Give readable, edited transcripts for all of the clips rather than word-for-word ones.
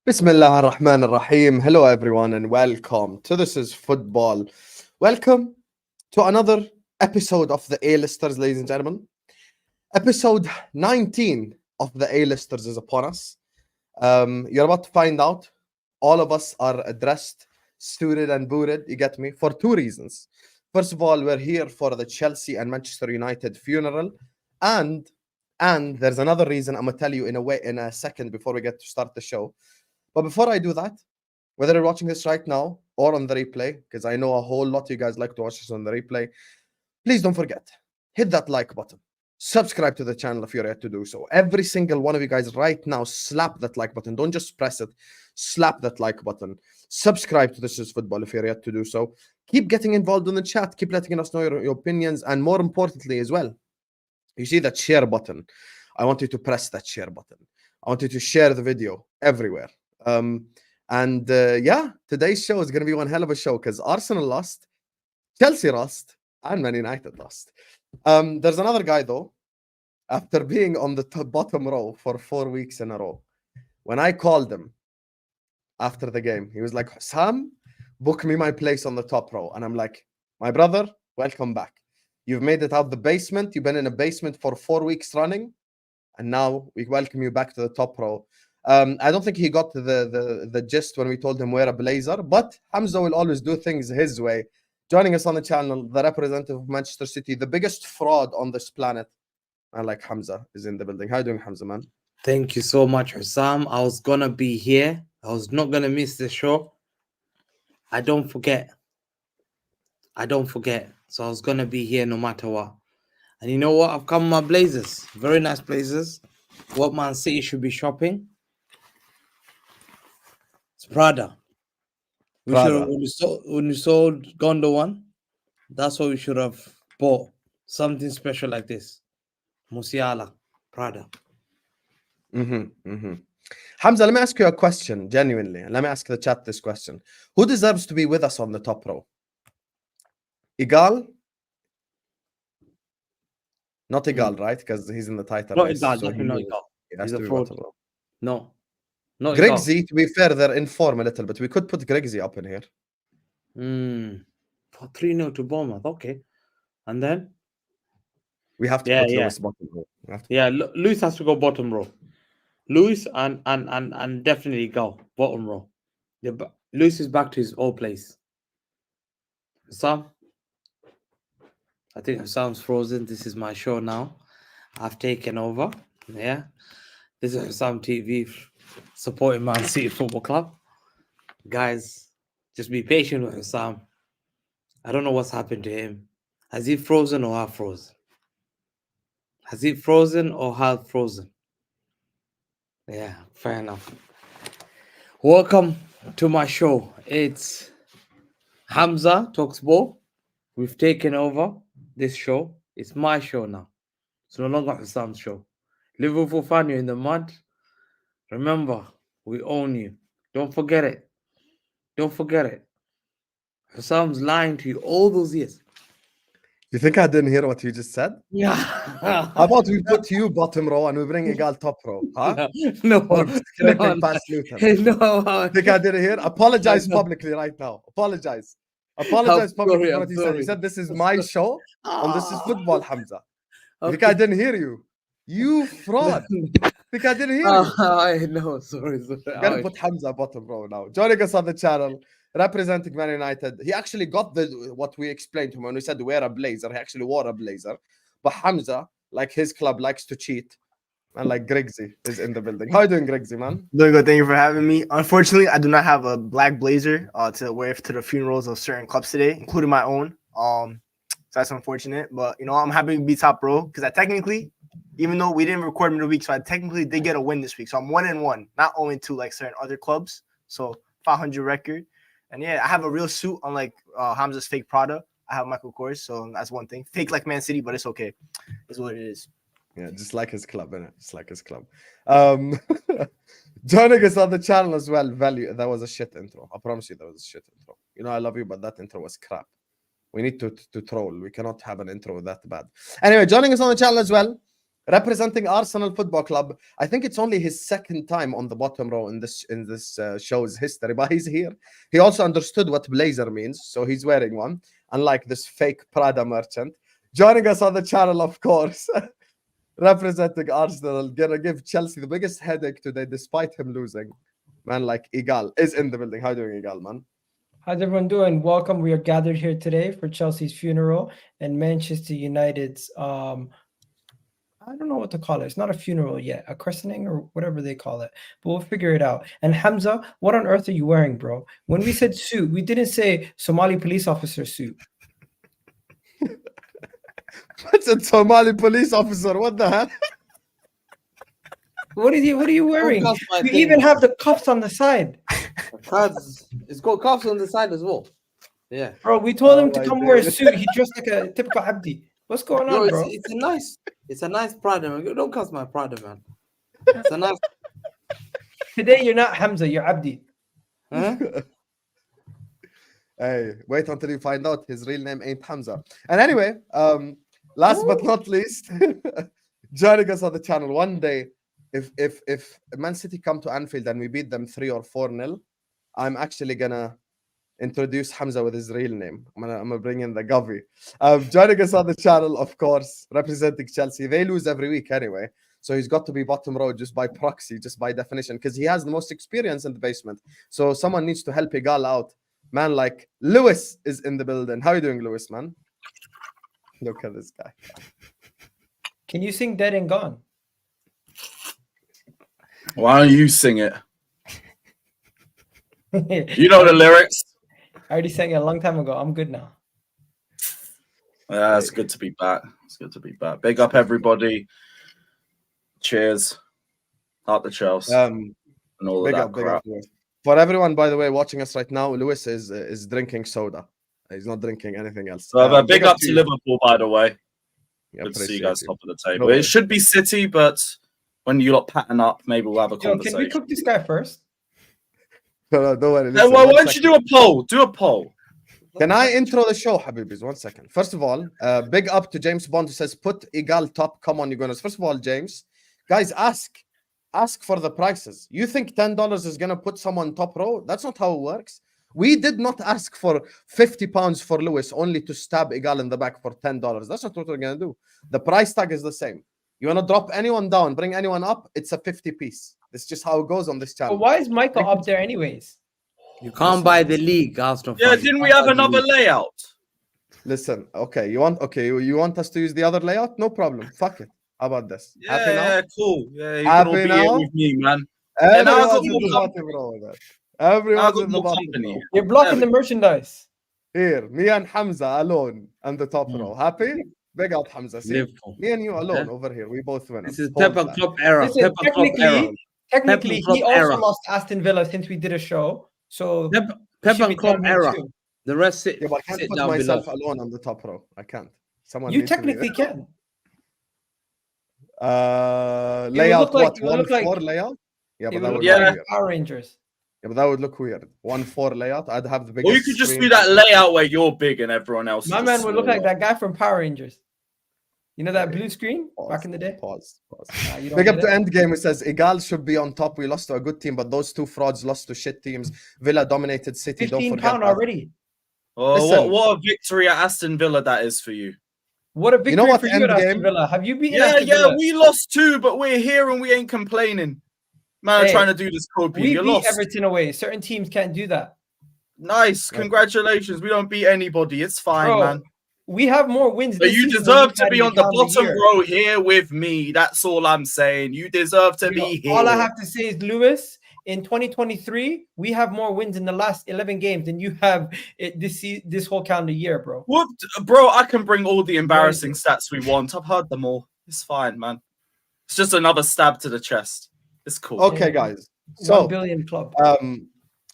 Bismillah ar-Rahman ar-Rahim. Hello everyone and welcome to This is Football. Welcome to another episode of the A-Listers, ladies and gentlemen. Episode 19 of the A-Listers is upon us. You're about to find out. All of us are dressed, suited and booted, you get me, for two reasons. First of all, we're here for the Chelsea and Manchester United funeral. And there's another reason I'm going to tell you in a second before we get to start the show. But before I do that, whether you're watching this right now or on the replay, because I know a whole lot of you guys like to watch this on the replay, please don't forget, hit that like button. Subscribe to the channel if you're yet to do so. Every single one of you guys right now, slap that like button. Don't just press it. Slap that like button. Subscribe to This is Football if you're yet to do so. Keep getting involved in the chat. Keep letting us know your opinions. And more importantly as well, you see that share button. I want you to press that share button. I want you to share the video everywhere. Yeah, today's show is going to be one hell of a show because Arsenal lost, Chelsea lost, and Man United lost. There's another guy though, after being on the bottom row for 4 weeks in a row. When I called him after the game, he was like, Sam, book me my place on the top row. And I'm like, my brother, welcome back. You've made it out the basement. You've been in a basement for 4 weeks running. And now we welcome you back to the top row. I don't think he got the gist when we told him wear a blazer, but Hamza will always do things his way. Joining us on the channel, the representative of Manchester City, the biggest fraud on this planet. I like Hamza is in the building. How are you doing, Hamza, man? Thank you so much, Hussam. I was going to be here. I was not going to miss the show. I don't forget. So I was going to be here no matter what. And you know what? I've come with my blazers. Very nice blazers. What Man City should be shopping. It's Prada. When you sold Gondo one, that's what we should have bought. Something special like this. Musiala, Prada. Hamza, let me ask you a question, genuinely. Let me ask the chat this question. Who deserves to be with us on the top row? Egal? Not Egal, right? Because he's in the title. Not Egal, not Egal. He has to be bottom row. No. Not Grigsy, to be fair, they're in form a little bit. We could put Grigsy up in here. For 3-0 to Bournemouth. Okay. And then? We have to put Lewis bottom row. Lewis has to go bottom row. Lewis and definitely go bottom row. Yeah, but Lewis is back to his old place. Sam? I think Sam's frozen. This is my show now. I've taken over. Yeah. This is Sam TV supporting Man City Football Club. Guys, just be patient with Sam. I don't know what's happened to him. Has he frozen or half frozen? Has he frozen or half frozen? Yeah, fair enough. Welcome to my show. It's Hamza Talks Ball. We've taken over this show. It's my show now. It's no longer Sam's show. Liverpool fan, you're in the mud. Remember, we own you. Don't forget it. Sam's lying to you all those years. You think I didn't hear what you just said? Yeah. How about we put you bottom row and we bring Egal top row? Huh? No. Past Luton. No. Think I didn't hear? Apologize publicly right now. Apologize publicly for what you said. You said this is my show and this is football, Hamza. Okay. Think I didn't hear you? You fraud. Think I didn't hear you? I know. Sorry. Gotta put Hamza bottom row now. Joining us on the channel, representing Man United. He actually got what we explained to him when we said wear a blazer. He actually wore a blazer. But Hamza, like his club, likes to cheat. And like Grigsy is in the building. How are you doing, Grigsy, man? Doing good. Thank you for having me. Unfortunately, I do not have a black blazer to wear to the funerals of certain clubs today, including my own. So that's unfortunate. But, I'm happy to be top row because I technically, even though we didn't record midweek, so I technically did get a win this week. So I'm 1-1, not 0-2 like certain other clubs. So 500 record. And yeah, I have a real suit, unlike Hamza's fake Prada. I have Michael Kors, so that's one thing. Fake like Man City, but it's okay. It's what it is. Yeah, just like his club, innit? Just like his club. Joining us on the channel as well, Value. That was a shit intro. I promise you that was a shit intro. I love you, but that intro was crap. We need to troll. We cannot have an intro that bad. Anyway, joining us on the channel as well, representing Arsenal Football Club. I think it's only his second time on the bottom row in this show's history, but he's here. He also understood what blazer means, so he's wearing one, unlike this fake Prada merchant. Joining us on the channel, of course, representing Arsenal, gonna give Chelsea the biggest headache today, despite him losing. Man, like Egal is in the building. How are you doing, Egal, man? How's everyone doing? Welcome. We are gathered here today for Chelsea's funeral and Manchester United's I don't know what to call it. It's not a funeral yet, a christening or whatever they call it, but we'll figure it out. And Hamza, what on earth are you wearing, bro? When we said suit, we didn't say Somali police officer suit. What's a Somali police officer? What the hell? What are you wearing? That's my You thing. even have the cuffs on the side. It's got cuffs on the side as well. Yeah. Bro, we told him to my come wear a days. suit. He dressed like a typical Abdi. What's going No, on, bro? it's a nice Prada, man. Don't cuss my Prada, man. It's a nice. Today you're not Hamza, you're Abdi. Huh? Hey, wait until you find out his real name ain't Hamza. And anyway, last but not least, joining us on the channel one day, if Man City come to Anfield and we beat them 3 or 4-0, I'm actually gonna introduce Hamza with his real name. I'm gonna bring in the Govy. Joining us on the channel, of course, representing Chelsea. They lose every week anyway, so he's got to be bottom row just by proxy, just by definition, because he has the most experience in the basement. So someone needs to help Egal out. Man, like Lewis is in the building. How are you doing, Lewis, man? Look at this guy. Can you sing Dead and Gone? Why don't you sing it? I You know the lyrics. already sang it a long time ago. I'm good now. Yeah, it's good to be back. It's good to be back. Big up everybody. Cheers. Out the Chelsea Um, and all of big that up, big crap. up, Lewis. For everyone, by the way, watching us right now, Lewis is drinking soda. He's not drinking anything else. So, big up to you. Liverpool, by the way. Yeah, Good to see you appreciate guys you. top of the table. No It worries. should be City, but when you lot pattern up, maybe we'll have a Yo, conversation. can we cook this guy first? No, don't worry. Hey, Listen, why one don't you second. do a poll? Do a poll. Can I intro the show, Habibis? 1 second. First of all, big up to James Bond who says, put Egal top. Come on, you guys. First of all, James, guys, ask for the prices. You think $10 is going to put someone top row? That's not how it works. We did not ask for £50 for Lewis only to stab Egal in the back for $10. That's not what we're going to do. The price tag is the same. You want to drop anyone down, bring anyone up, it's a 50 piece. It's just how it goes on this But channel. why is Michael up there anyways? You can't buy the league, Arsenal. Yeah, fans. didn't You we can't have buy the another league. layout? Listen, okay, you want us to use the other layout? No problem. Fuck it. How about this? Yeah, Happy now? yeah, cool. Yeah, you can Happy all be now? here with me, man. Yeah, now I've got Everyone's in more the company. bottom row. Man. I've Everyone's got in the more bottom company. row. You're blocking Yeah, the merchandise. Here, me and Hamza alone and the top row. Happy? Big up Hamza. See? Liverpool. Me and you alone Yeah. over here. We both win. This is Hold Pepper that. Club era. Listen, Pepper Club era. technically, Pep and he Klopp also era. lost to Aston Villa since we did a show. So Pepper it should and be Club down here era. too. The rest sit, Yeah, but I can't sit put down myself below. alone on the top row. I can't. Someone You needs to be technically can. there. It would Layout look like- what? it would look 1-4 like- layout? Yeah, It but would that look would Yeah. look like weird. Power Rangers. Yeah, but that would look weird. 1-4 layout. I'd have the biggest. Or you could just screen. do that layout where you're big and everyone else is My just man would look like smaller. that guy from Power Rangers. You know that Okay. blue screen Pause, back in the day? Pause. You don't Big up get to it? Endgame. It says Egal should be on top. We lost to a good team, but those two frauds lost to shit teams. Villa dominated City. Don't £15 forget that. already. Oh, Listen. what a victory at Aston Villa that is for you. What a victory You know what, for you at Aston Endgame? Villa. Have you beaten Yeah, Aston yeah, Villa? we lost too, but we're here and we ain't complaining. Man, Hey, trying to do this copy. We You beat lost. Everton away. Certain teams can't do that. Nice. Right. Congratulations. We don't beat anybody. It's fine, Bro, man. we have more wins But this you season than deserve we've to had be in on the calendar bottom year. row here with me. That's all I'm saying. You deserve to Yo, be here. all I have to say is, Lewis, in 2023, we have more wins in the last 11 games than you have this whole calendar year, bro. What, bro, I can bring all the embarrassing stats we want. I've heard them all. It's fine, man. It's just another stab to the chest. It's cool. Okay, guys. So, 1 billion club.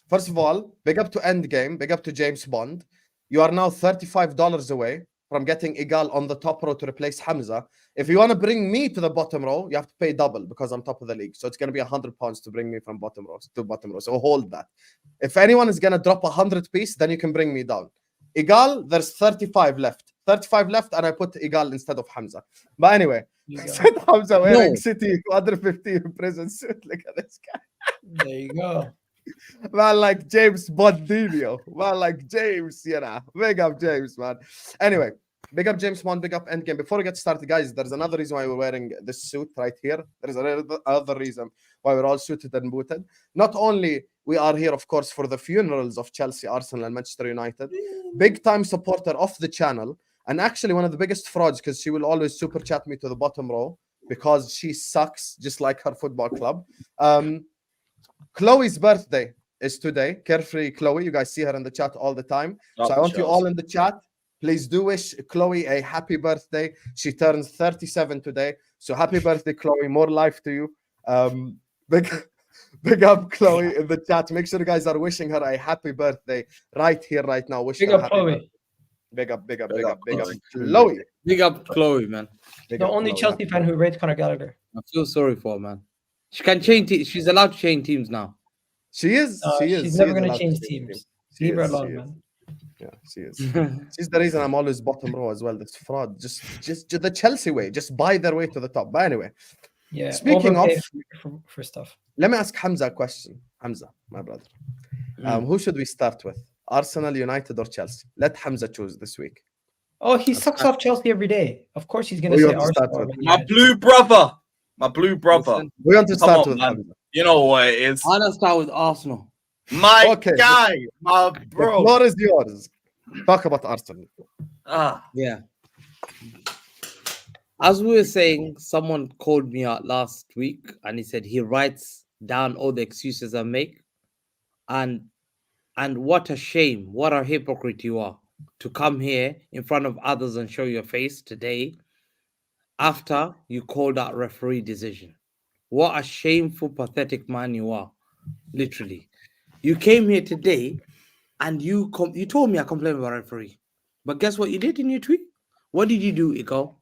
first of all, big up to Endgame, big up to James Bond. You are now $35 away from getting Egal on the top row to replace Hamza. If you want to bring me to the bottom row, you have to pay double because I'm top of the league. So it's going to be £100 to bring me from bottom row to bottom row. So hold that. If anyone is going to drop 100 piece, then you can bring me down. Egal, there's 35 left. 35 left, and I put Egal instead of Hamza. But anyway, You go. said Hamza wearing No. City under 15 prison suit. Look at this guy. There you go. Man, like James Bondinho. Man, like James, you know. Big up James, man. Anyway, big up James Bond, big up Endgame. Before we get started, guys, there's another reason why we're wearing this suit right here. There's another reason why we're all suited and booted. Not only we are here, of course, for the funerals of Chelsea, Arsenal, and Manchester United. Big time supporter of the channel. And actually one of the biggest frauds, because she will always super chat me to the bottom row because she sucks, just like her football club. Chloe's birthday is today. Carefree Chloe. You guys see her in the chat all the time. So I want you all in the chat. Please do wish Chloe a happy birthday. She turns 37 today. So happy birthday, Chloe. More life to you. Big up Chloe in the chat. Make sure you guys are wishing her a happy birthday right here, right now. Wish Big her up happy Chloe. birthday. Big up Chloe. Chloe. Big up Chloe, man. Big The up only Chloe. Chelsea fan who rates Conor Gallagher. I feel sorry for her, man. She can change. She's allowed to change teams now. She is. She's never going to allowed change change teams. She Leave her is, alone, she is. man. Yeah, she is. She's the reason I'm always bottom row as well. This fraud. Just the Chelsea way. Just buy their way to the top. But anyway, Yeah. Speaking of- overpay for stuff. let me ask Hamza a question. Hamza, my brother. Who should we start with? Arsenal, United, or Chelsea? Let Hamza choose this week. Oh, he sucks off Chelsea every day. Of course, he's going Who to you say want to start Arsenal. with? when he My has- blue brother. My blue brother. Listen, We want to Come start on, with man. Hamza. You know what it is. I'm gonna start with Arsenal. My Okay. guy. My The bro. floor is yours. Talk about Arsenal. Ah, Yeah. As we were saying, someone called me out last week and he said he writes down all the excuses I make. And what a shame, what a hypocrite you are to come here in front of others and show your face today after you called out referee decision. What a shameful, pathetic man you are. Literally. You came here today and you told me I complained about referee. But guess what you did in your tweet? What did you do, Egal?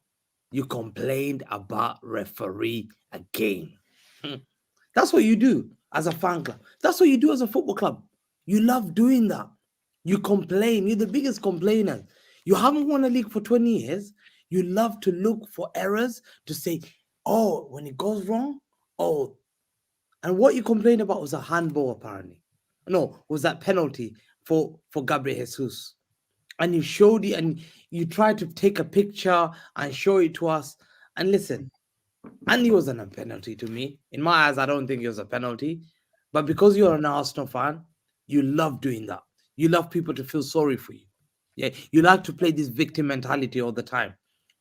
You complained about referee again. That's what you do as a fan club. That's what you do as a football club. You love doing that. You complain. You're the biggest complainer. You haven't won a league for 20 years. You love to look for errors to say, oh, when it goes wrong, oh. And what you complained about was a handball, apparently. No, was that penalty for Gabriel Jesus. And you showed it and you tried to take a picture and show it to us. And listen, and it wasn't a penalty to me. In my eyes, I don't think it was a penalty. But because you're an Arsenal fan, you love doing that. You love people to feel sorry for you. Yeah, you like to play this victim mentality all the time.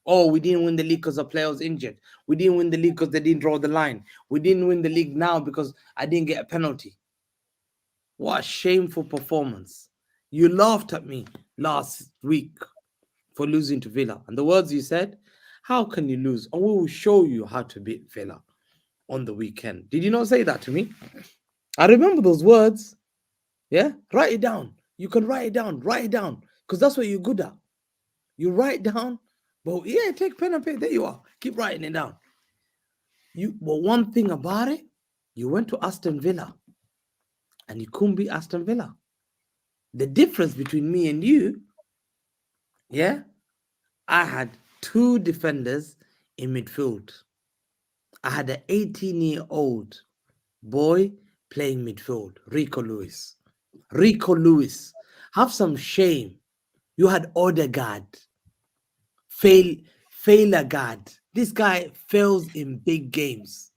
Oh, we didn't win the league because the player was injured. We didn't win the league because they didn't draw the line. We didn't win the league now because I didn't get a penalty. What a shameful performance. You laughed at me last week for losing to Villa. And the words you said, how can you lose? And we will show you how to beat Villa on the weekend. Did you not say that to me? I remember those words. Yeah? Write it down. You can write it down. Write it down. Because that's what you're good at. You write down. But yeah, take pen and paper. There you are. Keep writing it down. But one thing about it, you went to Aston Villa and you couldn't beat Aston Villa. The difference between me and you, yeah, I had two defenders in midfield. I had an 18-year-old boy playing midfield, Rico Lewis. Rico Lewis, have some shame. You had Odegaard, Failagard. This guy fails in big games.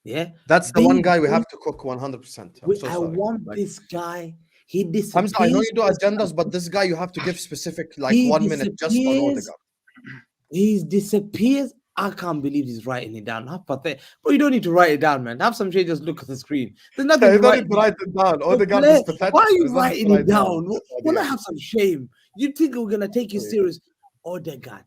Yeah, That's the one guy we have to cook 100%. I'm so I sorry. want Like, this guy. He disappears. Hamza, I know you do agendas, but this guy you have to give specific, like He 1 minute just on disappears. Odegaard. He disappears. I can't believe he's writing it down. How pathetic. But you don't need to write it down, man. Have some shade, just look at the screen. There's nothing Yeah, to you don't write. need to write it down. Odegaard Play- is pathetic. Why are you There's nothing writing to it write down? That's Wanna idea. have some shame? You think we're gonna take you Yeah. serious? Odegaard.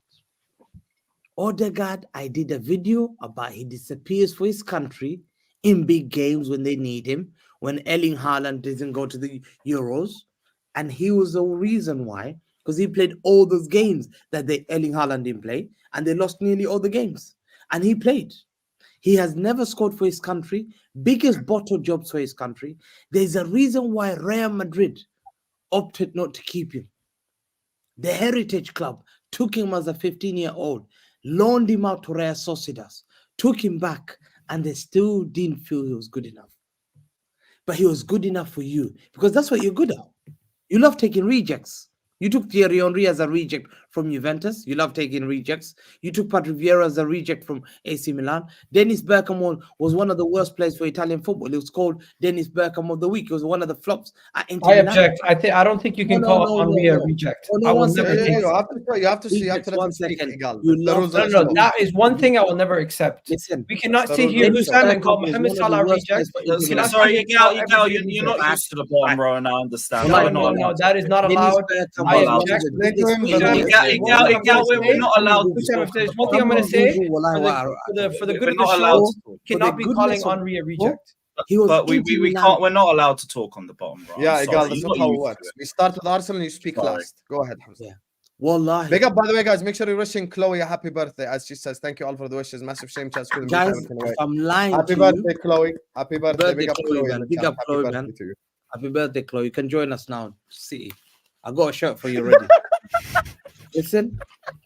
Odegaard, I did a video about he disappears for his country in big games when they need him, when Erling Haaland doesn't go to the Euros. And he was the reason why, because he played all those games that Erling Haaland didn't play, and they lost nearly all the games. And he played. He has never scored for his country, biggest bottle jobs for his country. There's a reason why Real Madrid opted not to keep him. The Heritage Club took him as a 15-year-old, loaned him out to Real Sociedad, took him back, and they still didn't feel he was good enough. But he was good enough for you because that's what you're good at. You love taking rejects. You took Thierry Henry as a reject from Juventus. You love taking rejects. You took Patrick Vieira as a reject from AC Milan. Dennis Bergkamp was one of the worst players for Italian football. It was called Dennis Bergkamp of the week. It was one of the flops at Inter I Milan. object. I don't think you can call Henry a reject. Oh, no, I will one never second. take You have to let One him speak, second. Egal. You The love- rules No, are no, slow. that is one thing I will never accept. Listen, We cannot The sit rules here, are Dennis slow. Hussam, and call Bergkamp was Mohamed one of the Salah a worst reject. players for We Inter cannot Milan. Sorry, sit here and Egal, call you're everybody not reject. used to the bottom row, and I understand. Well, We're No, not no, allowed. that is not Dennis allowed. Bergkamp I was one of object. the Explain to biggest him the failures. rules. We're not allowed to Hussam, talk if there's on one thing I'm the going to say, We're for the good We're of the not allowed show, to talk. cannot the be goodness calling of Henry a reject. He was But we Inter we Milan. can't. We're not allowed to talk on the bottom row. I'm Yeah, sorry. Egal, that's You're not how it used to works. We start with Arsenal and you speak Sorry. last. Go ahead, Hamza. Yeah. Wallahi. Big up, by the way, guys. Make sure you're wishing Chloe a happy birthday. As she says, thank you all for the wishes. Massive shame, Chelsea couldn't beat Guys, Everton away. if I'm lying Happy to birthday, you, Chloe. Happy birthday. birthday, Big up, Chloe, Chloe. man. in the Big chat. up, Happy Chloe, birthday man. to you. happy birthday, Chloe. You can join us now. City. I got a shirt for you already. Listen,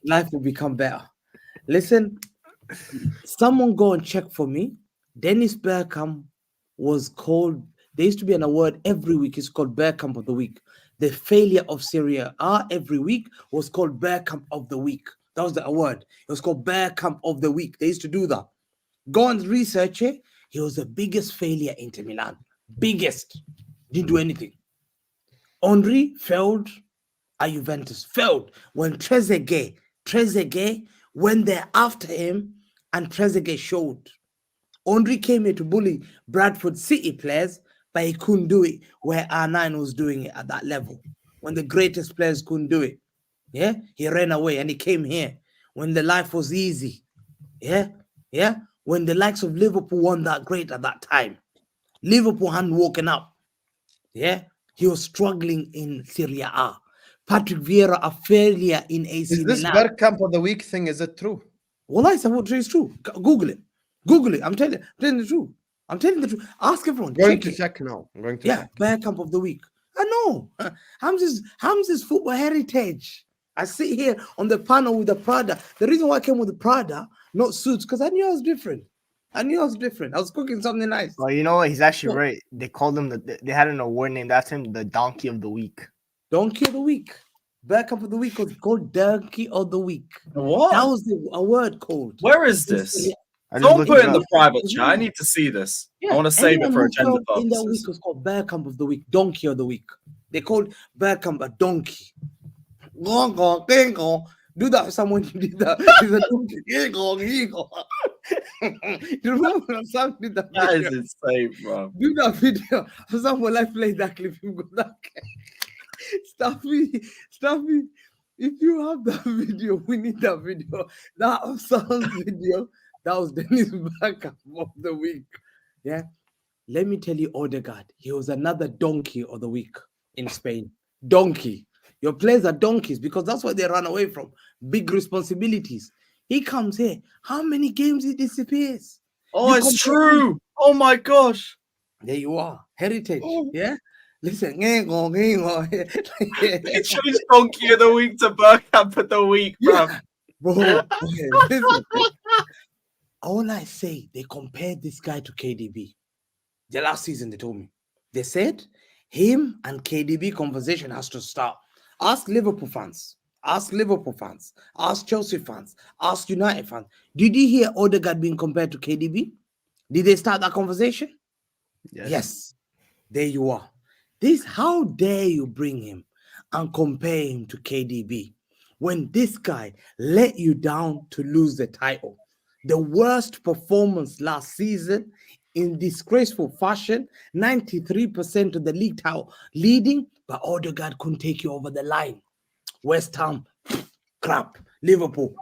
life will become better. Listen, someone go and check for me. Dennis Bergkamp was called, there used to be an award every week. It's called Bergkamp of the Week. The failure of Syria every week was called Bergkamp of the Week. That was the award. It was called Bergkamp of the Week. They used to do that. Go and research it. He was the biggest failure in Inter Milan. Biggest. Didn't do anything. Henry failed at Juventus. Failed when Trezeguet went there after him and Trezeguet showed. Henry came here to bully Bradford City players, but he couldn't do it where R9 was doing it at that level. When the greatest players couldn't do it. Yeah, he ran away and he came here when the life was easy. Yeah, when the likes of Liverpool weren't that great at that time. Liverpool hadn't woken up. Yeah, he was struggling in Serie A. Patrick Vieira, a failure in AC Is this Milan. Bergkamp of the week thing? Is it true? Well, I said, it's true. Google it. Google it. I'm telling the truth. I'm telling the truth. Ask everyone. I'm going Check to it. check now. I'm going to Yeah, check. Bergkamp of the week. I know. Hamza's football heritage. I sit here on the panel with the Prada. The reason why I came with the Prada, not suits, because I knew I was different. I was cooking something nice. Well, you know what? He's actually Yeah. right. They called him they had an award named after him, the Donkey of the Week. Donkey of the week. Bergkamp of the week was called Donkey of the week. What? That was a word called. Where is this? I just Don't looked put it it in the up. private chat. I need to see this. I want to save it anyone for who agenda fell in that week purposes. was called Bergkamp of the week, Donkey of the week. They called Bergkamp a donkey. Do that for someone who did that. He's a donkey. You remember when Sam did that That video? is insane, bro. Do that video. Sam will I play that clip. You got that. Stop me. If you have that video, we need that video. That was Sam's video. That was Dennis Bergkamp of the week. Yeah. Let me tell you, Odegaard, he was another donkey of the week in Spain. Donkey. Your players are donkeys because that's what they run away from. Big responsibilities. He comes here. How many games he disappears? Oh, You it's compare true. Oh my gosh. There you are. Heritage. Oh. Yeah. Listen. They changed Donkey of the Week to Bergkamp of the Week, bro. Bro, listen. All I say, they compared this guy to KDB. The last season, they told me. They said him and KDB conversation has to start. Ask Liverpool fans. Ask Chelsea fans. Ask United fans. Did you hear Odegaard being compared to KDB? Did they start that conversation? Yes. There you are. How dare you bring him and compare him to KDB when this guy let you down to lose the title? The worst performance last season in disgraceful fashion, 93% of the league title leading, but Odegaard couldn't take you over the line. West Ham, crap. Liverpool,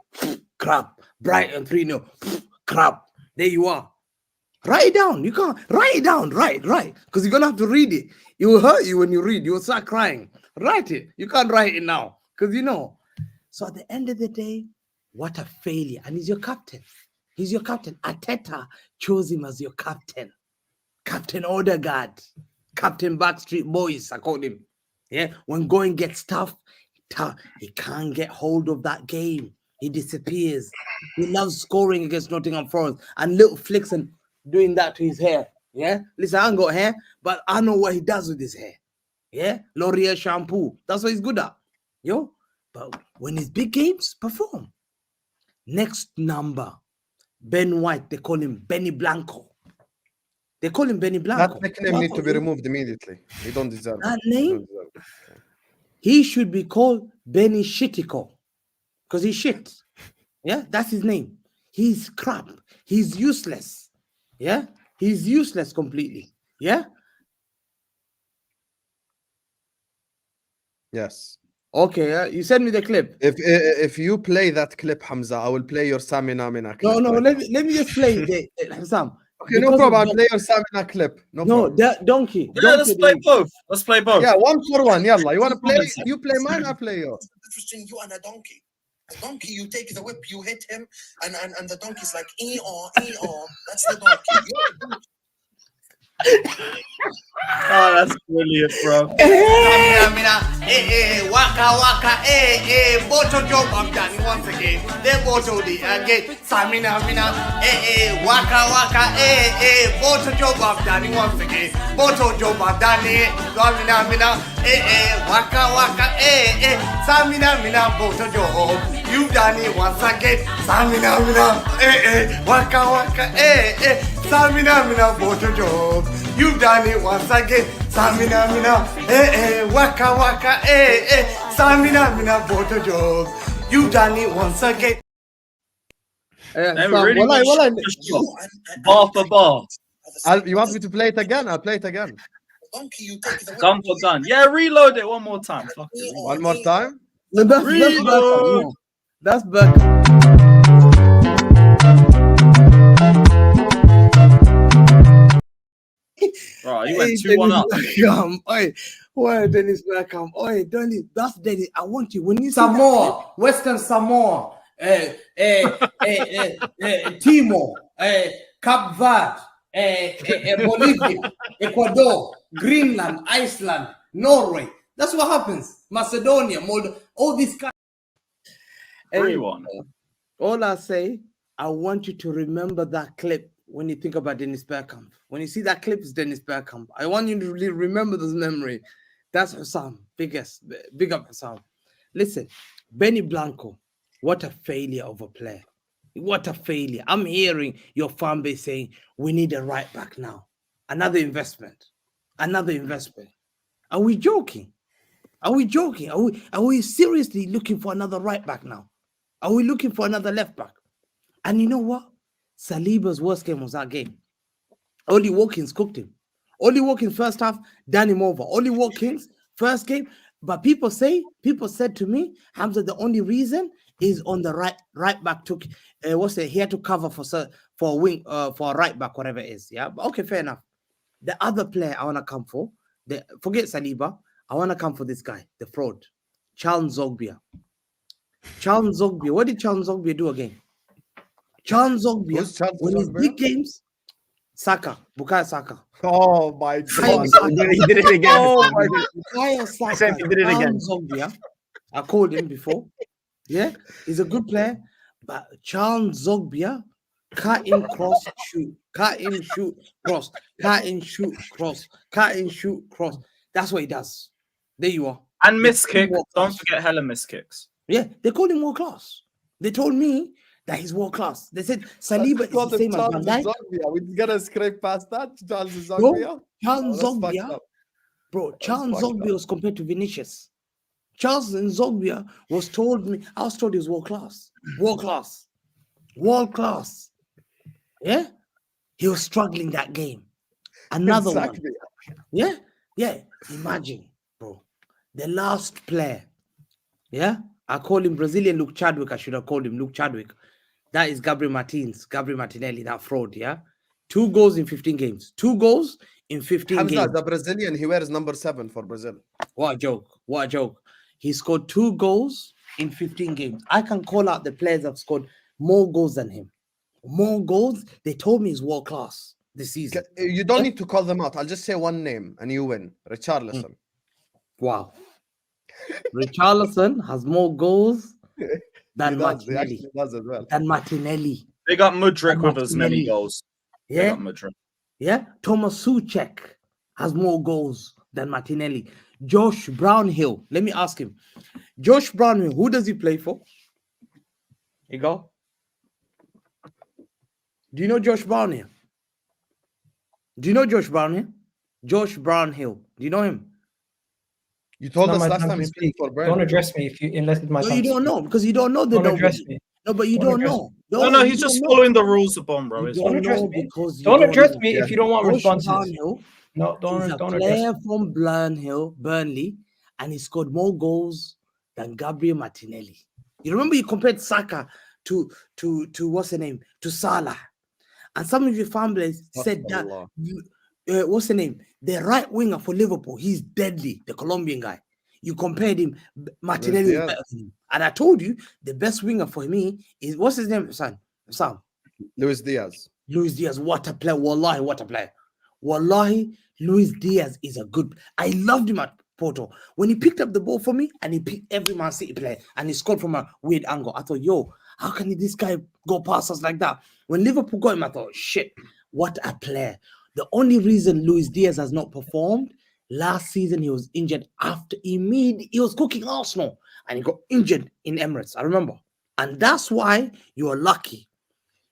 crap. Brighton 3-0, crap. There you are. Write it down. You can't write it down. Right. Because you're gonna have to read it. It will hurt you when you read. You will start crying. Write it. You can't write it now. Because you know. So at the end of the day, what a failure. And he's your captain. Arteta chose him as your captain. Captain Odegaard. Captain Backstreet Boys, I called him. Yeah. When going gets tough, He can't get hold of that game. He disappears. He loves scoring against Nottingham Forest and little flicks and doing that to his hair. Yeah, listen, I ain't got hair, but I know what he does with his hair. Yeah, L'Oreal shampoo. That's what he's good at. Yo, but when it's big games, perform. Next number, Ben White. They call him Benny Blanco. They call him Benny Blanco. That nickname need to be removed immediately. He don't deserve that it. name. He should be called Benny Shittico because he's shit. Yeah, that's his name. He's crap. He's useless. Yeah, he's useless completely. Yeah. Yes. Okay, you send me the clip. If you play that clip, Hamza, I will play your Samina Mina clip. No, right let now. me just play the Sam. Okay, no problem. I'll play your Samina clip. No problem. That donkey. Yeah, let's play both. Let's play both. Yeah, 1-for-1. Yalla. You want to play? You play mine, I play yours. What's the difference between you and a donkey? A donkey, you take the whip, you hit him, and the donkey's like, ee-aw. That's the donkey. You're a donkey. Oh, that's brilliant, bro. Waka, Boto job I'm done once again. They Boto the again. Samina, waka, Boto job I'm done once again. Boto job I'm done. Samina, waka, Samina, Boto job. You done it once again. Samina, waka, Samina, Boto job. You done it once again. Samina, waka, Samina, Boto job. You done it once again. They really bar for bar. You want me to play it again? I'll play it again. Donkey, you take the whip. Gun for gun. Yeah, reload it one more time. Fuck it. One more time. No, that's Reload. Beckham. That's Beckham. Right, you went 2-1 up. Oi, Dennis Beckham. Oi, Dennis. That's Dennis. I want you when you Samoa, Western Samoa, Timor, Cape Verde, Bolivia, Ecuador, Greenland, Iceland, Norway. That's what happens. Macedonia, Moldova, all these guys. 3-1. All I say, I want you to remember that clip when you think about Dennis Bergkamp. When you see that clip, it's Dennis Bergkamp. I want you to really remember this memory. That's Hussam. Big up Hussam. Listen, Benny Blanco, what a failure of a player. What a failure. I'm hearing your fan base saying, we need a right back now. Another investment. Are we joking? Are we seriously looking for another right back now? Are we looking for another left back? And you know what? Saliba's worst game was that game. Oli Watkins cooked him. Oli Watkins first half, done him over. Oli Watkins first game. But people said to me, Hamza, the only reason is on the right back took he had to cover for a wing for a right back, whatever it is. Yeah, but okay, fair enough. The other player I want to come for, forget Saliba, I want to come for this guy, the fraud, Charles Zogbia. What did Charles Zogbia do again? Charles Zogbia, when his big games, Bukayo Saka. Oh my God. He did it again. Oh my God. Bukayo Saka. said he did it again. Charles Zogbia, I called him before. Yeah, he's a good player, but Charles Zogbia, cut in, cross, shoot, cut in, shoot, cross, cut in, shoot, cross, cut in, shoot, cross. That's what he does. There you are. And miss kick. Don't forget hella miss kicks. Yeah, they called him world class. They told me that he's world class. They said Saliba is the same as Van Dijk. We're gonna scrape past that. Charles Zogbia. Charles Zogbia, bro. Charles Zogbia was compared to Vinicius. Charles Zogbia was told me. I was told he was world class. Yeah, he was struggling that game. Another one. Yeah. Imagine, bro. The last player. Yeah, I call him Brazilian Luke Chadwick. I should have called him Luke Chadwick. That is Gabriel Martinelli, that fraud, yeah? 2 goals in 15 games. 2 goals in 15 Hamza, games. the Brazilian, he wears number 7 for Brazil. What a joke. He scored 2 goals in 15 games. I can call out the players that have scored more goals than him. More goals. They told me he's world class this season. You don't need to call them out. I'll just say one name and you win. Richarlison. Wow. Richarlison has more goals He than does. He Martinelli. actually does as well. Than Martinelli. They got Mudryk with as many Martinelli. goals. They Yeah, got Mudryk. yeah. Thomas Suchek has more goals than Martinelli. Josh Brownhill. Let me ask him. Josh Brownhill, who does he play for? Egal. Do you know Josh Brownhill? Do you know Josh Brownhill? Josh Brownhill. Do you know him? You told Not us my last time time to he played speak. for Don't Burnley. address me unless it's my No, time. you to don't speak. know because you don't know the Don't nobody. address me. No, but you Don't don't address know. No, you he's don't just know. following the rules of Bomb, bro. You It's don't Don't address know me. because you Don't address know. me if you don't want Josh responses. Brownhill No, is don't a address player me. from Burnley, and he scored more goals than Gabriel Martinelli. You remember you compared Saka to what's the name, to Salah, and some of your families said that what's the name, the right winger for Liverpool, he's deadly, the Colombian guy. You compared him, Martinelli is better than him, and I told you the best winger for me is what's his name, Sam. Luis Diaz. Luis Diaz, what a player! Wallahi, what a player! Wallahi, Luis Diaz is a good. I loved him at Porto when he picked up the ball for me and he picked every Man City player and he scored from a weird angle. I thought, yo, how can this guy go past us like that? When Liverpool got him, I thought, shit, what a player! The only reason Luis Diaz has not performed last season, he was injured after he was cooking Arsenal and he got injured in Emirates. I remember, and that's why you are lucky.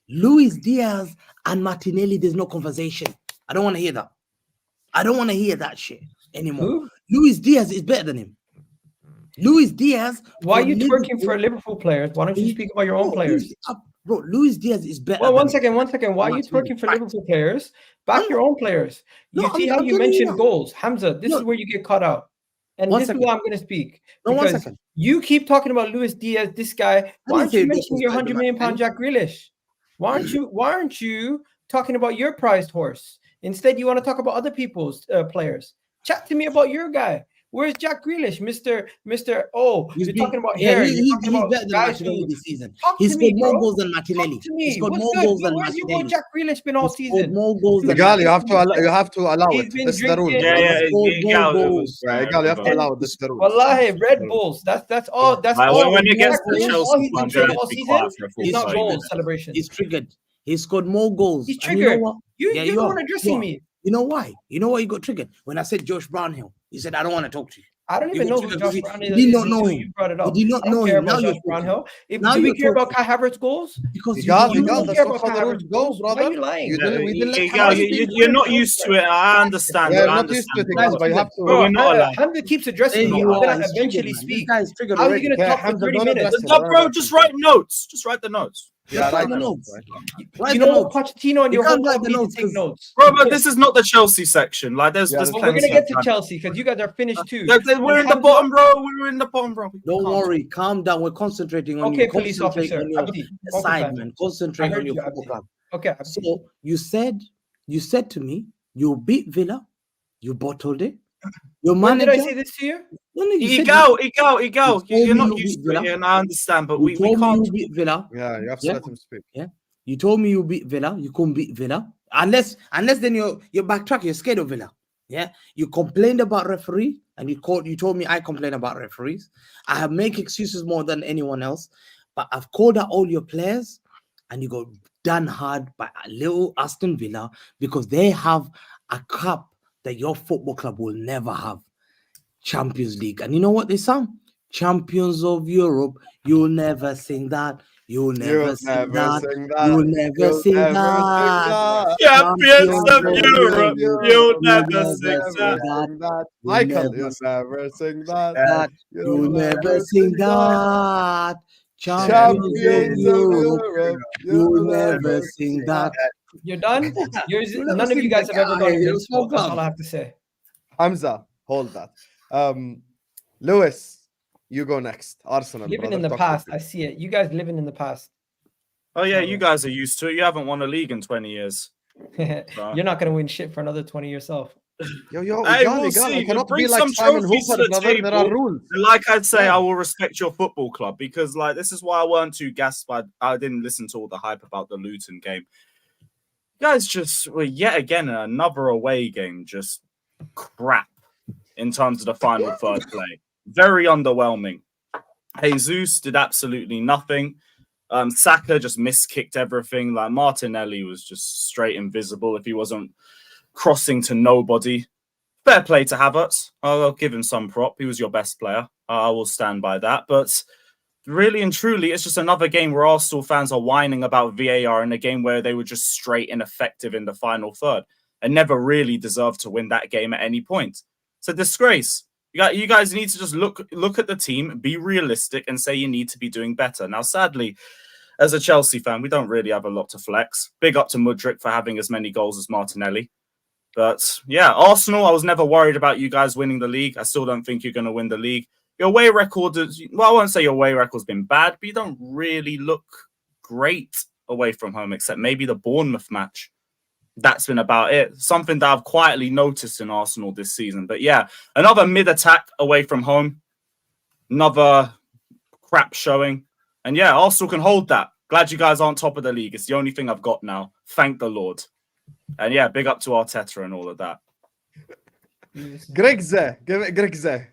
Luis Diaz and Martinelli, there's no conversation. I don't want to hear that. I don't want to hear that shit anymore. Who? Luis Diaz is better than him. Luis Diaz. Why are you twerking for Liverpool players? Why don't you speak about your own players? Bro, Luis Diaz is better. Well, one second. Why are you twerking for Liverpool players? Back your own players. You see how you mentioned goals. Hamza, this is where you get caught out. And this is why I'm going to speak. Because you keep talking about Luis Diaz, this guy. Why aren't you mentioning your £100 million Jack Grealish? Why aren't you talking about your prized horse? Instead, you want to talk about other people's players. Chat to me about your guy. Where's Jack Grealish, Mr. Oh, you're talking about hair. He's better than Martinelli this season. He scored more goals than Martinelli. He scored more goals than Martinelli. Where's your boy Jack Grealish been all season? More goals than Egal, you have to allow it. Been This is the rule. Egal, Egal, you have to allow it. This is the rule. Wallahi, Red Bulls. That's all. That's all. When it gets to Chelsea, all he's been all season. It's not goals celebration. He's triggered. He scored more goals. He's triggered. You're the one addressing me. You know why? You know why you got triggered? When I said Josh Brownhill, you said I don't want to talk to you. I don't even know who Josh Brownhill is. You did not know him. You brought it up. You did not know him. Now Josh Brownhill. Do we care about Kai Havertz's goals? Because you don't care about Kai Havertz's goals, brother. Why are you lying? You're not used to it. I understand. Yeah, not used to it, guys, but you have to. We're not allowed. Hamza keeps addressing me. I'm gonna eventually speak. How are you gonna talk for 30 minutes? Bro, just write notes. Just write the notes. Yeah, write the notes. You know what, Pochettino and your whole club need to take notes. Bro, but this is not the Chelsea section. Like, there's we're gonna get to Chelsea because you guys are finished too. We're in the bottom, bro. We're in the bottom, bro. Don't worry, calm down. We're concentrating on okay, police officer. Assignment. Concentrate on your football club. Okay. So you said to me, you beat Villa, you bottled it. Your manager. When did I say this to you? Egal. You're not used to it, and I understand, but we can't. You beat Villa. Yeah, you have to let him speak. Yeah. You told me you beat Villa. You couldn't beat Villa. Unless then you're backtrack, you're scared of Villa. Yeah. You complained about referee, and you told me I complain about referees. I have make excuses more than anyone else, but I've called out all your players, and you got done hard by a little Aston Villa because they have a cup that your football club will never have. Champions League. And you know what they sung? Champions of Europe. You'll never sing that. You'll never sing that. You'll never sing that. Champions of Europe. You'll never sing that. Michael, you'll never sing that. You'll never sing that. Champions of Europe. You'll never sing that. You're done? None of you guys have ever gone to school. That's all I have to say. Hamza, hold that. Lewis, you go next. Arsenal. Living in the past. I see it. You guys living in the past. Oh, yeah, you guys are used to it. You haven't won a league in 20 years. You're not going to win shit for another 20 yourself. Hey, we'll see. Cannot Bring be like some Simon trophies Hooper, to the table. there are rules. Like I'd say, I will respect your football club because, like, this is why I weren't too gassed by. I didn't listen to all the hype about the Luton game. You guys just were yet again another away game, just crap in terms of the final third play. very underwhelming. Jesus did absolutely nothing. Saka just miskicked everything. Like Martinelli was just straight invisible if he wasn't crossing to nobody. Fair play to Havertz. I'll give him some prop. He was your best player. I will stand by that. But really and truly, it's just another game where Arsenal fans are whining about VAR in a game where they were just straight ineffective in the final third and never really deserved to win that game at any point. It's a disgrace. You guys need to just look at the team, be realistic, and say you need to be doing better. Now, sadly, as a Chelsea fan, we don't really have a lot to flex. Big up to Mudryk for having as many goals as Martinelli. But yeah, Arsenal, I was never worried about you guys winning the league. I still don't think you're going to win the league. Your away record is, well, I won't say your away record's been bad, but you don't really look great away from home, except maybe the Bournemouth match. That's been about it. Something that I've quietly noticed in Arsenal this season. But yeah, another mid-attack away from home. Another crap showing. And yeah, Arsenal can hold that. Glad you guys aren't top of the league. It's the only thing I've got now. Thank the Lord. And yeah, big up to Arteta and all of that. Grigs, give it Grigs.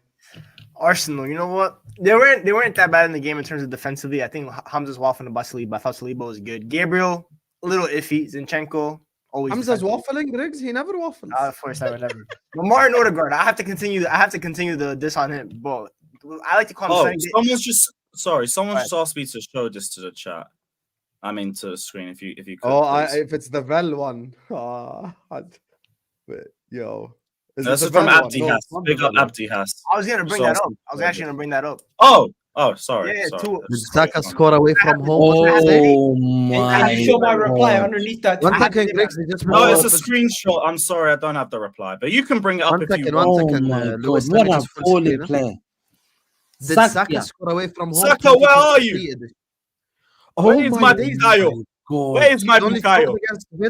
Arsenal, you know what? They weren't that bad in the game in terms of defensively. I think Hamza's waffling about Saliba. I thought Saliba was good. Gabriel, a little iffy. Zinchenko, always. Hamza's waffling, Grigs. He never waffles. Of course, I would never. But Martin Odegaard, I have to continue the diss on him. But I like to call him. Someone just asked me to show this to the chat. I mean to the screen if you could. If it's the Vel one. Yo. This is from Abdi Has. Big up Abdi Has. I was gonna bring that up. I was actually gonna bring that up. Oh, sorry. Yeah, sorry. Did Saka score away from home? Oh And I show my reply underneath that. One second, Grigs. No, it's a screenshot. I'm sorry, I don't have the reply, but you can bring it up if you want. Oh my God, what a poorly player. Did Saka score away from home? Saka, where are you? Where is my Bukayo? Where is my Bukayo?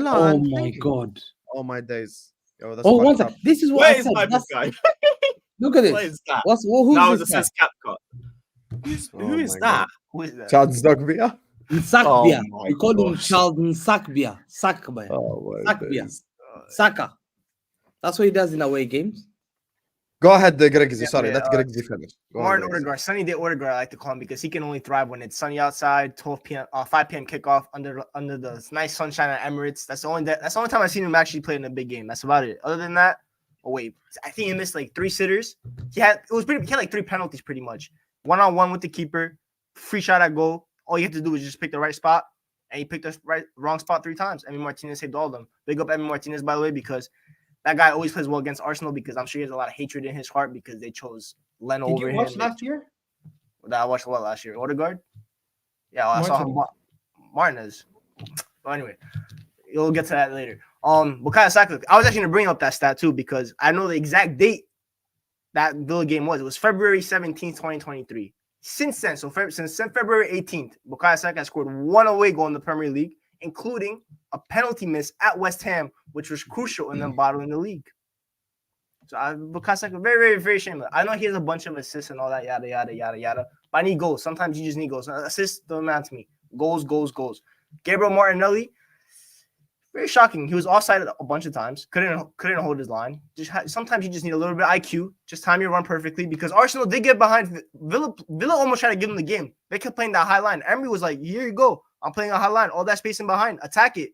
Oh my God. Oh my days. Yo, Oh, one second. This is what Where I is said. my Bukayo? Look at this. Where is that? Who's Now this it guy? says CapCut. Who is that? Who is that? Charles Dogbia. Nsakbia. Oh my We call him gosh. Charles Nsakbia. Sakbia. Oh my Sakbia. days. Saka. That's what he does in away games. Go ahead, Grigsy. Yeah, Sorry, yeah, let Grigsy finish. Go on, Martin Grigsy. Odegaard, sunny day Odegaard, I like to call him because he can only thrive when it's sunny outside. 5 p.m. kickoff under the nice sunshine at Emirates. That's the only time I've seen him actually play in a big game. That's about it. Other than that, I think he missed like 3 sitters. He had like 3 penalties pretty much. 1-on-1 with the keeper, free shot at goal. All you have to do is just pick the right spot, and he picked the wrong spot 3 times. Emi Martinez saved all of them. Big up Emi Martinez, by the way, because that guy always plays well against Arsenal because I'm sure he has a lot of hatred in his heart because they chose Leno over him. Did you watch last year? I watched what last year? Odegaard? Yeah, I saw him. Martinez. But anyway, you'll get to that later. Bukayo Saka. I was actually going to bring up that stat too because I know the exact date that Villa game was. It was February 17th, 2023. Since then, since February 18th, Bukayo Saka has scored 1 away goal in the Premier League, including a penalty miss at West Ham, which was crucial in them battling the league. So Bukayo Saka, very, very, very shameless. I know he has a bunch of assists and all that, yada, yada, yada, yada. But I need goals. Sometimes you just need goals. Assists don't matter to me. Goals. Gabriel Martinelli, very shocking. He was offside a bunch of times. Couldn't hold his line. Sometimes you just need a little bit of IQ. Just time your run perfectly because Arsenal did get behind. Villa almost tried to give them the game. They kept playing that high line. Emery was like, here you go. I'm playing a high line. All that spacing behind. Attack it.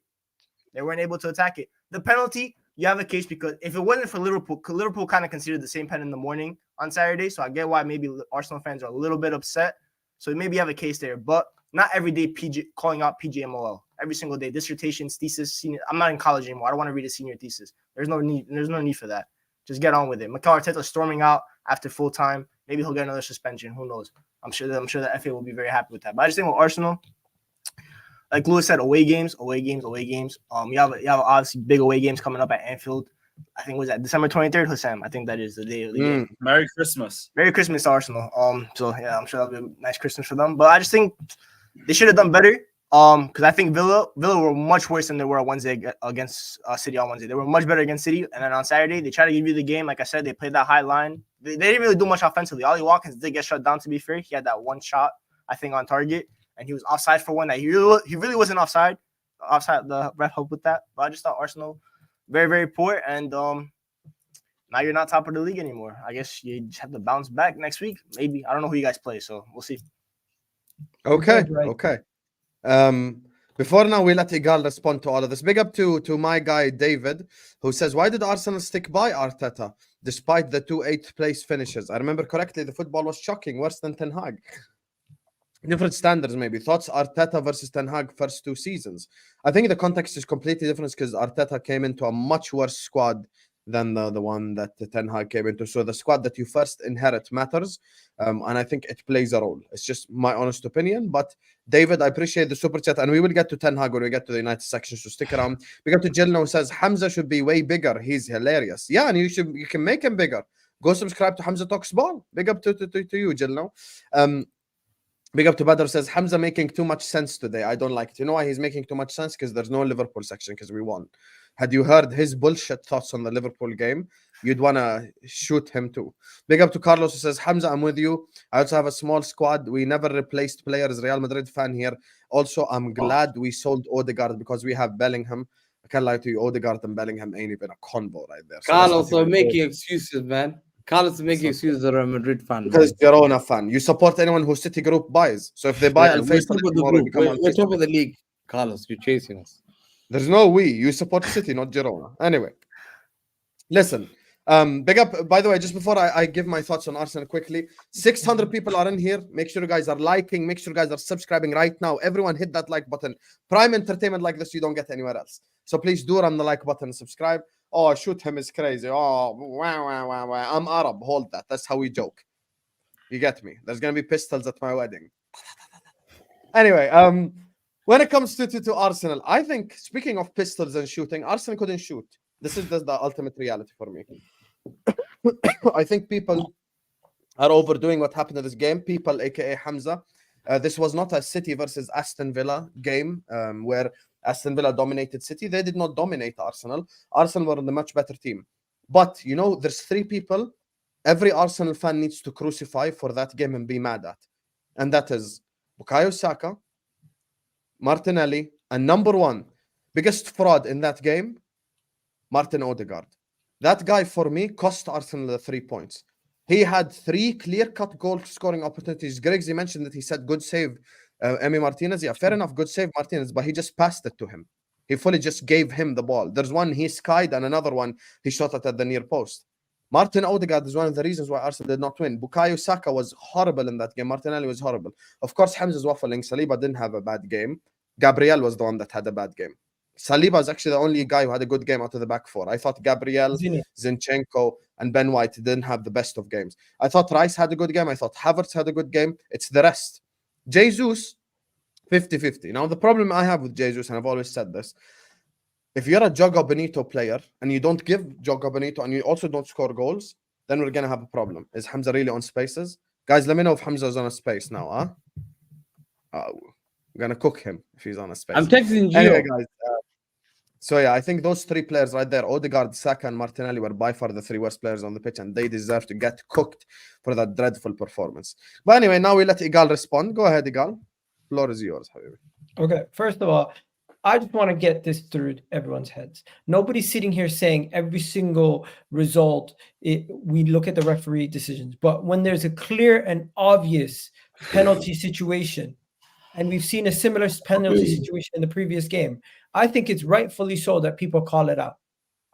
They weren't able to attack it. The penalty, you have a case because if it wasn't for Liverpool kind of considered the same pen in the morning on Saturday. So I get why maybe Arsenal fans are a little bit upset. So maybe you have a case there. But not every day calling out PGMOL. Every single day. Dissertations, thesis, senior. I'm not in college anymore. I don't want to read a senior thesis. There's no need for that. Just get on with it. Mikel Arteta storming out after full time. Maybe he'll get another suspension. Who knows? I'm sure the FA will be very happy with that. But I just think with Arsenal, like Lewis said, away games. You have obviously big away games coming up at Anfield. I think was that December 23rd, Hussam. I think that is the day of the game. Merry Christmas. Merry Christmas to Arsenal. So yeah, I'm sure that'll be a nice Christmas for them. But I just think they should have done better. Because I think Villa were much worse than they were on Wednesday against City on Wednesday. They were much better against City, and then on Saturday they tried to give you the game. Like I said, they played that high line. They didn't really do much offensively. Ollie Watkins did get shut down. To be fair, he had that one shot I think on target, and he was offside for one that he really wasn't offside. The ref helped with that, but I just thought Arsenal very, very poor, and now you're not top of the league anymore. I guess you just have to bounce back next week. Maybe. I don't know who you guys play, so we'll see. Okay, Right. okay. Before now, we let Egal respond to all of this. Big up to my guy David, who says, "Why did Arsenal stick by Arteta despite the 2 8th place finishes? I remember correctly, the football was shocking, worse than Ten Hag. Different standards, maybe. Thoughts Arteta versus Ten Hag first 2 seasons? I think the context is completely different because Arteta came into a much worse squad than the one that the Ten Hag came into. So the squad that you first inherit matters, and I think it plays a role. It's just my honest opinion. But David, I appreciate the super chat, and we will get to Ten Hag when we get to the United section, so stick around. We got to Jill now, who says Hamza should be way bigger. He's hilarious. Yeah, and you can make him bigger. Go subscribe to Hamza Talks Ball. Big up to you, Jill now. Big up to Badr, says Hamza making too much sense today. I don't like it. You know why he's making too much sense? Because there's no Liverpool section because we won. Had you heard his bullshit thoughts on the Liverpool game, you'd want to shoot him too. Big up to Carlos, who says, Hamza, I'm with you. I also have a small squad. We never replaced players. Real Madrid fan here. Also, I'm glad we sold Odegaard because we have Bellingham. I can't lie to you, Odegaard and Bellingham ain't even a convo right there. So Carlos are making excuses, man. Carlos is making excuses that are a Madrid fan. Because you're on a fan. You support anyone who City Group buys. So if they buy Al we're Faisal, top of the group. We're top of the league. Carlos, you're chasing us. There's no we. You support City, not Girona. Anyway, listen. Big up. By the way, just before I give my thoughts on Arsenal quickly, 600 people are in here. Make sure you guys are liking. Make sure you guys are subscribing right now. Everyone hit that like button. Prime entertainment like this you don't get anywhere else. So please do run the like button and subscribe. Oh, shoot him is crazy. Oh, wow. I'm Arab. Hold that. That's how we joke. You get me? There's gonna be pistols at my wedding. Anyway, when it comes to Arsenal, I think, speaking of pistols and shooting, Arsenal couldn't shoot. This is the ultimate reality for me. I think people are overdoing what happened in this game. People, aka Hamza, this was not a City versus Aston Villa game where Aston Villa dominated City. They did not dominate Arsenal. Arsenal were the much better team. But, you know, there's 3 people every Arsenal fan needs to crucify for that game and be mad at. And that is Bukayo Saka, Martinelli, and number 1, biggest fraud in that game, Martin Odegaard. That guy, for me, cost Arsenal the 3 points. He had 3 clear-cut goal-scoring opportunities. Grigs, he mentioned that he said good save, Emi Martinez. Yeah, fair enough, good save, Martinez, but he just passed it to him. He fully just gave him the ball. There's one he skied and another one he shot it at the near post. Martin Odegaard is one of the reasons why Arsenal did not win. Bukayo Saka was horrible in that game. Martinelli was horrible. Of course, Hamza's waffling. Saliba didn't have a bad game. Gabriel was the one that had a bad game. Saliba is actually the only guy who had a good game out of the back 4. I thought Gabriel, Zinchenko, and Ben White didn't have the best of games. I thought Rice had a good game. I thought Havertz had a good game. It's the rest. Jesus, 50-50. Now, the problem I have with Jesus, and I've always said this, if you're a Jogo Benito player and you don't give Jogo Benito and you also don't score goals, then we're going to have a problem. Is Hamza really on spaces? Guys, let me know if Hamza is on a space now, huh? I'm going to cook him if he's on a space. I'm texting Gio. Anyway, guys, so yeah, I think those 3 players right there, Odegaard, Saka, and Martinelli, were by far the 3 worst players on the pitch, and they deserve to get cooked for that dreadful performance. But anyway, now we let Egal respond. Go ahead, Egal. Floor is yours, Habibi. Okay, first of all, I just want to get this through everyone's heads. Nobody's sitting here saying every single result, we look at the referee decisions. But when there's a clear and obvious penalty situation, and we've seen a similar penalty situation in the previous game, I think it's rightfully so that people call it out.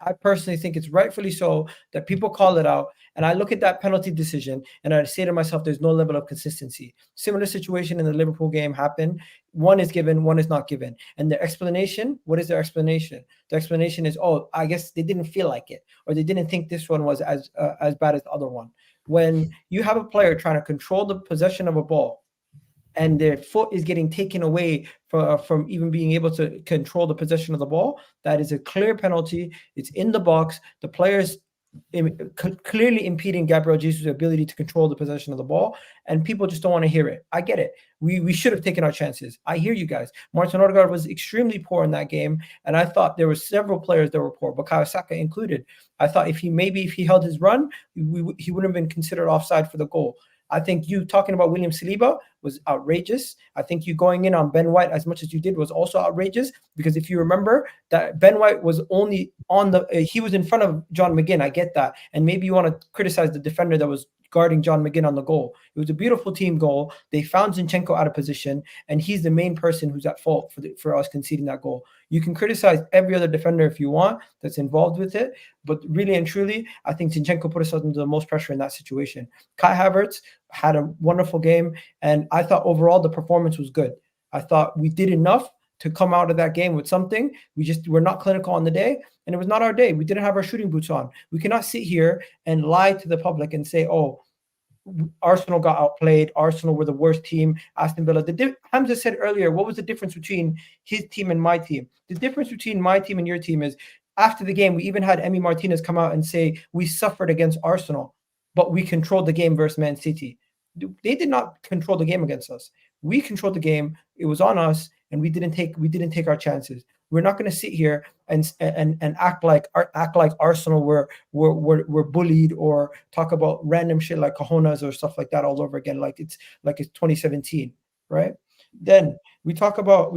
I personally think it's rightfully so that people call it out. And I look at that penalty decision and I say to myself, there's no level of consistency. Similar situation in the Liverpool game happened. One is given, one is not given. And the explanation, what is their explanation? The explanation is, oh, I guess they didn't feel like it, or they didn't think this one was as bad as the other one. When you have a player trying to control the possession of a ball, and their foot is getting taken away from even being able to control the possession of the ball, that is a clear penalty. It's in the box. The players clearly impeding Gabriel Jesus' ability to control the possession of the ball, and people just don't want to hear it. I get it. We should have taken our chances. I hear you guys. Martin Odegaard was extremely poor in that game, and I thought there were several players that were poor, Bukayo Saka included. I thought if he held his run, he wouldn't have been considered offside for the goal. I think you talking about William Saliba was outrageous. I think you going in on Ben White as much as you did was also outrageous, because if you remember that Ben White was only on the he was in front of John McGinn. I get that, and maybe you want to criticize the defender that was guarding John McGinn on the goal. It was a beautiful team goal. They found Zinchenko out of position, and he's the main person who's at fault for us conceding that goal. You can criticize every other defender if you want that's involved with it, but really and truly, I think Zinchenko put us under the most pressure in that situation. Kai Havertz had a wonderful game, and I thought overall the performance was good. I thought we did enough to come out of that game with something. We're not clinical on the day, and it was not our day. We didn't have our shooting boots on. We cannot sit here and lie to the public and say, oh, Arsenal got outplayed. Arsenal were the worst team. Aston Villa. Hamza said earlier, what was the difference between his team and my team? The difference between my team and your team is after the game, we even had Emi Martinez come out and say we suffered against Arsenal, but we controlled the game versus Man City. They did not control the game against us. We controlled the game. It was on us, and we didn't take our chances. We're not going to sit here and act like Arsenal were bullied, or talk about random shit like cojones or stuff like that all over again, like it's 2017, right? Then we talk about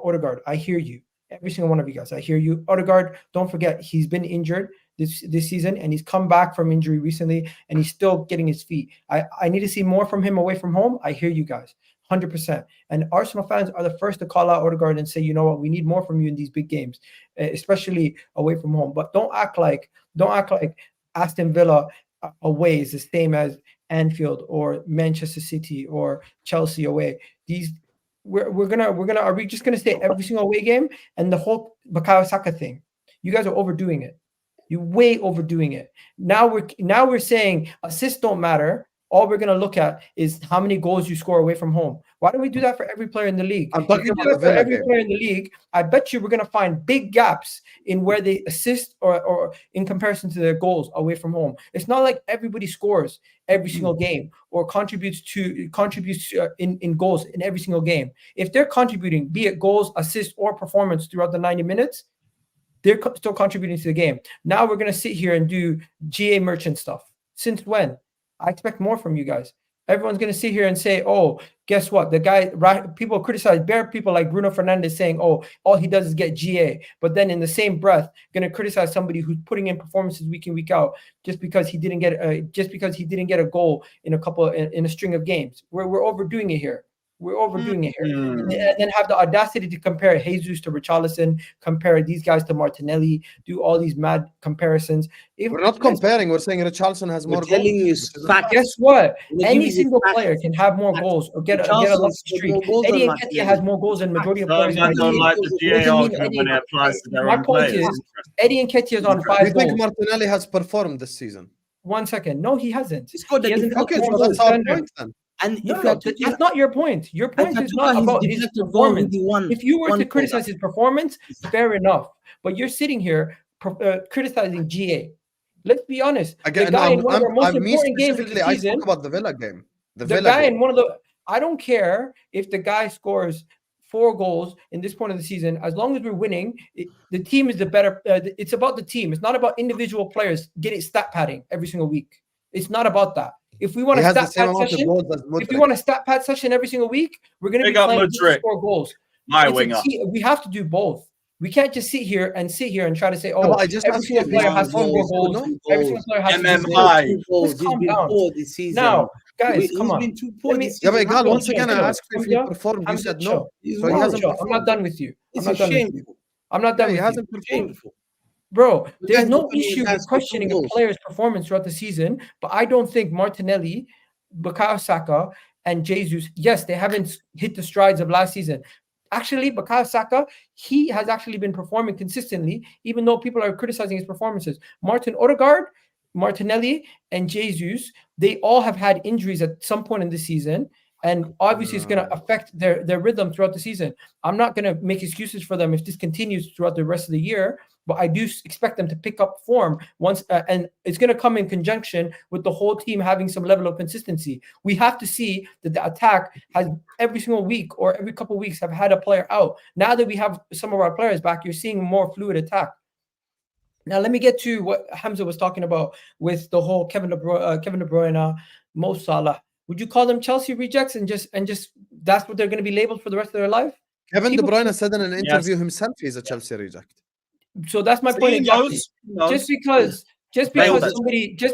Odegaard. I hear you, every single one of you guys. I hear you. Odegaard, don't forget, he's been injured this season, and he's come back from injury recently, and he's still getting his feet. I need to see more from him away from home. I hear you guys. 100%. And Arsenal fans are the first to call out Odegaard and say, you know what, we need more from you in these big games, especially away from home. But don't act like Aston Villa away is the same as Anfield or Manchester City or Chelsea away. Are we just gonna say every single away game? And the whole Bukayo Saka thing, you guys are overdoing it. You're way overdoing it. Now we're saying assists don't matter. All we're going to look at is how many goals you score away from home. Why don't we do that for every player in the league? I'm talking about for every player in the league. I bet you we're going to find big gaps in where they assist or in comparison to their goals away from home. It's not like everybody scores every single game or contributes in goals in every single game. If they're contributing, be it goals, assists, or performance throughout the 90 minutes, they're still contributing to the game. Now we're going to sit here and do GA merchant stuff. Since when? I expect more from you guys. Everyone's going to sit here and say, oh, guess what? People criticize people like Bruno Fernandes saying, oh, all he does is get GA. But then in the same breath, going to criticize somebody who's putting in performances week in, week out just because he didn't get a goal in a string of games. We're overdoing it here. We're overdoing it here. And then have the audacity to compare Jesus to Richarlison, compare these guys to Martinelli, do all these mad comparisons. We're not comparing. We're saying Richarlison has more telling goals. you facts. Guess what? We're Any giving you single facts. player can have more goals or get a lucky streak. Eddie Nketiah has more goals than majority of players. I don't like the GA argument when it applies to their My own point players. is, Eddie Nketiah is on Do 5 you think goals. Martinelli has performed this season? 1 second. No, he hasn't. He scored He hasn't Okay, had so more that's goals our standard. point then. And No, if no, that's not your point. Your point is not about his performance. If you were to criticize his performance, fair enough. But you're sitting here criticizing GA. Let's be honest. Again, the guy in one of our most me important games of the specifically, I season. spoke about the Villa game. The The Villa guy game. in one of the. I don't care if the guy scores 4 goals in this point of the season. As long as we're winning, the team is the better. It's about the team. It's not about individual players getting stat padding every single week. It's not about that. If we want He a has the stat same pad amount of session, goals as if we Mudryk. want a stat pad session every single week, we're going to be Big up playing to Mudryk. score goals. My It's a winger. we have to do both. We can't just sit here and try to say, No, oh, I just every asked single you player if has to he's score on goals. goals. Every single player has to MM score high. goals. Just calm down. This season. Now, guys, come on. Been too poor Let me- this Yeah, but season. Egal, once Hamza, again, I Hamza, asked if he Hamza, performed. You Hamza, said chill. no. He's So he wrong. hasn't Chill. I'm performed. not done with you. It's I'm a not done with shame. you. I'm not Yeah, done he with you. hasn't performed. Shameful. Bro, there's guys no don't believe issue guys with score questioning a goals. player's performance throughout the season, but I don't think Martinelli, Bukayo Saka, and Jesus, yes, they haven't hit the strides of last season. Actually, Bukayo Saka, he has actually been performing consistently, even though people are criticizing his performances. Martin Odegaard, Martinelli, and Jesus, they all have had injuries at some point in the season. And obviously, it's going to affect their rhythm throughout the season. I'm not going to make excuses for them if this continues throughout the rest of the year, but I do expect them to pick up form once, and it's going to come in conjunction with the whole team having some level of consistency. We have to see that the attack has every single week or every couple of weeks have had a player out. Now that we have some of our players back, you're seeing more fluid attack. Now, let me get to what Hamza was talking about with the whole Kevin De Bruyne, Mo Salah. would you call them Chelsea rejects and just that's what they're going to be labeled for the rest of their life? Kevin De People- Bruyne said in an interview himself he's a Chelsea reject. So that's my So point he exactly. knows, he knows. Just Nailed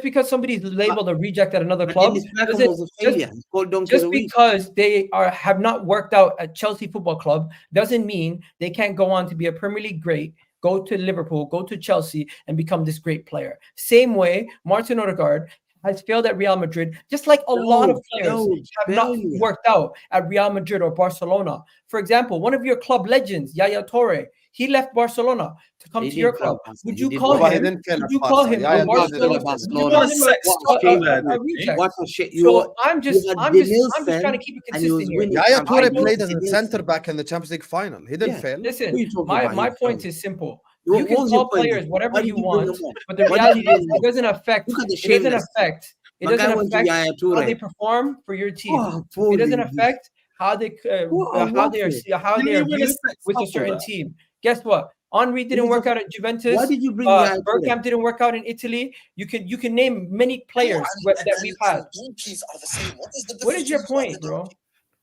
because somebody's labeled a reject at another But club, Dennis Beckham doesn't- was a failure. He's called Donkey of just the Week. because they have not worked out at Chelsea Football Club doesn't mean they can't go on to be a Premier League great, go to Liverpool, go to Chelsea, and become this great player. Same way, Martin Odegaard has failed at Real Madrid, just like a lot of players have not worked out at Real Madrid or Barcelona. For example, one of your club legends, Yaya Toure, he left Barcelona to come He to your did club. fail Barca. Would He you did call fail But he him? didn't fail Would at you call Barca. him Yeah, a yeah, Barcelona? yeah, Would you yeah. call him What failure a did he? reject? What a shit. So I'm just had trying Denilson to keep it and he was consistent here. winning. Yaya I Toure don't played as see a this. centre back in the Champions League final. He didn't Yeah. fail. What are Listen, you talking my about? point is simple. What You can was your call point? players whatever Why did you bring want, them on? but the Why did reality you bring is them it on? doesn't affect. Look at the It doesn't shameless. affect. It My guy doesn't went to affect Yaya how they Toure. perform for your team. Oh, It doesn't fully. affect how they What a how they are waffle. how Didn't they he are win a viewed Sex with a Cup certain with that? team. Guess what? Henri didn't He's work a- out at Juventus. Why did you bring Yaya Toure? Bergkamp didn't work out in Italy. You can name many players that we've had. Donkeys are the same. What is the What is difference your between point, the bro? donkey?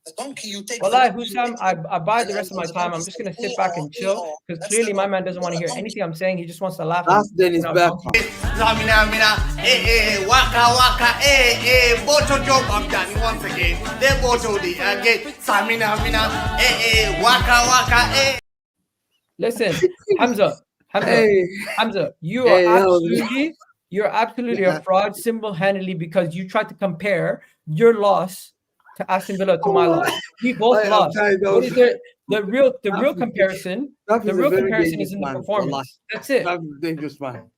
The donkey you take. Wallahi, the whip, you Hussam, hit I him, buy the and- rest of and my the time. I'm donkey's just gonna like, sit back and chill because That's clearly the my donkey. man doesn't want to hear Donkey. anything I'm saying. He just wants to laugh. That's Dennis and- Beckham. Waka waka, Boto job I'm done once again. They Boto the again. Samina, waka waka, Listen, Hamza, Hey, you Hey, are that was- you're absolutely Yeah. a fraud single-handedly because you tried to compare your loss to Aston Villa to my loss. We both I'm lost. tired of- What is there? The real That's- comparison. that The is a real very comparison dangerous is in the man, performance. wallahi. That's it. That's a dangerous man.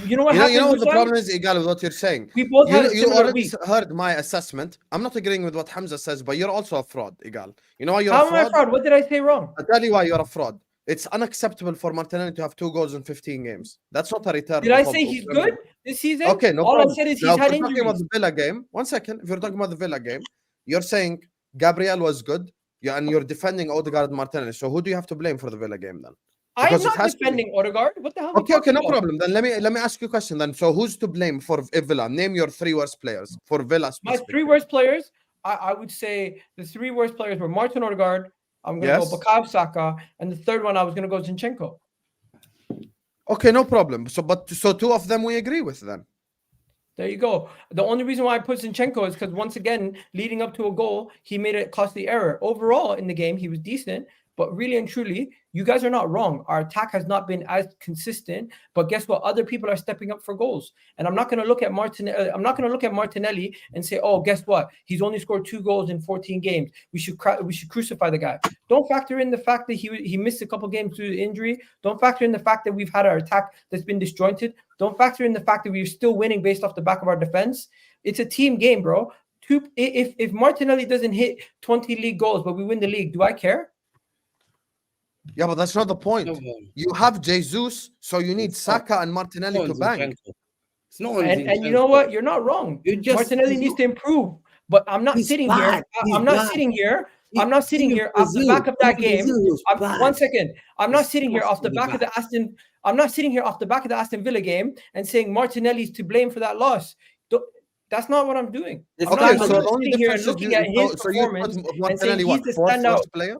You know what You happened? know what the Hussam? problem is, Egal, with what you're saying. We both had a You similar already week. heard my assessment. I'm not agreeing with what Hamza says, but you're also a fraud, Egal. You know why you're How a am I a fraud? fraud? What did I say wrong? I'll tell you why you're a fraud. It's unacceptable for Martinelli to have 2 goals in 15 games. That's not a return. Did of I hope say to he's Premier good League. this season? Okay, no All problem. I said is Now, he's if had you're talking about injuries. the Villa game, one second. If you're talking about the Villa game, you're saying Gabriel was good, yeah, and you're defending Odegaard and Martinelli. So who do you have to blame for the Villa game then? I'm Because it not has to be. defending Odegaard. What the hell? are we Okay, talking no about? problem. Then let me ask you a question then. So who's to blame for Villa? Name your 3 worst players for Villa My specifically. 3 worst players, I would say the 3 worst players were Martin Odegaard. I'm going to Yes. go Bukayo Saka, and the third one I was going to go Zinchenko. Okay, no problem. So 2 of them we agree with then. There you go. The only reason why I put Zinchenko is because once again, leading up to a goal, he made a costly error. Overall in the game, he was decent, but really and truly, you guys are not wrong. Our attack has not been as consistent, but guess what? Other people are stepping up for goals. And I'm not going to look at Martinelli and say, "Oh, guess what? He's only scored 2 goals in 14 games. We should crucify the guy." Don't factor in the fact that he missed a couple games due to injury. Don't factor in the fact that we've had our attack that's been disjointed. Don't factor in the fact that we're still winning based off the back of our defense. It's a team game, bro. If Martinelli doesn't hit 20 league goals, but we win the league, do I care? Yeah, but that's not the point. You have Jesus, so you need It's not- Saka and Martinelli to bang. It's not only And you know what? You're not wrong. You just- Martinelli he's needs not- to improve. But I'm not He's sitting bad. here. He's I'm not bad. sitting here. He- I'm not sitting even here off the Brazil- back of that even game. Brazil was bad. One second. I'm not He's sitting here off the back of the Aston. I'm not sitting here off the back of the Aston Villa game and saying Martinelli's to blame for that loss. That's not what I'm doing. It's I'm Okay, not so the only sitting here and difference is looking at his so you performance put and saying Martinelli he's what, the 4th standout. worst player?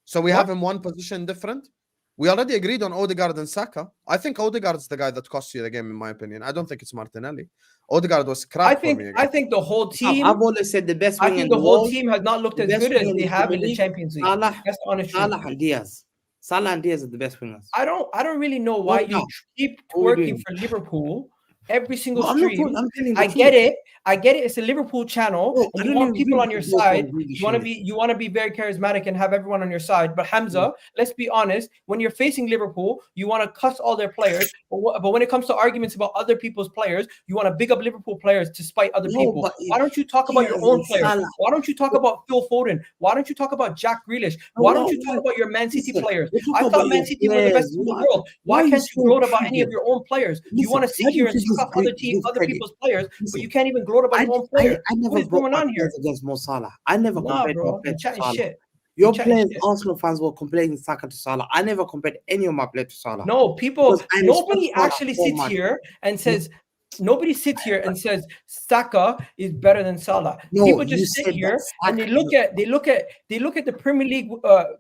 So we have him one position different. We already agreed on Odegaard and Saka. I think Odegaard's the guy that cost you the game, in my opinion. I don't think it's Martinelli. Odegaard was crap for me again. I think the whole team. I've always said the best I wing in think the the whole world. team has not looked the as best good as winger in they the have Premier in the League, Champions League. Salah, That's the honest truth. Salah and Diaz. Salah and Diaz are the best wingers. I don't really know why What you now? keep What are we working doing? for Liverpool every single No, I'm not stream. talking- I'm telling the I truth. get it. I get it. It's a Liverpool channel. Bro, and I you don't want even people read on your the book side. on really You want to be very charismatic and have everyone on your side. But Hamza, let's be honest. When you're facing Liverpool, you want to cuss all their players. But when it comes to arguments about other people's players, you want to big up Liverpool players to spite other No, people. but Why don't you talk about your Diaz own and players? Salah. Why don't you talk about Phil Foden? Why don't you talk about Jack Grealish? Why don't you talk about your Man City Listen, players? we talk I thought about Man your City were the best players. in the Why- world. why Why are you can't you so gloat about any of triggered? your own players? You Listen, want to why sit don't here you and just talk other give other credit? people's players, but Listen, you can't even gloat about your own player. I never What is brought going my on here? players against Mo Salah. I never Nah, compared my bro, you're players to chatting Salah. shit. Your You're chatting players, shit. Arsenal fans, were comparing Saka to Salah. I never compared any of my players to Salah. No, people. Because I Nobody respect Salah actually so sits much. here and says nobody sits here and says Saka is better than Salah. No, People you just sit said here that and they Saka- look at the Premier League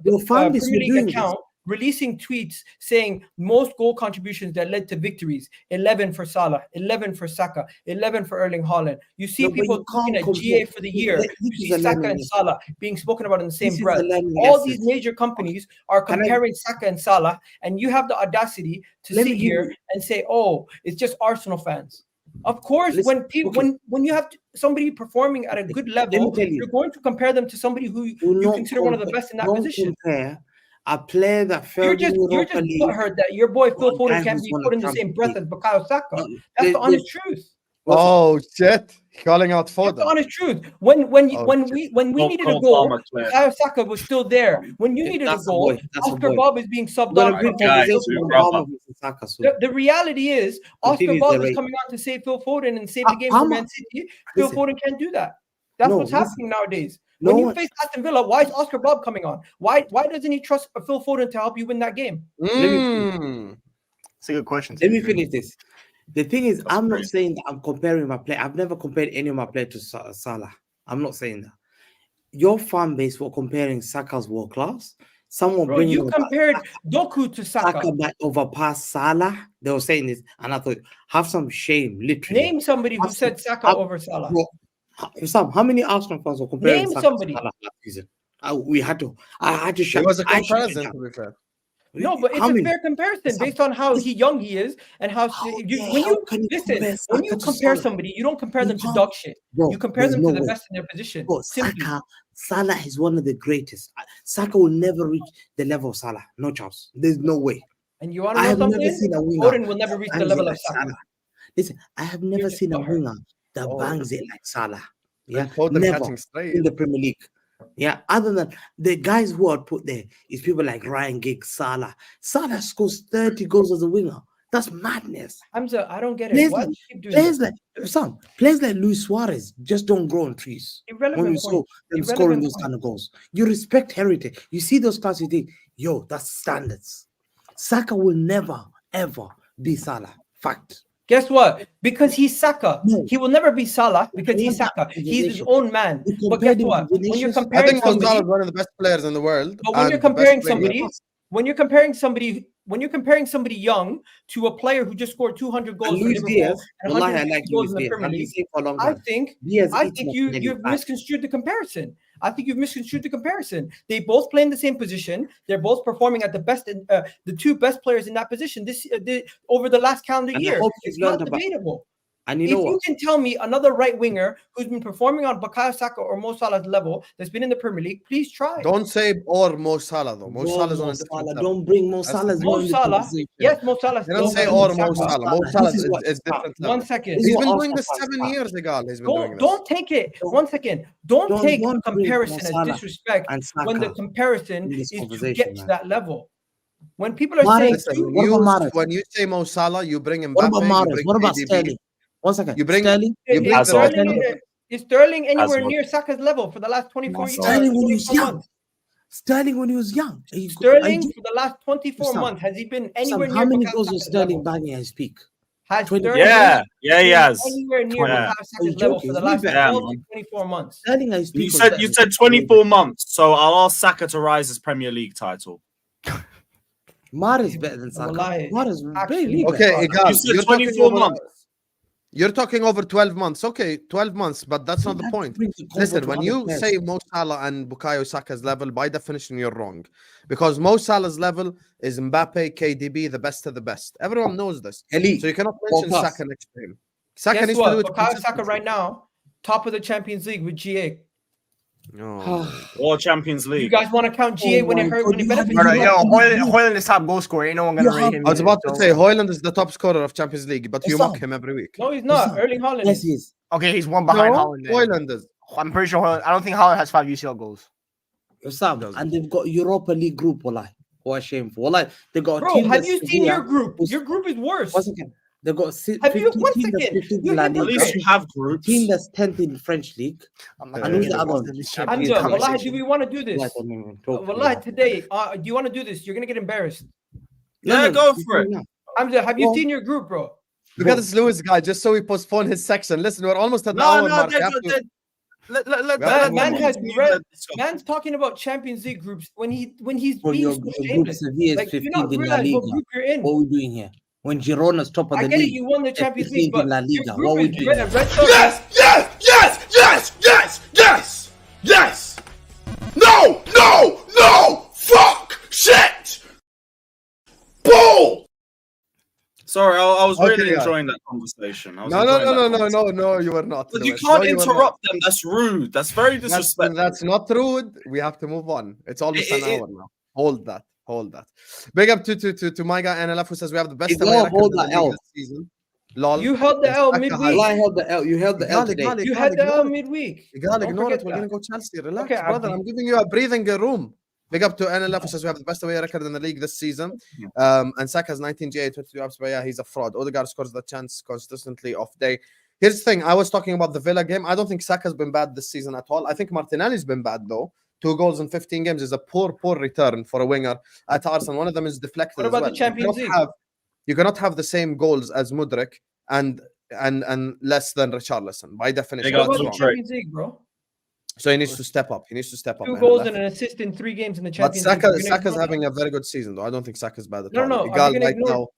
Your fan base Premier were League doing account releasing tweets saying most goal contributions that led to victories: 11 for Salah, 11 for Saka, 11 for Erling Haaland. You see No, but people you can't looking at compare. GA for the year. This You is see a Saka learning and lesson. Salah being spoken about in the same This is breath. a learning All lesson. these major companies are Can I- comparing Saka and Salah, and you have the audacity to Let me sit give here you- and say, "Oh, it's just Arsenal fans." Of course, Listen, when people okay. when you have somebody performing at a good Let me level, tell you. you're going to compare them to somebody who Do you not consider one of the compare- best in that don't position. compare a player that You're failed in just Europa League. butthurt that your boy Phil Or a guy Foden can't who's be won a put in the same Champions breath as League. Bukayo Saka. No, That's the they- honest truth. Oh shit! Calling out That's Foden. the honest truth. When Oh, we Don't needed a call goal, Palmer clear. Bukayo Saka was still there. When you needed a That's a goal, boy. That's a Oscar boy. Bob is being subbed We're out. gonna bring for Guys, conversation we on brother. Palmer versus Saka soon. The reality is, Oscar Continues Bob the is rate. coming on to save Phil Foden and save the game Palmer- for Man City. Phil Listen. Foden can't do that. That's No, what's listen. happening nowadays. No When you one- face Aston Villa, why is Oscar Bob coming on? Why doesn't he trust Phil Foden to help you win that game? It's a good question. Let me finish this. The thing is, That's I'm not great. saying that I'm comparing my play. I've never compared any of my play to Salah. I'm not saying that. Your fan base were comparing Saka's world class. Someone Bro, bringing you up compared Doku to Saka. Saka might overpass Salah. They were saying this, and I thought, have some shame, literally. Name somebody who Have said some- Saka have- over Salah. Bro, Sam, how many Arsenal fans were comparing Name Saka somebody. to Salah last season? I had to It shut. was a I shut comparison, down. to be fair. No, but it's How a many? fair comparison Sam, based on how young he is and how How when the you hell can you listen, compare when you Saka to compare Salah? somebody, you don't compare You them to can't. dog shit. Bro, You compare there's them no to the way. best in their position. Bro, Simply. Salah is one of the greatest. Saka will never reach the level of Salah. No chance. There's no way. And you want to I know have something? never seen a winger. Foden will never that reach the bangs level it of like Saka. Salah. Listen, I have never just seen a butthurt. winger that Oh. bangs it like Salah. Yeah, And Foden never catching straight. in the Premier League. Yeah, other than the guys who are put there is people like Ryan Giggs, Salah. Salah scores 30 goals as a winger. That's madness. Hamza, I don't get it. Players Why like- do you keep doing Players this? players like Luis Suarez just don't grow on trees. When Irrelevant you saw point. them Irrelevant scoring those point. kind of goals, you respect heritage. You see those class, you think, yo, that's standards. Saka will never ever be Salah. Fact. Guess what? Because he's Saka. No. He will never be Salah because I he's want that Saka. He's his conversation. own man. You But guess compared him what? to When you're Vinicius. I comparing think Mo somebody, Salah is one of the best players in the world. but when and you're the best comparing winger. somebody, when you're comparing somebody young to a player who just scored 200 And goals for Luis Liverpool Diaz, and wallahi, I 150 like goals Luis in the Diaz. Premier I've been League, saying for a long I time. think Diaz I eats think up you've Nelly back. misconstrued the comparison. I think you've misconstrued the comparison. They both play in the same position. They're both performing at the best. The two best players in that position over the last calendar And I year. hope It's you've learned not about- debatable. And you If know you what? can tell me another right winger who's been performing on Bukayo Saka or Mo Salah's level that's been in the Premier League, please try. Don't say or Mo Salah though. Mo Bro, Salah's on Mo a different Salah, level. don't bring Mo That's Salah's Mo one in the Salah, conversation. yes, Mo Salah. They don't still say better or than Mo Saka. Salah. Mo This Salah is what- is different One level. second. This He's is been what doing this Arsenal 7 fans years, Egal. He's been doing this. Don't take it. Don't- 1 second. Don't take don't bring Mo comparison as Salah disrespect and when the Saka comparison in this is to conversation, get to man. that level. When people are Mahrez- saying Listen, What about Mahrez? when you say Mo Salah, you bring Mbappe, What about you Mahrez? bring What about KDB. Sterling? 1 second. You bring- Sterling. You bring is the Hazard. rest. Is Sterling anywhere Hazard. near Saka's level for the last 24 years? Sterling when he was 24 young. months? Sterling when he was young. Sterling for the last 24 Sam, months, has he been Sam, anywhere how near many Bukayo goals was Saka's Sterling level? banging at his peak? Has 20. Sterling Yeah, he been has. anywhere near Yeah. Bukayo Are you Saka's level joking? for the He's way last better. 12 to 24 months? Sterling at his peak You was said better you than said Sterling. 24 months, so I'll ask Saka to rise his Premier League title. Mahrez better than Saka. Wallahi, Mahrez actually, barely better. Okay, Egal. You said You're talking 24 over. months. You're talking over 12 months. Okay, 12 months, but that's not the That point. brings the comfort Listen, to when other you players. say Mo Salah and Bukayo Saka's level, by definition, you're wrong. Because Mo Salah's level is Mbappe, KDB, the best of the best. Everyone knows this. Elite. So you cannot World mention class. Saka next to him. Saka Guess needs to do what? it Bukayo Saka consistently. right now, top of the Champions League with GA. Oh. Or Champions You League. guys want to count GA Oh when it my hurt, God, when it you benefits have- Bro, you? yo, Hoyland is top goal scorer. Ain't no one gonna rate him. I was about to so- say, Hoyland is the top scorer of Champions League, but you Sam. mock him every week. No, he's not. Listen, Erling Haaland. Yes, is. he is. Okay, he's one behind No, Holland. then. Hoyland is. I'm pretty sure Holland. I don't think Holland has 5 UCL goals. Sam, Doesn't. and they've got Europa League group. Wallahi. What a shame for. Wallahi, they got a Bro, team have that's you seen Sevilla your group? who's- Your group is worse. Once again, they got Have you- 15 one team that's second. 15th You in La hit the At Liga, least you have groups. team that's 10th in French league. I'm not And gonna who's get the other involved one? in this Hamza, Champions wallahi, do conversation. we want to do this? Like, I don't even talk to Wallahi, you. today, do you want to do this? You're gonna get embarrassed. Yeah, go for it. now. Hamza, have you Well- seen your group, bro? Look at this Lewis guy, just so we postpone his section. Listen, we're almost at the hour mark. We have to- Man's talking about Champions League groups when he's Bro, being your so group shameless. Sevilla is Like, you 15th not in La realize what Liga. group you're in. What are we doing here? When Girona's top of I the get it, league. you won the Champions League, 15th in but La your Liga. group What are we is doing? red, red Sox. Yes! No! Fuck! Shit! Bull! Sorry, I was Okay, really yeah. enjoying that conversation. I was No, enjoying that no, conversation. you were not. But you Lewis. can't No, you were not. interrupt them. That's rude. That's very That's, disrespectful. that's not rude. We have to move on. It's almost an It- hour now. Hold that. Big up to my guy NLF who says we have the best Egal away record hold in the the league L. this season. Lol. You held the L Saka midweek. has- Allah held the L. You held the L today. You had the L midweek. Egal, Don't ignore it. forget We're that. gonna go Chelsea. Relax, Okay, brother. Abdi. I'm giving you a breathing room. Big up to NLF who says we have the best away record in the league this season. And Saka has 19 GA, 22 ups, but yeah, he's a fraud. Odegaard scores the chance consistently off day. Here's the thing. I was talking about the Villa game. I don't think Saka's been bad this season at all. I think Martinelli's been bad though. 2 goals in 15 games is a poor return for a winger at Arsenal. One of them is deflected. What as about well. the Champions League? You cannot have the same goals as Mudryk and less than Richarlison by definition. Egal, What That's about wrong. the Champions League, bro? So he needs to step up. 2 goals and an assist in 3 games in the But Champions League. You're gonna Saka's ignore having a very good season, though. I don't think Saka's bad at No, all. no, are we Egal gonna right ignore- now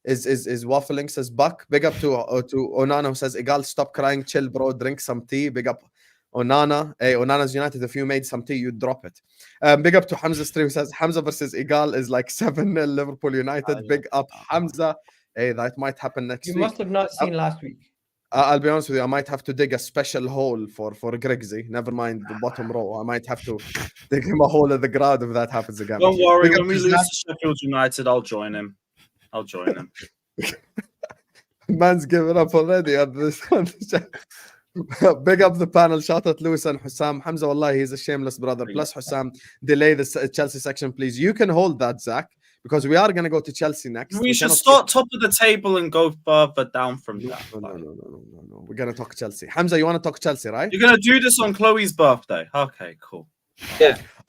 is waffling. Says Buck. Big up to Onana who says Egal, stop crying, chill, bro. Drink some tea. Big up Onana. Hey, Onana's United. If you made some tea, you'd drop it. Big up to Hamza Stream who says Hamza versus Egal is like 7-0 Liverpool United. Big up Hamza. Hey, that might happen next You week. must have not seen last week. I'll be honest with you. I might have to dig a special hole for Grigsy. Never mind the bottom row. I might have to dig him a hole in the ground if that happens again. Don't worry, Big up when we to lose Zach. to Sheffield United, I'll join him. Man's given up already on this. Big up the panel. Shout out Lewis and Hussam. Hamza, wallah, he's a shameless brother. Plus, Hussam, delay the Chelsea section, please. You can hold that, Zach, because we are going to go to Chelsea next. We should cannot start top of the table and go further down from that. No. We're going to talk Chelsea. Hamza, you want to talk Chelsea, right? You're going to do this on Chloe's birthday. Okay, cool.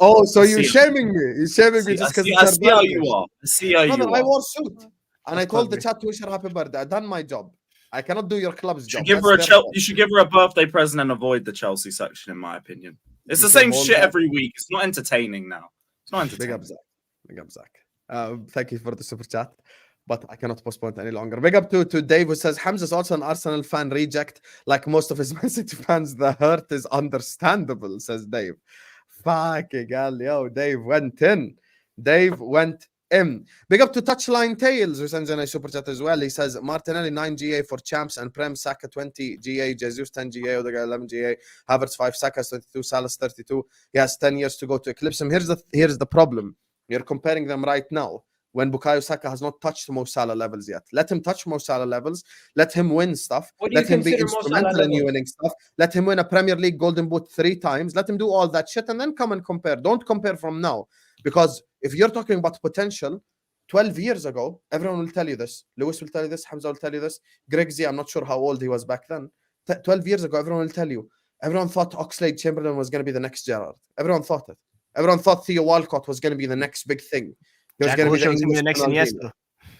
Oh, so you're see. shaming me. You're shaming me just because I see how you are. I see how you Brother, I are. wore suit. And I That's told the good. chat to wish her happy birthday. I done my job. I cannot do your club's You job. should give her you should give her a birthday present and avoid the Chelsea section, in my opinion. It's You the can same hold shit that. every week. It's not entertaining now. It's not Big entertaining. up, Zach. Big up, Zach. Thank you for the super chat. But I cannot postpone it any longer. Big up to Dave who says Hamza's also an Arsenal fan reject. Like most of his Man City fans, the hurt is understandable, says Dave. Fuck, Egal. Yo, Dave went in. Big up to Touchline Tales who sends in a super chat as well. He says Martinelli 9 GA for champs and Prem, Saka 20 GA, Jesus 10 GA, Odegaard 11 GA, Havertz 5, Saka 32, Salas 32. He has 10 years to go to eclipse him. Here's the problem. You're comparing them right now when Bukayo Saka has not touched Mo Salah levels yet. Let him touch Mo Salah levels. Let him win stuff. What do you Let him be consider Mo Salah instrumental in you levels? winning stuff. Let him win a Premier League Golden Boot 3 times. Let him do all that shit and then come and compare. Don't compare from now. Because if you're talking about potential, 12 years ago, everyone will tell you this. Lewis will tell you this. Hamza will tell you this. Grigsy, I'm not sure how old he was back then. 12 years ago, everyone will tell you. Everyone thought Oxlade-Chamberlain was going to be the next Gerrard. Everyone thought it. Everyone thought Theo Walcott was going to be the next big thing. He was Jack going to be Wilshere was gonna be the English next Ronaldinho. Iniesta.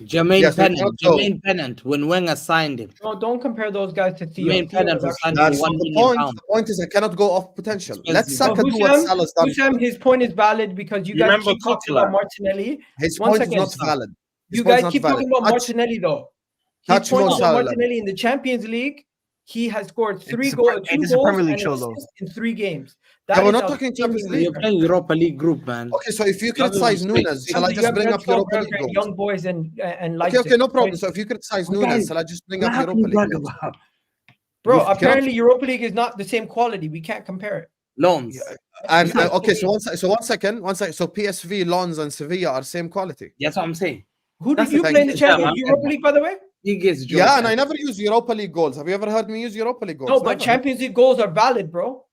Jermaine Yes, we Pennant. cannot go. Jermaine Pennant. When Wenger signed him. No, don't compare those guys to Theo. Jermaine Pennant was signed for That's £1 not the million. point. The point is I cannot go off potential. Let Expensive. Saka do what Salah's done. Hussam, his point is valid because you You guys remember keep talking about Coquelin? Martinelli. His One point is second, not Sam. valid. His You point is guys not keep valid. talking about Touch- Martinelli though. touch His point Mo about Salah. Martinelli in the Champions League, he has scored 2 It's a goals Premier League and show, an though. assist in 3 games. Yeah, we're is not talking Champions outstanding. League. You're playing Europa League group, man. Okay, so if you Doesn't criticize respect- Nunes, shall I You just have bring Red up Europa Stolberg League and goals? young boys and Okay, Leipzig. no problem. So if you criticize Okay. Nunes, shall I just bring up What Europa happened, League brother? goals? Bro, You cannot- apparently Europa League is not the same quality. We can't compare it. Loans. And okay, so one second. So PSV, Lens, and Sevilla are same quality. That's what I'm saying. Who That's did you the play in the thing. Champions Yeah, Europa League, by the way? He gets Yeah, and I never use Europa League goals. Have you ever heard me use Europa League goals? No, but Never. Champions League goals are valid, bro.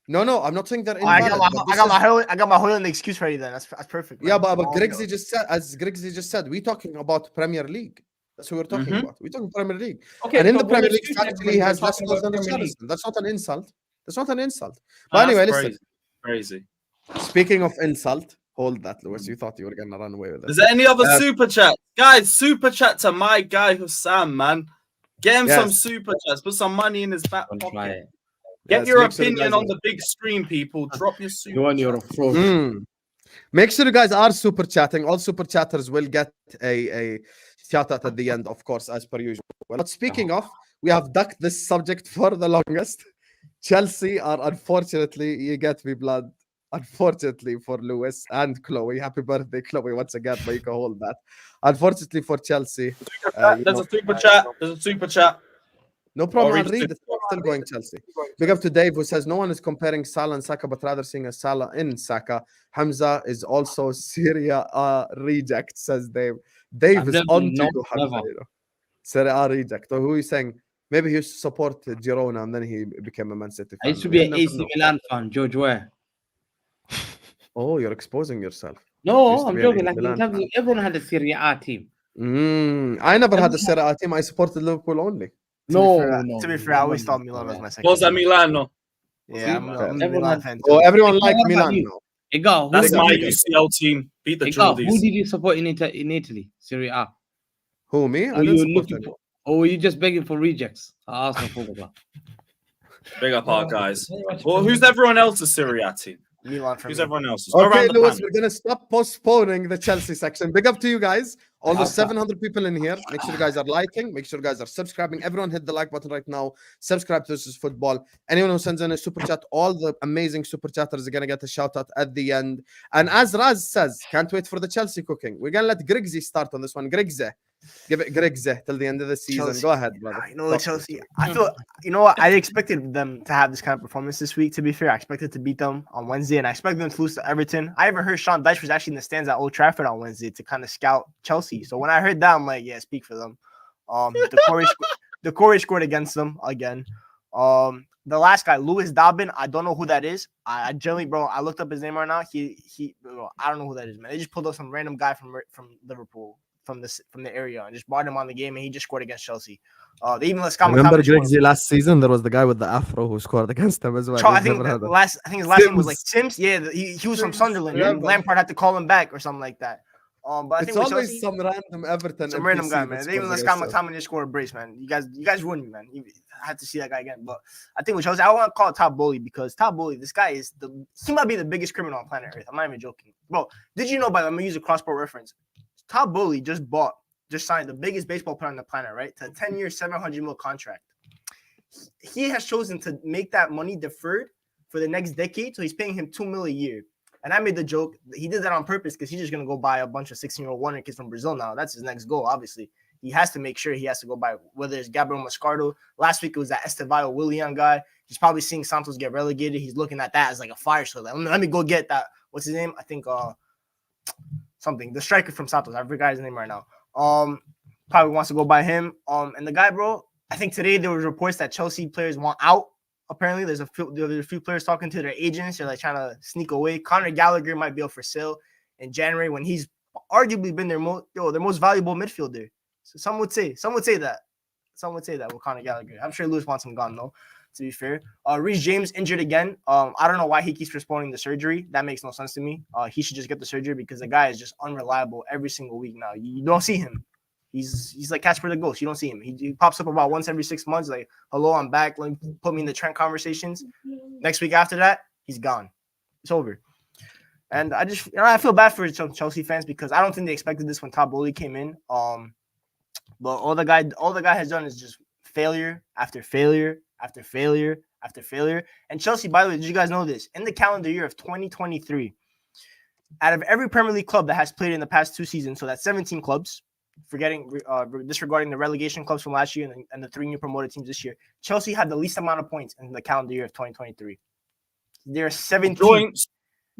No, I'm not saying they're Oh, I invalid. got but my I got my Hoyland excuse ready then. That's perfect. Yeah, man. but Oh, Grigsy just said, as Grigsy just said, we're talking about Premier League. That's what we're talking about. We're talking Premier League. Okay, And in so the Premier what League, excuse factually, he everybody has we're less talking goals about than Premier League? Richarlison. That's not an insult. That's not an insult. Oh, But that's anyway, listen. crazy. Speaking of insult, Hold that, Lewis. You thought you were gonna run away with it. Is there any other Uh, super chat? Guys, super chat to my guy Hussam, man. Get him some Yes. super chats. Put some money in his back Don't try pocket. it. Get Yes, your make sure you opinion guys on are- the big screen, people. Drop your You super want your chat. approach. Make sure you guys are super chatting. All super chatters will get a shout out at the end, of course, as per usual. But speaking of, we have ducked this subject for the longest. Chelsea are unfortunately, you get me blood. Unfortunately for Lewis and Chloe, happy birthday, Chloe, once again, but you can hold that. Unfortunately for Chelsea, There's a super chat. There's a super chat. no problem. Or I'll read it. Still going Chelsea. Big up to Dave, who says no one is comparing Salah and Saka, but rather seeing a Salah in Saka. Hamza is also Syria reject, says Dave. Dave I've is never- on to no, you, Hamza. never. You know. Serie A reject. Or who is saying maybe he used to support Girona and then he became a Man City I fan. used to be You an never AC know. Milan fan, George Ware. Oh, you're exposing yourself. Used No, to I'm be an joking. AC Like in Milan terms fan. of everyone had a Serie A team. I never had a Serie A team. I supported Liverpool only. To be fair, I always thought Milan was my second. Cosa Milano. Yeah, I'm a Everyone Milan had- fan Oh, too. everyone What like about Milan you? now. Egal, That's Big my up, guys. UCL team. Beat the Egal, who Geordies. did you support in Italy? Serie A. Who, me? I Or didn't you support looking anyone. for, or were you just begging for rejects at Arsenal Football Club? Big up our guys. Hey, watch Well, it. who's everyone else's Serie A team? Milan for Who's me. everyone else's? Go Okay, around the Lewis, panel. we're gonna stop postponing the Chelsea section. Big up to you guys. All the Awesome. 700 people in here. Make sure you guys are liking. Make sure you guys are subscribing. Everyone hit the like button right now. Subscribe to This Is Football. Anyone who sends in a super chat, all the amazing super chatters are gonna get a shout out at the end. And as Raz says, can't wait for the Chelsea cooking. We're gonna let Grigsy start on this one. Grigsy, give it Grigsy till the end of the season. Chelsea. Go ahead, brother. You know what, Chelsea? I feel, you know what? I expected them to have this kind of performance this week, to be fair. I expected to beat them on Wednesday, and I expected them to lose to Everton. I even heard Sean Dyche was actually in the stands at Old Trafford on Wednesday to kind of scout Chelsea. So when I heard that, I'm like, yeah, speak for them. The Corey scored against them again. The last guy, Lewis Dobbin, I don't know who that is. I generally, bro, I looked up his name right now. Bro, I don't know who that is, man. They just pulled up some random guy from Liverpool, from the area, and just brought him on the game, and he just scored against Chelsea. They even let Scott Remember McTominay score. Grigsy last season? There was the guy with the afro who scored against him as well. I You've think never heard of him. his last name was like Sims. Sims. Yeah, he was from Sims, Sunderland. yeah, And but- Lampard had to call him back or something like that. But I It's think with always Chelsea, some random Everton some random NPC guy, that man. They scores even let against Scott us. McTominay score a brace, man. You guys ruined me, man. I had to see that guy again. But I think with Chelsea, I want to call it Top Bully because Top Bully, this guy he might be the biggest criminal on planet Earth. I'm not even joking. Bro, did you know, by the way, I'm going to use a cross-sport reference. Top Bully just signed the biggest baseball player on the planet, right? To a 10-year, $700 million contract. He has chosen to make that money deferred for the next decade, so he's paying him $2 million a year. And I made the joke. He did that on purpose because he's just gonna go buy a bunch of 16-year-old wonder kids from Brazil now. That's his next goal. Obviously, he has to make sure he has to go buy whether it's Gabriel Mascardo. Last week it was that Estevao Willian guy. He's probably seeing Santos get relegated. He's looking at that as like a fire show. Like, let me go get that. What's his name? I think something. The striker from Santos. I forgot his name right now. Probably wants to go buy him. And the guy, bro. I think today there was reports that Chelsea players want out. Apparently, there's a few players talking to their agents. They're like trying to sneak away. Conor Gallagher might be up for sale in January when he's arguably been their most valuable midfielder. So some would say that. Some would say that with Conor Gallagher. I'm sure Lewis wants him gone though. To be fair, Reece James injured again. I don't know why he keeps postponing the surgery. That makes no sense to me. He should just get the surgery because the guy is just unreliable every single week now. You don't see him. He's like Casper the Ghost. You don't see him. He pops up about once every 6 months. Like, hello, I'm back. Let me put me in the Trent conversations. Next week after that, he's gone. It's over. And I feel bad for Chelsea fans because I don't think they expected this when Todd Bowley came in. But all the guy has done is just failure after failure after failure after failure. And Chelsea, by the way, did you guys know this? In the calendar year of 2023, out of every Premier League club that has played in the past 2 seasons, so that's 17 clubs. Disregarding the relegation clubs from last year and the 3 new promoted teams this year, Chelsea had the least amount of points in the calendar year of 2023. There are 17. Joint.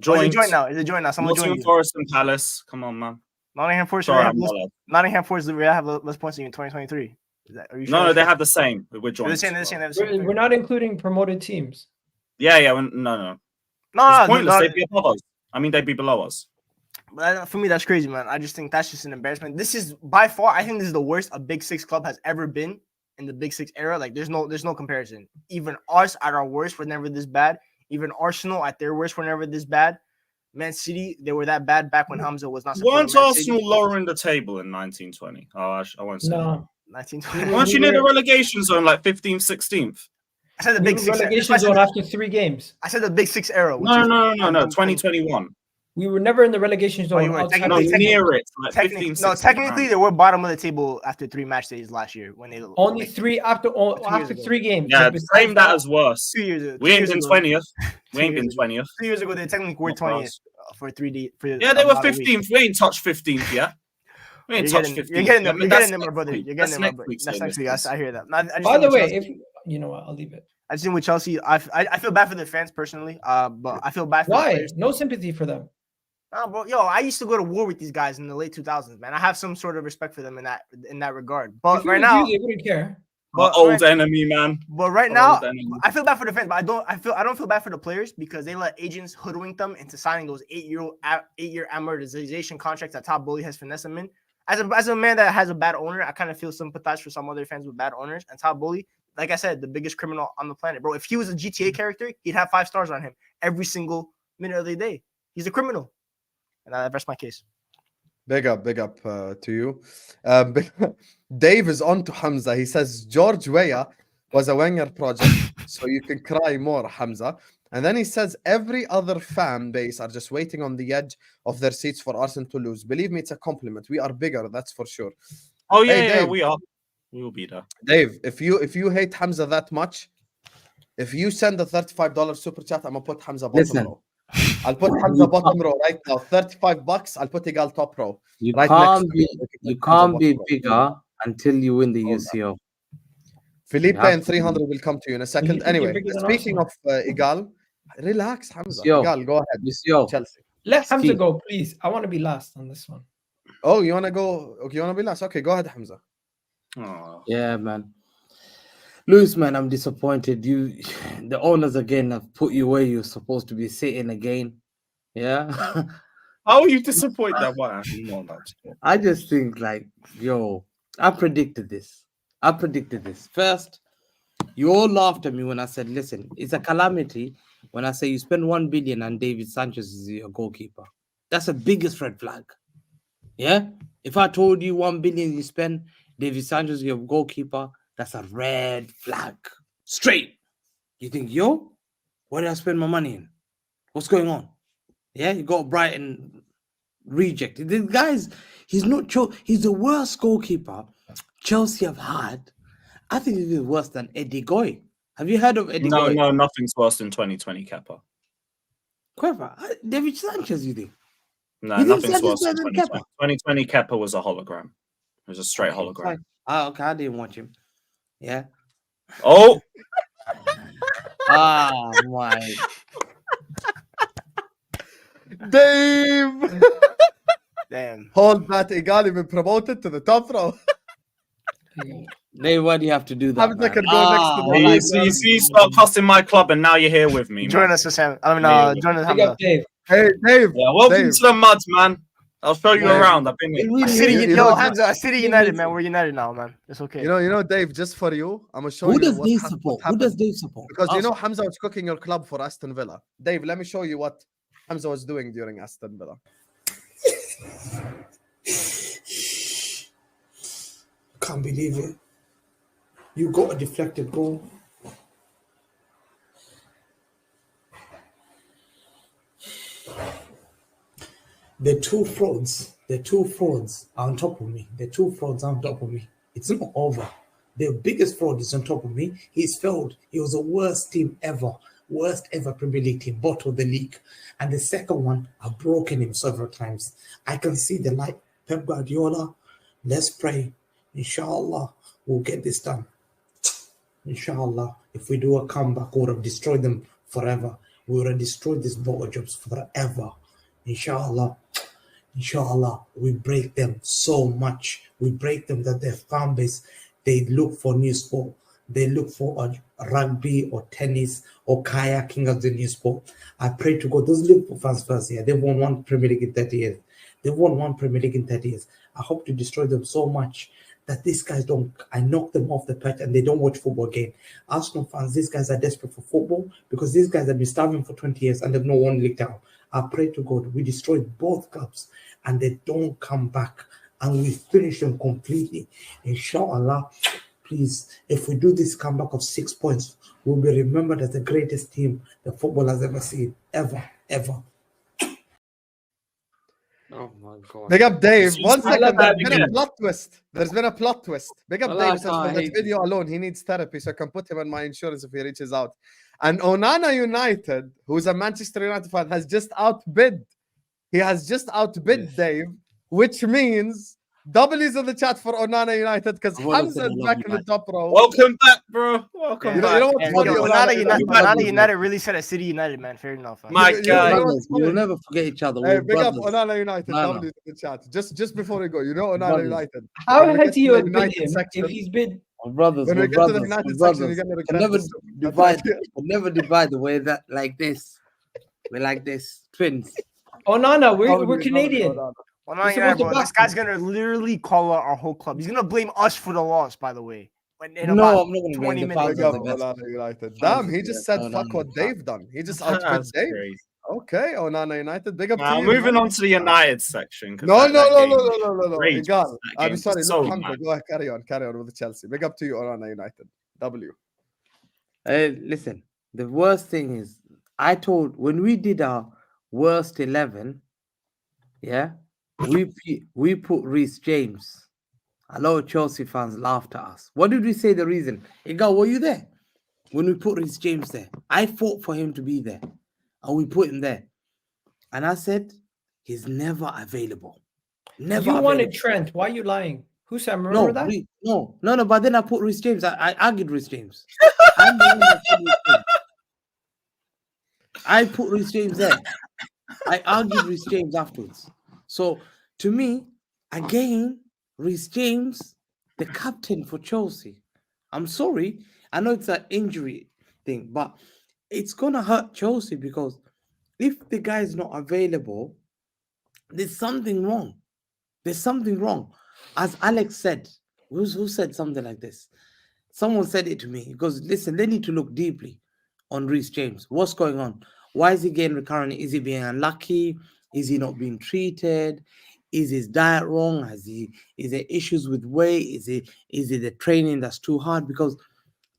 Oh, is it joint now? Is it joint now? Someone joined Nottingham you. Forest and Palace. Come on, man. Nottingham Forest. Sorry, I'm not allowed. Nottingham Forest have less points than you in 2023. Are you sure? No, they have the same. We're joint. They're the same. We're not including promoted teams. Yeah. No. No, It's pointless. They'd be above us. I mean, they'd be below us. But for me, that's crazy, man. I just think that's just an embarrassment. This is by far, I think this is the worst a Big Six club has ever been in the Big Six era. Like, there's no comparison. Even us at our worst were never this bad. Even Arsenal at their worst were never this bad. Man City, they were that bad back when Hamza was not supporting Weren't Man City. Arsenal lowering the table in 1920? Oh, I won't say. No. 1920. Weren't you near the relegation zone, like 15th, 16th? I said the We big were six. relegation zone after 3 games. I said the big six era. which No, is- no, 2021. We were never in the relegation zone. you were outside No, of- technically- near it. Like Technically, 15th, no, 16th technically round. they were bottom of the table after 3 match days last year when they only 3 after years ago. 3 games. Yeah, But besides frame that as worse. 2 years ago. We ain't been 20th. We 2 ain't been years ago. 20th. 2 years ago, they technically were Not 20th us. for 3D. For Yeah, they were about a week. 15th. We ain't touched 15th yet. We ain't You're touched getting, 15th. you're getting yet, them. but You're that's getting them, my next brother. week. You're That's getting them, my next brother. week's That's next week. listeners. I hear that. I just By think the with way, Chelsea- if you know what, I'll leave it. I just think with Chelsea, I feel bad for the fans personally. But I feel bad for the Why? players. No sympathy for them. Oh, bro, yo, I used to go to war with these guys in the late 2000s, man. I have some sort of respect for them in that regard. But If it right was now, you, they wouldn't care. Our but old right, enemy, man. but right Our now, old enemy. I feel bad for the fans. But I don't feel bad for the players because they let agents hoodwink them into signing those 8-year amortization contracts that Top Bully has finessed them in. As a man that has a bad owner, I kind of feel sympathize for some other fans with bad owners. And Top Bully, like I said, the biggest criminal on the planet, bro. If he was a GTA character, he'd have 5 stars on him every single minute of the day. He's a criminal. And I rest my case. Big up to you. Dave is on to Hamza. He says George Weah was a Wenger project, so you can cry more, Hamza. And then he says every other fan base are just waiting on the edge of their seats for Arsenal to lose. Believe me, it's a compliment. We are bigger, that's for sure. Oh yeah, Hey, yeah, Dave. we are. We will be there. Dave, if you hate Hamza that much, if you send a $35 super chat, I'm gonna put Hamza bottom Listen. row. I'll put Hamza bottom row right now. $35. I'll put Egal top row. You Right can't next to be me. you Hamza can't be bottom row. bigger until you win the Hold UCL. Felipe have and to 300 will come to you in a you second. think you're Anyway, bigger than speaking of Arsenal? Egal, relax, Hamza. UCL. Egal, go ahead. UCL. Chelsea. Let Hamza Ski. go, please. I want to be last on this one. Oh, you wanna go? Okay, you wanna be last? Okay, go ahead, Hamza. Oh. Yeah, man. Lewis, man, I'm disappointed. The owners again have put you where you're supposed to be sitting again. Yeah. How are you disappointed that one? I just think like, yo, I predicted this. First, you all laughed at me when I said, listen, it's a calamity when I say you spend 1 billion and David Sanchez is your goalkeeper. That's the biggest red flag. Yeah. If I told you 1 billion you spend, David Sanchez is your goalkeeper, that's a red flag. Straight. You think, yo, what did I spend my money in? What's going on? Yeah, you got Brighton rejected. The guys, he's not he's the worst goalkeeper Chelsea have had. I think he's worse than Eddie Goy. Have you heard of Eddie Goy? No, nothing's worse than 2020 Kepa. Clever. David Sanchez, you think? No, You think nothing's Sanchez worse than better than 2020. 2020 Kepa was a hologram. It was a straight hologram. Okay, I didn't watch him. Yeah. Oh, Ah, my. Dave! Damn. Hold that, Egal, you've been promoted to the top row. Dave, why do you have to do that? Hamza Man? can go next to the you see, start cussing my club, and now you're here with me. Join Man. us, Sam. I mean, Yeah. join us, Big Hamza. up, Dave. Hey, Dave. Yeah, welcome Dave. to the mud, man. I'll show you Yeah. around. I've been here. City, You know, Hamza, City United, man. We're united now, man. It's okay. You know, Dave, just for you, I'm gonna show Who you does what Dave what support? Who happened. does Dave support? Because you Arsenal. know Hamza was cooking your club for Aston Villa. Dave, let me show you what Hamza was doing during Aston Villa. Can't believe it. You got a deflected goal. The two frauds are on top of me. It's not over. The biggest fraud is on top of me. He's failed. He was the worst team ever. Worst ever Premier League team, bottom of the league. And the second one, I've broken him several times. I can see the light. Pep Guardiola, let's pray. Inshallah, we'll get this done. Inshallah, if we do a comeback, we would have destroyed them forever. We would have destroyed these bottle jobs forever. Inshallah, we break them so much. We break them that their fan base, they look for new sport. They look for a rugby or tennis or kayaking as the new sport. I pray to God, those Liverpool fans first, yeah, they've won one Premier League in 30 years. They've won one Premier League in 30 years. I hope to destroy them so much that these guys don't. I knock them off the pitch and they don't watch football again. Arsenal fans, these guys are desperate for football because these guys have been starving for 20 years and they've not won league down. I pray to God we destroyed both clubs and they don't come back and we finish them completely. Inshallah, please, if we do this comeback of 6 points, we'll be remembered as the greatest team the football has ever seen, ever. Oh my god. Big up Dave. It's One just- second. that There's been a again. plot twist. There's been a plot twist. Big up Allah Dave says for I that hate video alone, he needs therapy, so I can put him on my insurance if he reaches out. And Onana United, who's a Manchester United fan, has just outbid. He has just outbid Yes. Dave, which means W's in the chat for Onana United because I wanna Hamza say I is love back you, in the man. top row. Welcome back, bro. Welcome You know, back. you know what's And funny? yo, Onana Onana United. United, United really said a City United, man. Fair enough. Man. My You know guy. what's We'll funny? never forget each other. Hey, We're big up brothers. Onana United. No, no. W's in the chat. Just before we go, you know Onana Brothers. United. How When we has get he to the outbid United him section- if he's been? We're brothers. When we We're get to the brothers. United We're section, brothers. you're gonna We'll regret never this. divide. We'll never divide the way that like this. We're like this. Twins. Onana, we're Onana, Canadian. Onana. Well, You're no, supposed to bro. back This guy's gonna literally call out our whole club. He's gonna blame us for the loss, by the way. In No, about I'm not gonna 20 blame the minutes. Big fans. up Onana United. Fans Damn, is he the just best. said No, fuck no, what no. Dave done. He just outbid That's Dave. crazy. Okay, Onana United. Big up Now, to you. moving man. on to the United section. 'cause No, that- no, that no, game no, was no, no, no. outrageous. Egal. That I'm game sorry. was Look, so Hamza, mad. go ahead. Carry on with the Chelsea. Big up to you, Onana United. W. Listen, the worst thing is, I told when we did our worst 11, yeah, we put Reece James. A lot of Chelsea fans laughed at us. What did we say the reason? Egal, were you there? When we put Reece James there, I fought for him to be there, and we put him there. And I said, he's never available. Never You available. wanted Trent. Why are you lying? Who said? Remember that? No. But then I put Reece James. I argued Reece James. I'm the one that said Reece James. I put Reece James there. I argued Reece James afterwards. So to me, again, Reece James, the captain for Chelsea. I'm sorry. I know it's an injury thing, but it's gonna hurt Chelsea because if the guy is not available, there's something wrong. There's something wrong. As Alex said, who said something like this? Someone said it to me. He goes, listen, they need to look deeply on Reece James. What's going on? Why is he getting recurrent? Is he being unlucky? Is he not being treated? Is his diet wrong? Is there issues with weight? Is it the training that's too hard? Because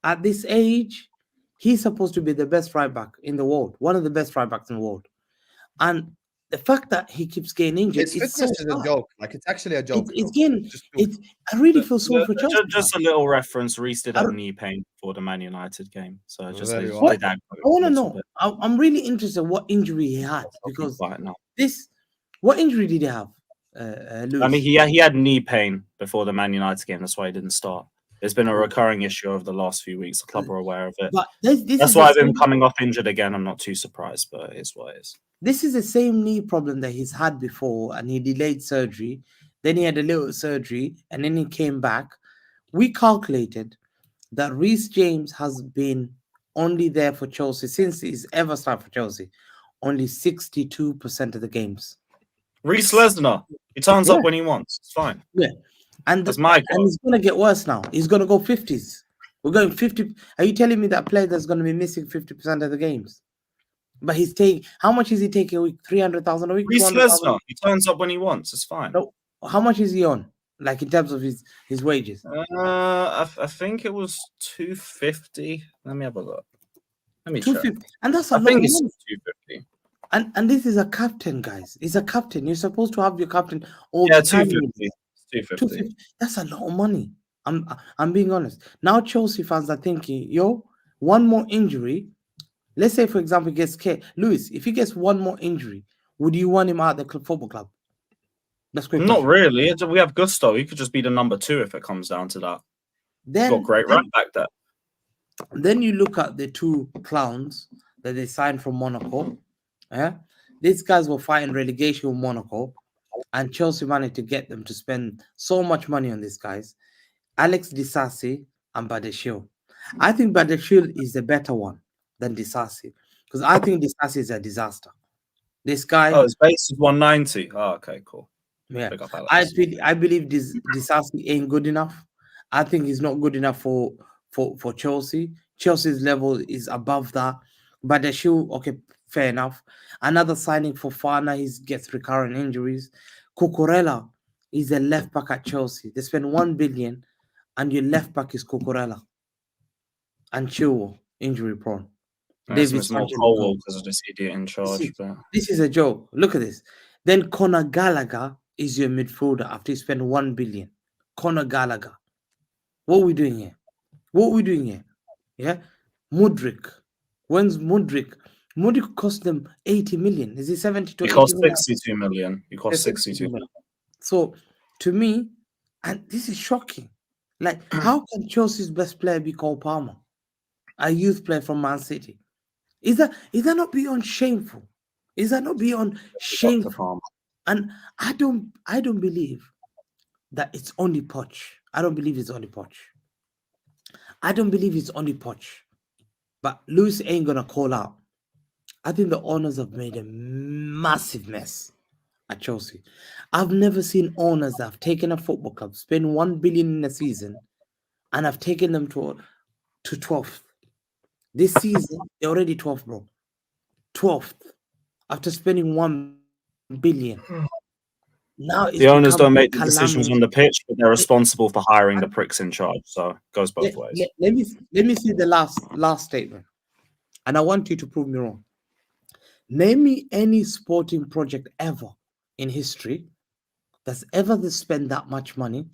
at this age, he's supposed to be the best right back in the world, one of the best right backs in the world. And the fact that he keeps getting injured, His it's fitness so is a sad. joke. Like, it's actually a joke. It's though. getting, Just I really feel sorry for Chelsea. Just a little reference. Reece did have I- knee pain for the Man United game. So just Very they well. did aggro I want a to little know. bit. I'm really interested what injury he had because Right now. what injury did he have? Lewis? I mean, he had knee pain before the Man United game. That's why he didn't start. There's been a recurring issue over the last few weeks. The club are aware of it. But this That's is why the I've been same- coming off injured again. I'm not too surprised, but it is what it is. This is the same knee problem that he's had before, and he delayed surgery. Then he had a little surgery, and then he came back. We calculated that Reece James has been only there for Chelsea since he's ever started for Chelsea, only 62% of the games. Reece Lesnar, he turns Yeah. up when he wants. It's fine. And That's my and goal. it's gonna get worse now. He's gonna go 50s. We're going 50. Are you telling me that player that's gonna be missing 50% of the games? But he's taking how much is he taking a week? 300,000 a week? Reece 200,000? Lesnar, he turns up when he wants. It's fine. No. How much is he on? Like in terms of his wages? I think it was 250. Let me have a look. Let me check. 250. And that's a I lot think of it's money. 250. And this is a captain, guys. He's a captain. You're supposed to have your captain all Yeah, the time. 250. 250. 250. That's a lot of money. I'm being honest. Now Chelsea fans are thinking, one more injury. Let's say, for example, he gets Lewis. If he gets one more injury, would you want him out of the football club? That's great. Not really. We have Gusto. He could just be the number 2 if it comes down to that. He's Then, got great right back there. then you look at the two clowns that they signed from Monaco. Yeah, these guys were fighting relegation with Monaco, and Chelsea managed to get them to spend so much money on these guys. Alex Disasi and Badeshil. I think Badeshil is the better one than Disasi because I think Disasi is a disaster. This guy, Oh, his base is 190. Oh, okay, cool. Yeah, Big up Alex. I believe Disasi ain't good enough. I think he's not good enough for Chelsea. Chelsea's level is above that, but the shoe, okay, fair enough. Another signing for Fana, he gets recurrent injuries. Cucurella is a left back at Chelsea. They spend 1 billion, and your left back is Cucurella. And Chilwell, injury prone. David more Colwell because of this idiot in charge. This is a joke. Look at this. Then Conor Gallagher is your midfielder after you spend 1 billion. Conor Gallagher. What are we doing here? What are we doing here? Yeah? Mudryk. When's Mudryk? Mudryk cost them 80 million. Is he 70 to 80 million? He cost million? 62 million. He cost 62 million. So, to me, and this is shocking. Like, how can Chelsea's best player be Cole Palmer? A youth player from Man City. Is that not beyond shameful? Is that not beyond shameful? And I don't believe that it's only Poch. I don't believe it's only Poch. I don't believe it's only Poch. But Lewis ain't gonna call out. I think the owners have made a massive mess at Chelsea. I've never seen owners that have taken a football club, spend 1 billion in a season, and have taken them to 12th. This season, they're already 12th, bro. 12th. After spending 1 billion. Now the owners don't make the decisions on the pitch, but they're responsible for hiring the pricks in charge. So it goes both ways. Let me see the last statement. And I want you to prove me wrong. Name me any sporting project ever in history that's ever spent that much money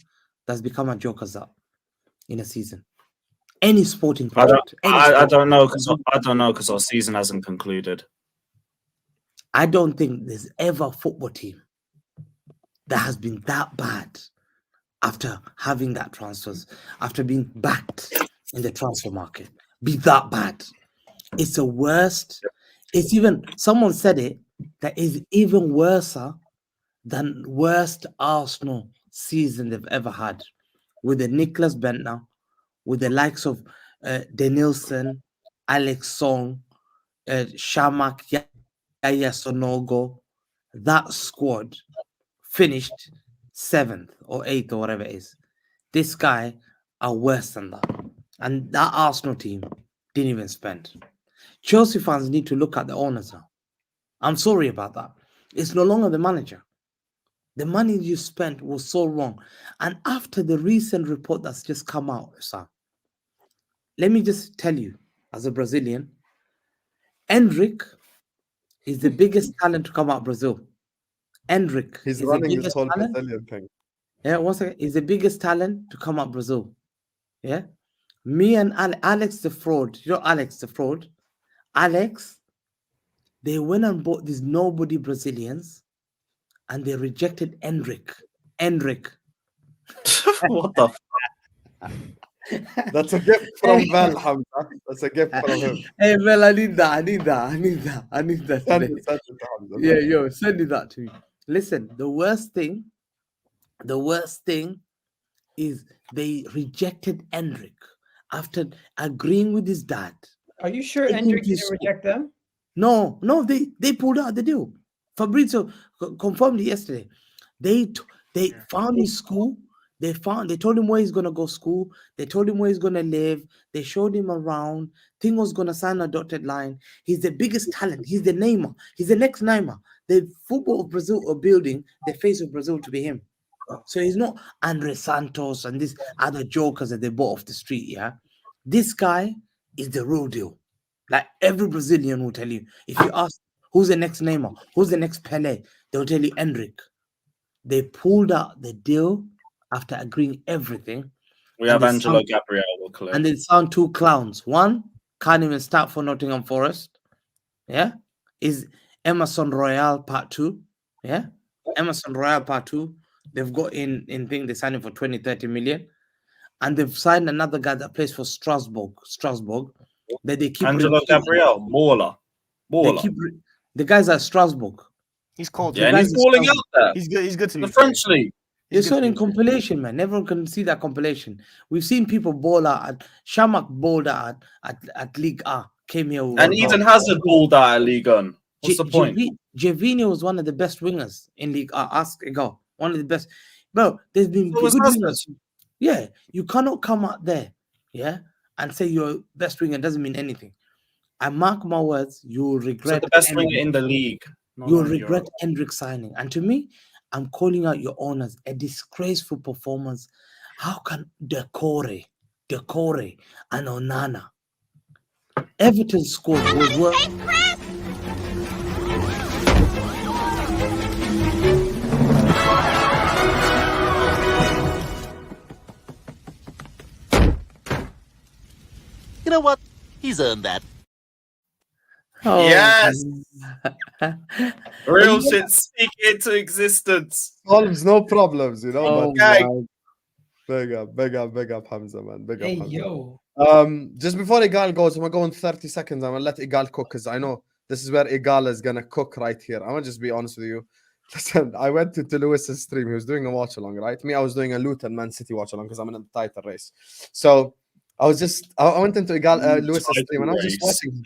that's become a joker's up in a season. Any sporting project. I don't know because our season hasn't concluded. I don't think there's ever a football team that has been that bad after having that transfers, after being backed in the transfer market. Be that bad. It's the worst. It's even, someone said it, that is even worse than worst Arsenal season they've ever had. With the Nicholas Bentner, with the likes of Denilson, Alex Song, Shamak, Yaya Sonogo, that squad finished 7th or 8th or whatever it is. This guy are worse than that. And that Arsenal team didn't even spend. Chelsea fans need to look at the owners now. I'm sorry about that. It's no longer the manager. The money you spent was so wrong. And after the recent report that's just come out, sir, let me just tell you, as a Brazilian, Endrick is the biggest talent to come out of Brazil. Endrick. He's running this whole Brazilian thing. Yeah, one second. He's the biggest talent to come out of Brazil. Yeah? Me and Alex the fraud. You know Alex the fraud? Alex, they went and bought these nobody Brazilians and they rejected Endrick. What the That's a gift from Val, Hamza. That's a gift from him. Hey, Val, I need that. Send it to Hamza. Yeah, yo, send it that to me. Listen, the worst thing is they rejected Endrick after agreeing with his dad. Are you sure Endrick didn't reject them? No, they pulled out the deal. Fabrizio confirmed it yesterday. They found his school. They told him where he's gonna go school. They told him where he's gonna live. They showed him around. Thing was gonna sign a dotted line. He's the biggest talent. He's the Neymar. He's the next Neymar. The football of Brazil are building the face of Brazil to be him. So he's not Andre Santos and these other jokers that they bought off the street. Yeah, this guy is the real deal. Like every Brazilian will tell you. If you ask who's the next Neymar, who's the next Pele, they'll tell you Endrick. They pulled out the deal after agreeing everything. We have Angelo Gabriel. And they sound two clowns. One can't even start for Nottingham Forest. Yeah. Is Emerson Royale Part 2. Yeah. Emerson Royale Part 2. They've got in thing, they signed him for 20-30 million. And they've signed another guy that plays for Strasbourg. That they keep Angelo Gabriel, Mauler. The guys at Strasbourg. He's cold. Yeah, and he's balling out there. He's good. He's good to me. The French league. You're showing compilation, man. Everyone can see that compilation. We've seen people ball out at Shamak balled out at Ligue A. Came here. And Eden Hazard balled out at Ligue 1. What's the point? Javinho was one of the best wingers in Ligue A. Ask Egal. one of the best. Bro, there's been So was good Aston. wingers. Yeah, you cannot come out there, yeah, and say you're best winger doesn't mean anything. And mark my words, you will So regret the best winger Hendrick. in the league. not You'll in regret Europe. Hendrick signing. And to me, I'm calling out your owners a disgraceful performance. How can Decore, and Onana? Everton scored was worth. You know what? He's earned that. Oh, Yes. Real yeah. shit speak into existence. Solves no problems, you know. Oh But Okay. my. big up, Hamza, man. Big up, Hey, Hamza. yo. Just before Egal goes, I'm gonna go in 30 seconds. I'm gonna let Egal cook because I know this is where Egal is gonna cook right here. I'm gonna just be honest with you. Listen, I went to Lewis's stream. He was doing a watch along, right? Me, I was doing a Luton Man City watch along because I'm in a title race. So I went into Lewis's Title stream and I was just race. watching.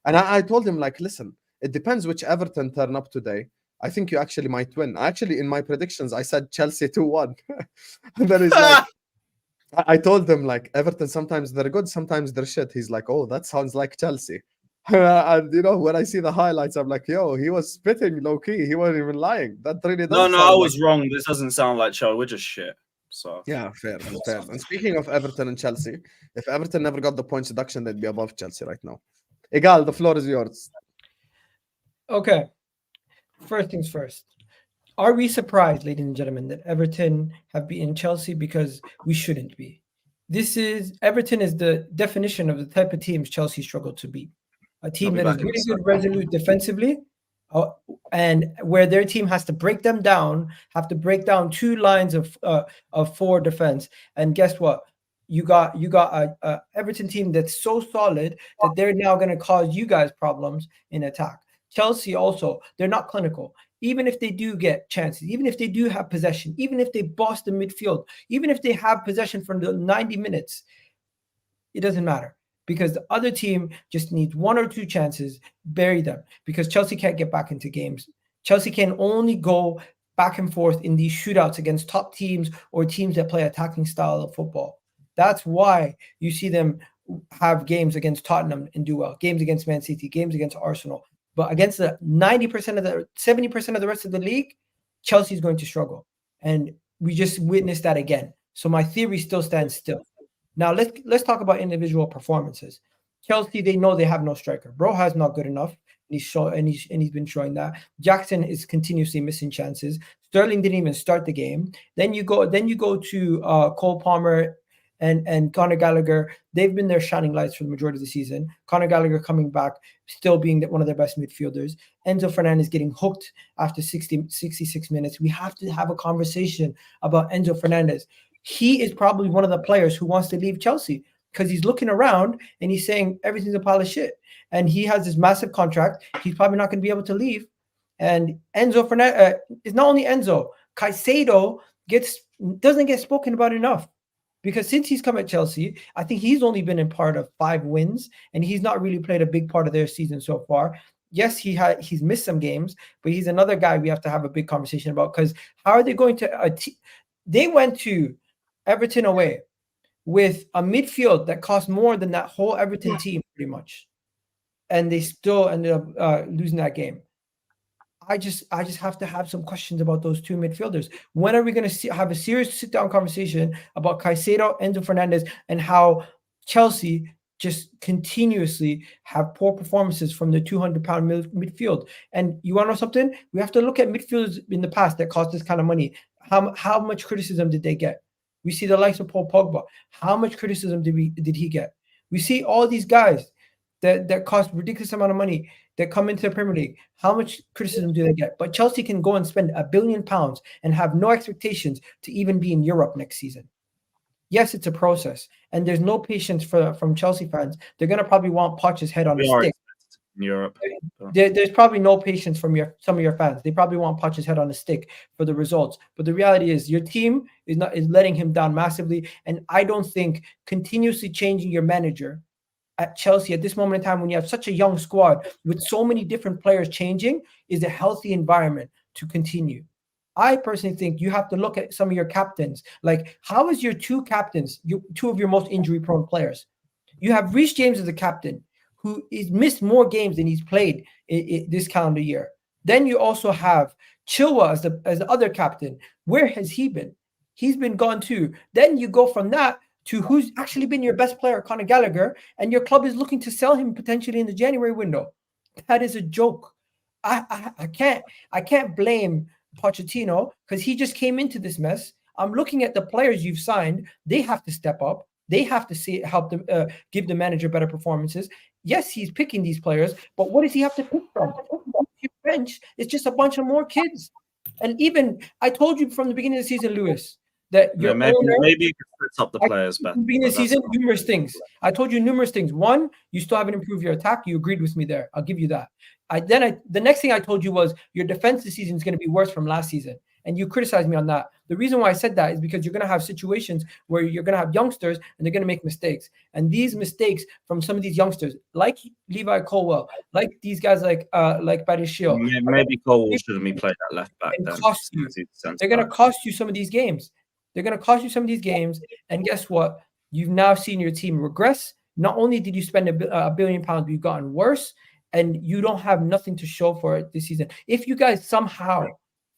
And I told him, like, listen, it depends which Everton turn up today. I think you actually might win. Actually, in my predictions, I said Chelsea 2-1. And then he's like, I told him, like, Everton, sometimes they're good, sometimes they're shit. He's like, oh, that sounds like Chelsea. And, you know, when I see the highlights, I'm like, yo, he was spitting low-key. He wasn't even lying. That really does No, sound I like- was wrong. This doesn't sound like Chelsea. We're just shit. So Yeah, fair. And speaking of Everton and Chelsea, if Everton never got the points deduction, they'd be above Chelsea right now. Egal, the floor is yours. Okay. First things first. Are we surprised, ladies and gentlemen, that Everton have beaten Chelsea? Because we shouldn't be. Everton is the definition of the type of teams Chelsea struggled to beat. A team be that is back in really a good, second. resolute defensively, and where their team has to break them down, have to break down two lines of four defense. And guess what? You got a Everton team that's so solid that they're now going to cause you guys problems in attack. Chelsea also, they're not clinical. Even if they do get chances, even if they do have possession, even if they boss the midfield, even if they have possession for the 90 minutes, it doesn't matter because the other team just needs one or two chances, bury them, because Chelsea can't get back into games. Chelsea can only go back and forth in these shootouts against top teams or teams that play attacking style of football. That's why you see them have games against Tottenham and do well, games against Man City, games against Arsenal. But against the 70% of the rest of the league, Chelsea is going to struggle. And we just witnessed that again. So my theory still stands still. Now let's talk about individual performances. Chelsea, they know they have no striker. Broha's not good enough. He's been showing that. Jackson is continuously missing chances. Sterling didn't even start the game. Then you go to Cole Palmer and Conor Gallagher. They've been their shining lights for the majority of the season. Conor Gallagher coming back, still being one of their best midfielders. Enzo Fernandez getting hooked after 66 minutes. We have to have a conversation about Enzo Fernandez. He is probably one of the players who wants to leave Chelsea because he's looking around and he's saying everything's a pile of shit. And he has this massive contract. He's probably not going to be able to leave. And Enzo Fernandez is not only Enzo. Caicedo doesn't get spoken about enough. Because since he's come at Chelsea, I think he's only been in part of 5 wins, and he's not really played a big part of their season so far. Yes, he's missed some games, but he's another guy we have to have a big conversation about. Because how are they going to? They went to Everton away with a midfield that cost more than that whole Everton team, pretty much, and they still ended up losing that game. I just have to have some questions about those two midfielders. When are we going to have a serious sit-down conversation about Caicedo, Enzo Fernandez, and how Chelsea just continuously have poor performances from the 200-pound midfield? And you want to know something? We have to look at midfielders in the past that cost this kind of money. How much criticism did they get? We see the likes of Paul Pogba. How much criticism did he get? We see all these guys that cost ridiculous amount of money that come into the Premier League. How much criticism do they get? But Chelsea can go and spend £1 billion and have no expectations to even be in Europe next season. Yes, it's a process, and there's no patience from Chelsea fans. They're going to probably want Poch's head on a stick. In Europe. There's probably no patience from some of your fans. They probably want Poch's head on a stick for the results. But the reality is your team is letting him down massively, and I don't think continuously changing your manager at Chelsea at this moment in time when you have such a young squad with so many different players changing is a healthy environment to continue. I personally think you have to look at some of your captains. Like, how is your two captains, two of your most injury-prone players? You have Reece James as a captain, who is missed more games than he's played this calendar year. Then you also have Chilwell as the other captain. Where has he been? He's been gone too. Then you go from that to who's actually been your best player, Conor Gallagher, and your club is looking to sell him potentially in the January window. That is a joke. I can't blame Pochettino because he just came into this mess. I'm looking at the players you've signed. They have to step up. They have to help them give the manager better performances. Yes, he's picking these players, but what does he have to pick from? Your bench is just a bunch of more kids. And even I told you from the beginning of the season, Lewis, that your owner, maybe you can set up the players better. Beginning of the season, numerous things. I told you numerous things. One, you still haven't improved your attack. You agreed with me there. I'll give you that. The next thing I told you was your defense this season is going to be worse from last season. And you criticized me on that. The reason why I said that is because you're going to have situations where you're going to have youngsters and they're going to make mistakes. And these mistakes from some of these youngsters, like Levi Colwell, like these guys like Badishil. Maybe Colwell shouldn't be played at left back then. They're going to cost you some of these games. They're going to cost you some of these games. And guess what? You've now seen your team regress. Not only did you spend £1 billion, but you've gotten worse. And you don't have nothing to show for it this season. If you guys somehow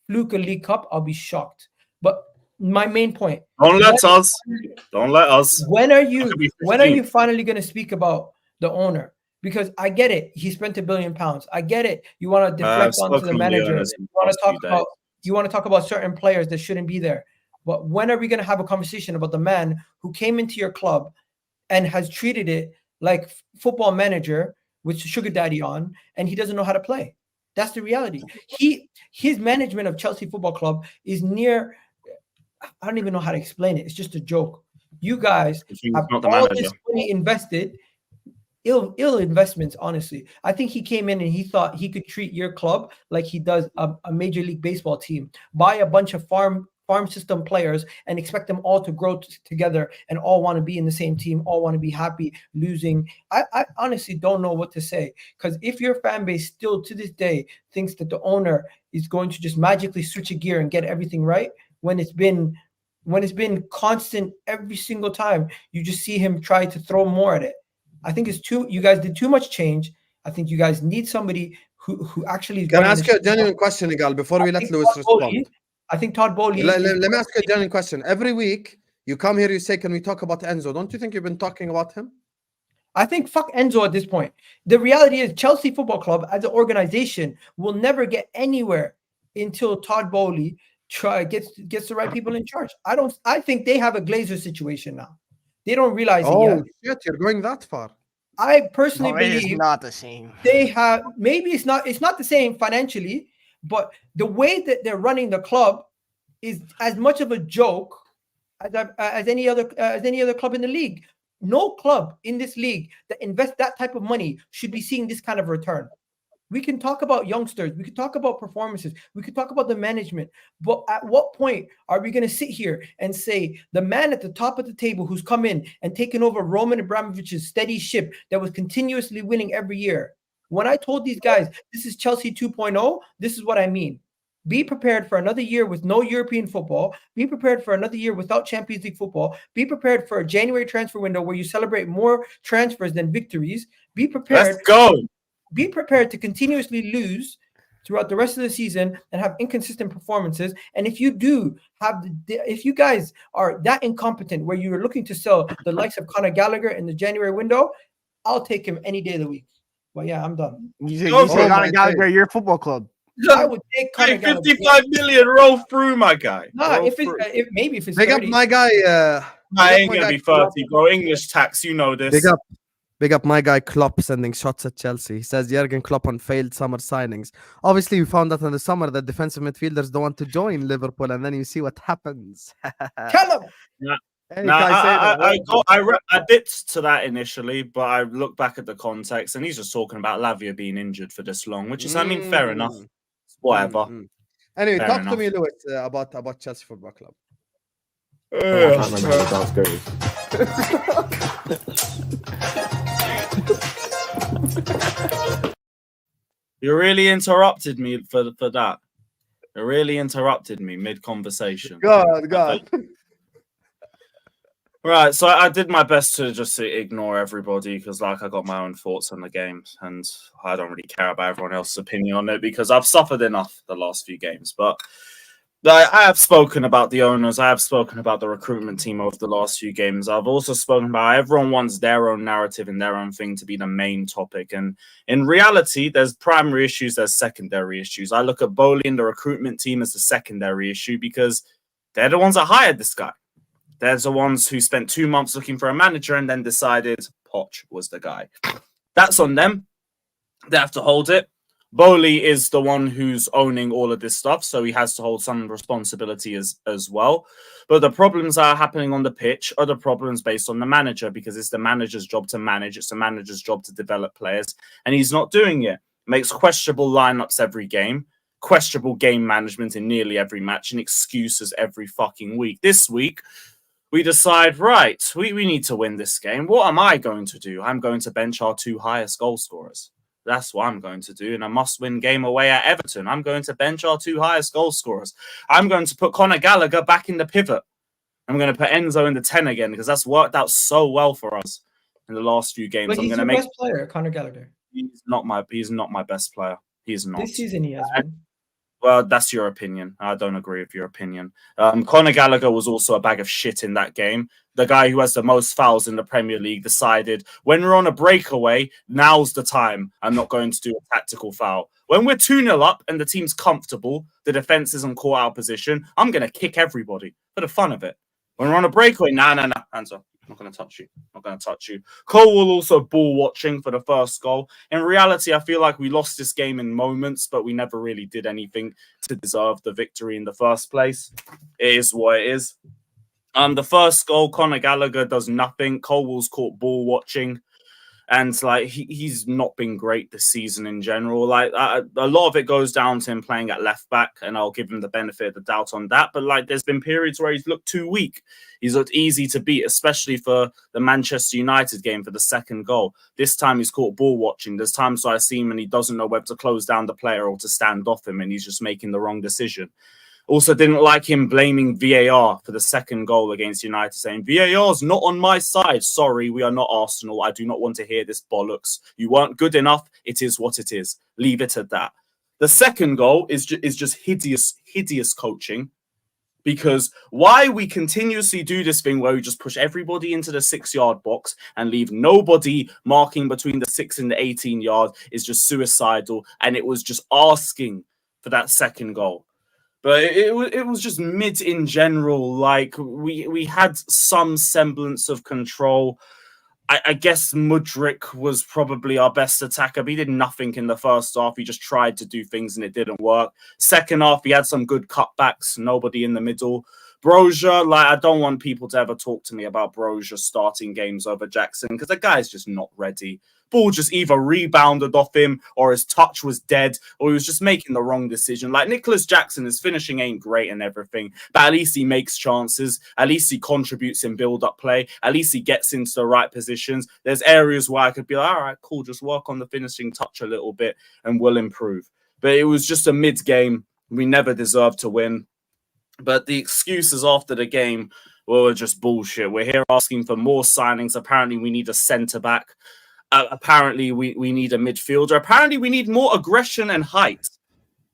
fluke a League Cup, I'll be shocked. But my main point: don't let us. When are you finally going to speak about the owner? Because I get it, he spent £1 billion. I get it. You want to deflect onto the manager. You want to talk about certain players that shouldn't be there. But when are we going to have a conversation about the man who came into your club and has treated it like Football Manager with Sugar Daddy on, and he doesn't know how to play? That's the reality. His management of Chelsea Football Club is near, I don't even know how to explain it. It's just a joke. You guys have all this money invested, ill investments, honestly. I think he came in and he thought he could treat your club like he does a Major League Baseball team. Buy a bunch of farm system players and expect them all to grow together and all want to be in the same team, all want to be happy losing. I honestly don't know what to say, because if your fan base still to this day thinks that the owner is going to just magically switch a gear and get everything right, when it's been constant every single time, you just see him try to throw more at it. I think you guys did too much change. I think you guys need somebody who actually is. Can I ask you a genuine question, Egal, before we let Lewis respond? I think Todd Bowley. Let me ask you a genuine question. Every week you come here, you say, "Can we talk about Enzo?" Don't you think you've been talking about him? I think fuck Enzo at this point. The reality is Chelsea Football Club as an organization will never get anywhere until Todd Bowley gets the right people in charge. I think they have a Glazer situation now. They don't realize it yet. Oh shit, you're going that far. I personally believe it's not the same. They have, maybe it's not the same financially, but the way that they're running the club is as much of a joke as any other club in the league. No club in this league that invests that type of money should be seeing this kind of return. We can talk about youngsters, we can talk about performances, we can talk about the management, but at what point are we going to sit here and say the man at the top of the table who's come in and taken over Roman Abramovich's steady ship that was continuously winning every year? When I told these guys, this is Chelsea 2.0, this is what I mean. Be prepared for another year with no European football. Be prepared for another year without Champions League football. Be prepared for a January transfer window where you celebrate more transfers than victories. Be prepared. Let's go. Be prepared to continuously lose throughout the rest of the season and have inconsistent performances. And if you if you guys are that incompetent where you are looking to sell the likes of Conor Gallagher in the January window, I'll take him any day of the week. But yeah, I'm done. You say Conor Gallagher, your football club. I would take Conor Gallagher. 55 million, roll through, my guy. No, if it's big 30. up my guy. I ain't gonna be 30, bro. English tax, you know this. Big up my guy Klopp sending shots at Chelsea. He says Jurgen Klopp on failed summer signings. Obviously, we found out in the summer that defensive midfielders don't want to join Liverpool, and then you see what happens. Tell him. Yeah. I dipped to that initially, but I look back at the context, and he's just talking about Lavia being injured for this long, which is, I mean, fair enough. Whatever. Anyway, fair talk enough. to me, Lewis, about Chelsea Football Club. I can't remember how the dance goes. You really interrupted me for that. It really interrupted me mid-conversation. God. Right, so I did my best to just ignore everybody because, like, I got my own thoughts on the games, and I don't really care about everyone else's opinion on it because I've suffered enough the last few games. But I have spoken about the owners. I have spoken about the recruitment team over the last few games. I've also spoken about how everyone wants their own narrative and their own thing to be the main topic. And in reality, there's primary issues, there's secondary issues. I look at Bowley and the recruitment team as the secondary issue because they're the ones that hired this guy. They're the ones who spent 2 months looking for a manager and then decided Poch was the guy. That's on them. They have to hold it. Bowley is the one who's owning all of this stuff, so he has to hold some responsibility as well. But the problems that are happening on the pitch are the problems based on the manager because it's the manager's job to manage. It's the manager's job to develop players, and he's not doing it. Makes questionable lineups every game, questionable game management in nearly every match, and excuses every fucking week. This week, we decide, right, we need to win this game. What am I going to do? I'm going to bench our 2 highest goal scorers. That's what I'm going to do in a must-win game away at Everton. I'm going to bench our 2 highest goal scorers. I'm going to put Conor Gallagher back in the pivot. I'm going to put Enzo in the 10 again because that's worked out so well for us in the last few games. But he's your best player, Conor Gallagher. He's not my best player. He's not. This season he has been. Well, that's your opinion. I don't agree with your opinion. Conor Gallagher was also a bag of shit in that game. The guy who has the most fouls in the Premier League decided, when we're on a breakaway, now's the time. I'm not going to do a tactical foul. When we're 2-0 up and the team's comfortable, the defense is in caught-out position, I'm going to kick everybody for the fun of it. When we're on a breakaway, nah, hands up. I'm not going to touch you. I'm not going to touch you. Cole will also ball watching for the first goal. In reality, I feel like we lost this game in moments, but we never really did anything to deserve the victory in the first place. It is what it is. The first goal, Conor Gallagher does nothing. Colwell's caught ball watching. And like he's not been great this season in general. Like a lot of it goes down to him playing at left back, and I'll give him the benefit of the doubt on that. But like, there's been periods where he's looked too weak. He's looked easy to beat, especially for the Manchester United game for the second goal. This time he's caught ball watching. There's times where I see him and he doesn't know whether to close down the player or to stand off him, and he's just making the wrong decision. Also, didn't like him blaming VAR for the second goal against United, saying, VAR's not on my side. Sorry, we are not Arsenal. I do not want to hear this bollocks. You weren't good enough. It is what it is. Leave it at that. The second goal is just hideous coaching. Because why we continuously do this thing where we just push everybody into the 6-yard box and leave nobody marking between the 6 and the 18 yard is just suicidal. And it was just asking for that second goal. But it was just mid in general. Like we had some semblance of control. I guess Mudryk was probably our best attacker, but he did nothing in the first half. He just tried to do things and it didn't work. Second half, he had some good cutbacks, nobody in the middle. Brozier, like, I don't want people to ever talk to me about Brozier starting games over Jackson because the guy's just not ready. Ball just either rebounded off him or his touch was dead or he was just making the wrong decision. Like Nicholas Jackson, his finishing ain't great and everything, but at least he makes chances. At least he contributes in build-up play. At least he gets into the right positions. There's areas where I could be like, all right, cool, just work on the finishing touch a little bit and we'll improve. But it was just a mid-game. We never deserved to win. But the excuses after the game were just bullshit. We're here asking for more signings. Apparently, we need a centre-back. Apparently, we need a midfielder. Apparently, we need more aggression and height.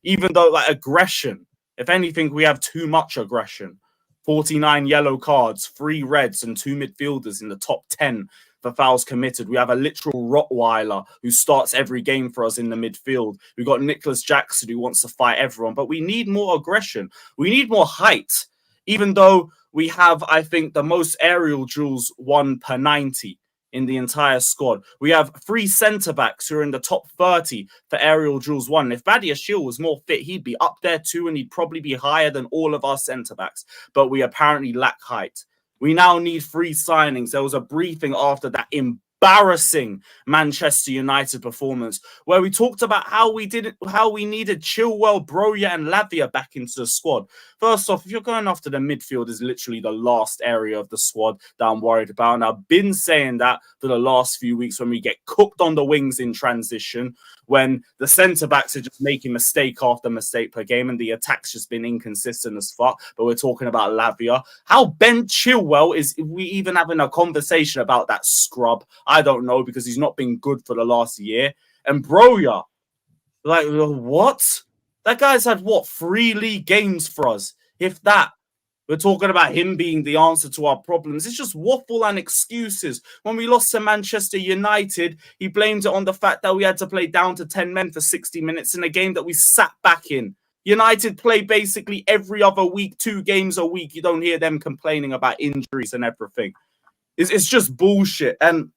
Even though, like, aggression, if anything, we have too much aggression. 49 yellow cards, 3 reds, and 2 midfielders in the top 10 for fouls committed. We have a literal Rottweiler who starts every game for us in the midfield. We've got Nicholas Jackson who wants to fight everyone. But we need more aggression. We need more height. Even though we have, I think, the most aerial duels won per 90. In the entire squad. We have 3 centre-backs who are in the top 30 for aerial duels won. If Badiashile was more fit, he'd be up there too, and he'd probably be higher than all of our centre-backs. But we apparently lack height. We now need 3 signings. There was a briefing after that embarrassing Manchester United performance where we talked about how we needed Chilwell, Broja, and Lavia back into the squad. First off, if you're going after the midfield, is literally the last area of the squad that I'm worried about. And I've been saying that for the last few weeks when we get cooked on the wings in transition, when the centre-backs are just making mistake after mistake per game and the attack's just been inconsistent as fuck. But we're talking about Lavia. How Ben Chilwell is we even having a conversation about that scrub? I don't know, because he's not been good for the last year. And Broja, like, what? That guy's had, what, 3 league games for us, if that. We're talking about him being the answer to our problems. It's just waffle and excuses. When we lost to Manchester United, he blamed it on the fact that we had to play down to 10 men for 60 minutes in a game that we sat back in. United play basically every other week, 2 games a week. You don't hear them complaining about injuries and everything. It's just bullshit. And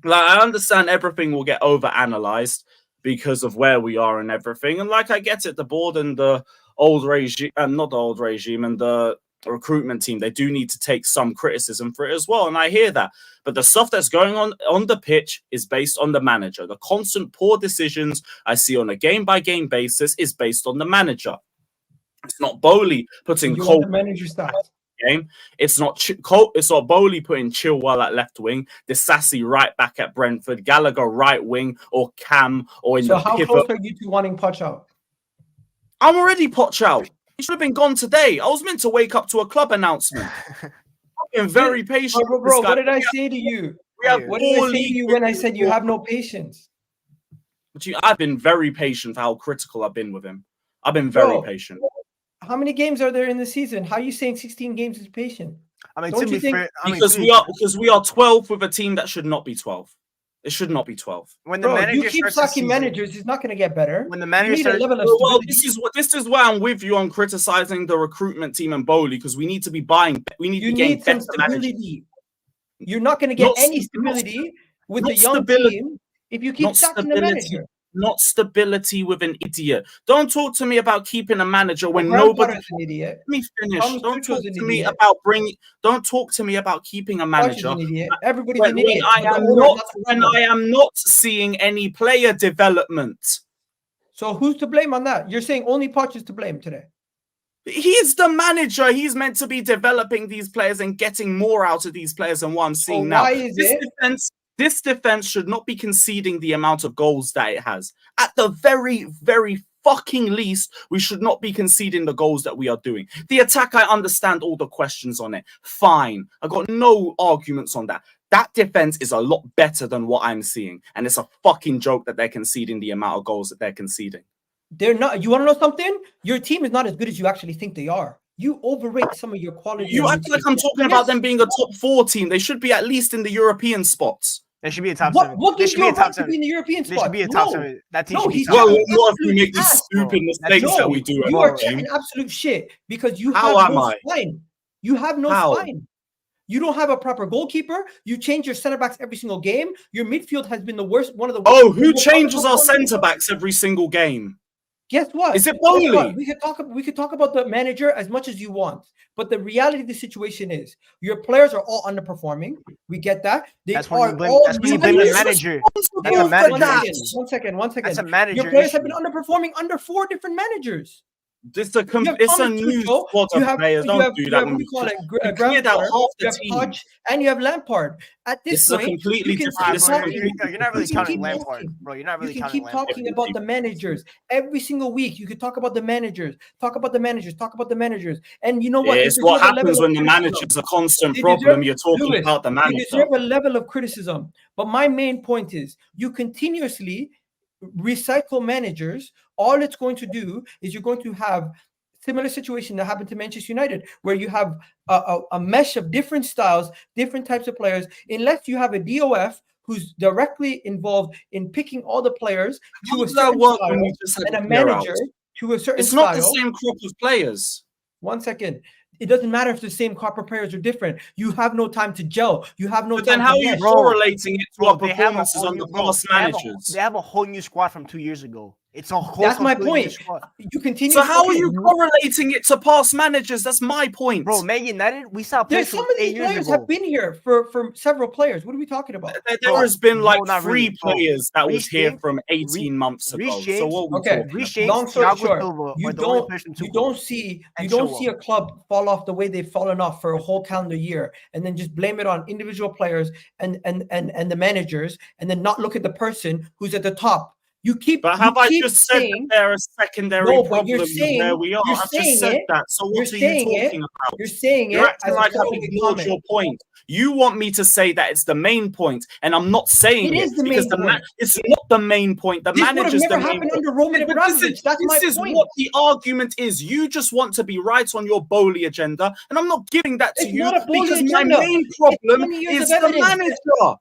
like, I understand everything will get over-analysed because of where we are and everything. And like, I get it, the board and the old regime, not the old regime, and the recruitment team, they do need to take some criticism for it as well, and I hear that. But the stuff that's going on the pitch is based on the manager. The constant poor decisions I see on a game-by-game basis is based on the manager. It's not Bowley putting the manager stuff. Game. It's not Bowley putting Chilwell at left wing, Disasi right back at Brentford, Gallagher right wing, or Cam, or in so the how pivot. close are you to wanting Poch out? I'm already Poch out. He should have been gone today. I was meant to wake up to a club announcement. I've been very patient. Bro, what did I say to you? What did I say to you when I said you have no patience? But I've been very patient for how critical I've been with him. I've been very patient. How many games are there in the season? How are you saying 16 games is patient? I mean, Don't you think? Because we are 12 with a team that should not be 12. It should not be 12. When the manager you keep sucking managers, it's not going to get better. When the manager this is why I'm with you on criticizing the recruitment team and Bowley, because we need to be buying. We need to gain some stability. You're not going to get any stability with the young team if you keep sucking the manager. Not stability with an idiot. Don't talk to me about keeping a manager when nobody's an idiot. Let me finish. Don't talk to me about Don't talk to me about keeping a manager. Everybody's an idiot. When I am not seeing any player development. So who's to blame on that? You're saying only Poch is to blame today. He's the manager. He's meant to be developing these players and getting more out of these players than what I'm seeing now. Why is This defense should not be conceding the amount of goals that it has. At the very, very fucking least, we should not be conceding the goals that we are doing. The attack, I understand all the questions on it. Fine. I got no arguments on that. That defense is a lot better than what I'm seeing. And it's a fucking joke that they're conceding the amount of goals that they're conceding. They're not. You want to know something? Your team is not as good as you actually think they are. You overrate some of your quality. You act like I'm talking about them being a top 4 team. They should be at least in the European spots. They should be a top 7. What gives you a right to be in the European spot? They should be a top 7. That team should be top 7. Well, if we make these stupid mistakes that we do. You are chatting absolute shit because you have no spine. You have no spine. You don't have a proper goalkeeper. You change your center backs every single game. Your midfield has been the worst. One of the worst. Oh, who changes our center backs every single game? Guess what? Is it Bowley? We could talk about the manager as much as you want, but the reality of the situation is your players are all underperforming. We get that. That's when you blame the manager. That's a manager. One second. That's a manager. Your players have been underperforming under 4 different managers. It's a new squad of players. Don't do that. We call it cleared out half the team. Poch, and you have Lampard. At this point, a completely different. You're not really counting Lampard, bro. You're not really counting Lampard. You can keep talking about the managers every single week. You could talk about the managers. Talk about the managers. And you know what? It's what happens when the manager's a constant problem. You're talking about the manager. You deserve a level of criticism. But my main point is you continuously recycle managers. All it's going to do is you're going to have similar situation that happened to Manchester United, where you have a mesh of different styles, different types of players. Unless you have a DOF who's directly involved in picking all the players to a certain style, and a manager to a certain style. It's not the same crop of players. 1 second. It doesn't matter if the same crop of players are different. You have no time to gel. You have no time. Then how are you correlating it to our performances under past managers? They have a whole new squad from 2 years ago. It's a whole. That's my point. You continue. So how are you correlating it to past managers? That's my point. Bro, Man United, we saw players Some from of these 8 years players ago. have been here for several players. What are we talking about? There has been like not three really, bro. players that was Reece here James- from 18 months ago. Reece So James- what are we Okay. talking Reece about? James, Long story Thiago short, Silva you are the only players from you Tuchel. don't see And a club fall off the way they've fallen off for a whole calendar year, and then just blame it on individual players and the managers, and then not look at the person who's at the top. You keep. But have you I keep just said saying, that there are secondary No, but problems you're saying- where we are? you're I've saying just said it- that. So you're what are you saying it- talking about? You're saying You're it acting as like a I've following ignored comment. your point. You want me to say that it's the main point, and I'm not saying It is the because main point. it's not the main point. The This would have manager's never the main happened point. under Roman But Abramovich. That's my this is point. what the argument is. You just want to be right on your Bowley agenda, and I'm not giving that to It's you not a Bowley because agenda. my main It's problem 20 years is of the evidence. manager.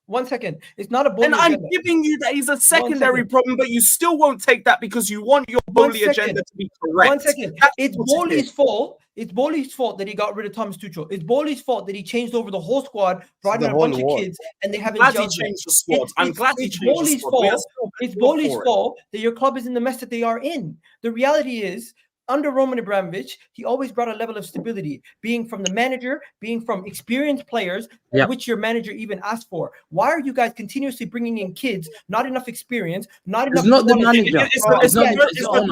1 second. It's not a Bowley And I'm agenda. giving you that he's a secondary second. problem, but you still won't take that because you want your 1 Bowley second. agenda to be correct. 1 second. That's It's what it Bowley's is. fault. It's Bowley's fault that he got rid of Thomas Tuchel. It's Bowley's fault that he changed over the whole squad, brought the in a whole bunch of war. kids, and they haven't Glad he gelled yet. changed the squad. I'm glad he it's changed the Bowley's squad. We are fault. still It's good Bowley's for it. fault that your club is in the mess that they are in. The reality is, under Roman Abramovich, he always brought a level of stability, being from the manager, being from experienced players, Yeah. which your manager even asked for. Why are you guys continuously bringing in kids, not enough experience, not enough? It's not the quality? manager. It's Oh, a yeah, very it's the owner.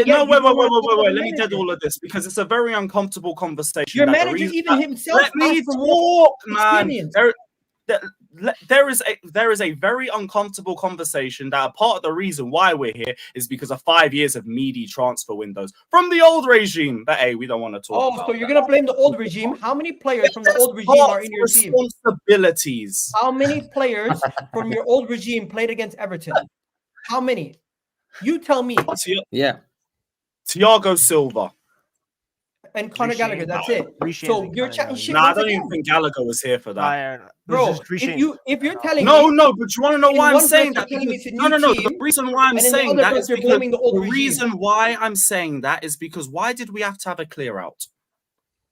No, wait. Let me dead all of this because it's a very uncomfortable conversation. Your that the manager reason even that- himself Let me asked for more talk, man. experience. There is a very uncomfortable conversation that a part of the reason why we're here is because of 5 years of meaty transfer windows from the old regime. But hey, we don't want to talk Oh, about so you're that. gonna blame the old regime? How many players from the old regime Part are in your team? responsibilities. How many players from your old regime played against Everton? How many? You tell me. Yeah. Thiago Silva. And Conor Reece Gallagher, James. that's it. Reece James So and you're Conor chatting Gallagher. shit. Nah, I once don't again. even think Gallagher was here for that. Bro, if you're telling me No, but you want to know in why I'm one saying breath that? you're telling me Because, it's a new no. team, The reason why I'm and in the saying other that breath is you're because blaming the old the regime. reason why I'm saying that is because why did we have to have a clear out?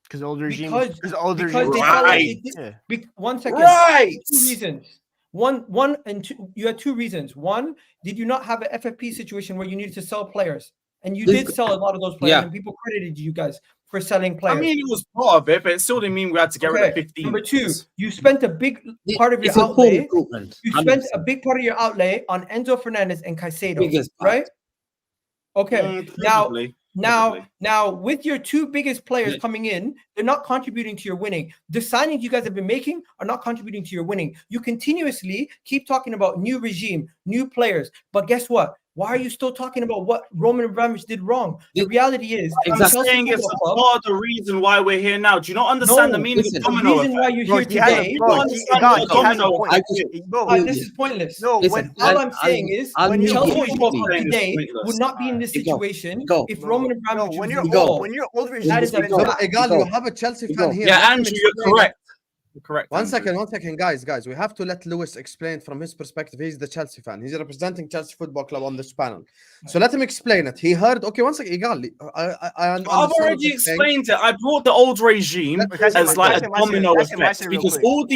Because the old regime. Because the old because regime. they felt like Right. they did- Yeah. 1 second. Right. Two reasons. One and two. You had two reasons. One, did you not have an FFP situation where you needed to sell players, and you did sell a lot of those players, Yeah. and people credited you guys for selling players. I mean, it was part of it, but it still didn't mean we had to get rid of Okay. 15. Number two, you spent a big part of your It's a poor outlay. recruitment. You spent 100%. a big part of your outlay on Enzo Fernandez and Caicedo, Biggest part. right? Okay. Probably. Now, with your two biggest players coming in, they're not contributing to your winning. The signings you guys have been making are not contributing to your winning. You continuously keep talking about new regime, new players, but guess what? Why are you still talking about what Roman Abramovich did wrong? The reality is, I'm saying it's a part of the reason why we're here now. Do you not understand the meaning of domino the reason why you're Bro, here he has a- today. bro, he- God, he has a domino point. This is pointless. No, Listen, all I'm saying is when Chelsea football club Saying today it's pointless. would not be in this Egal. situation Egal. if Roman Abramovich when was you're involved. old, when you're old regime, That is a Egal. fact. Egal, Egal. you have a Chelsea Egal. fan here. Yeah, Let him Andrew, you're explain. correct. You're correct. One Andrew. second, guys. We have to let Lewis explain from his perspective. He's the Chelsea fan. He's representing Chelsea Football Club on this panel. So let him explain it. He heard. Okay, one second, Egal. I've already explained it. I brought the old regime as like a domino effect because all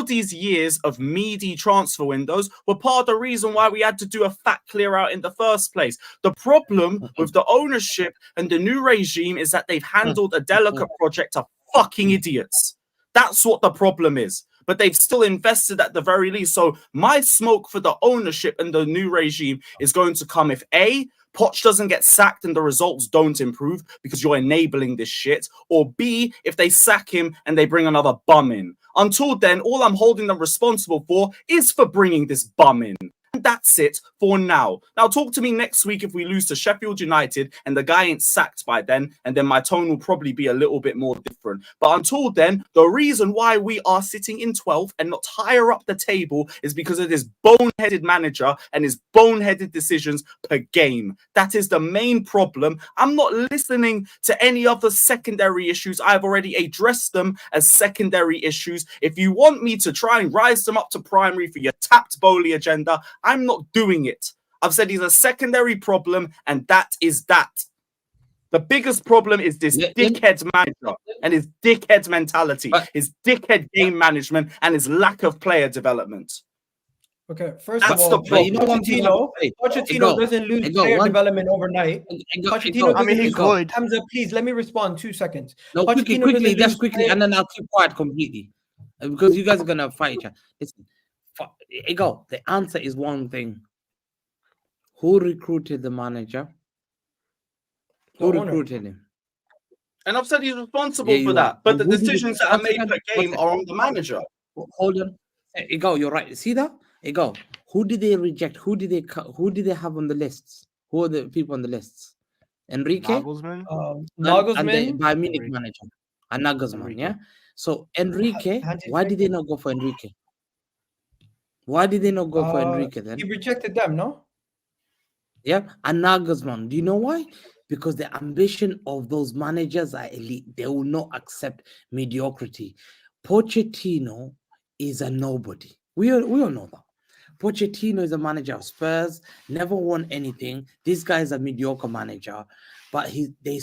these years of meaty transfer windows were part of the reason why we had to do a fat clear out in the first place. The problem with the ownership and the new regime is that they've handled a delicate project of fucking idiots. That's what the problem is. But they've still invested at the very least. So my smoke for the ownership and the new regime is going to come if A, Poch doesn't get sacked and the results don't improve because you're enabling this shit, or B, if they sack him and they bring another bum in. Until then, all I'm holding them responsible for is for bringing this bum in. And that's it for now. Now, talk to me next week if we lose to Sheffield United and the guy ain't sacked by then, and then my tone will probably be a little bit more different. But until then, the reason why we are sitting in 12th and not higher up the table is because of this boneheaded manager and his boneheaded decisions per game. That is the main problem. I'm not listening to any other secondary issues. I've already addressed them as secondary issues. If you want me to try and rise them up to primary for your tapped Bowley agenda, I'm not doing it. I've said he's a secondary problem, and that is that. The biggest problem is this dickhead manager and his dickhead mentality, his dickhead game management, and his lack of player development. Okay, first That's of the all, problem. You know one thing I have to say? Pochettino doesn't lose Ego, player one- development overnight. Pochettino I mean, he doesn't could. Hamza, please let me respond 2 seconds. No, quickly, Pochettino quickly, doesn't just lose quickly, player- and then I'll keep quiet completely. Because you guys are gonna fight each other. Listen, Ego, the answer is one thing. Who recruited the manager? The Who owner. recruited him? And I've said he's responsible Yeah, for you that. are. But the Who did he- decisions that are one made second, per one game second. are on the manager. Hold on. Ego, you're right. See that? Ego, who did they reject? Who did they have on the lists? Who are the people on the lists? Enrique? Nagelsmann. And the Nagelsmann. Bayern Munich manager. And Nagelsmann, Enrique. yeah? So Enrique, Hansi why did they not go for Enrique? Why did they not go for Enrique then? He rejected them, no? Yeah, and Nagelsmann. Do you know why? Because the ambition of those managers are elite. They will not accept mediocrity. Pochettino is a nobody. We all know that. Pochettino is a manager of Spurs, never won anything. This guy is a mediocre manager, but they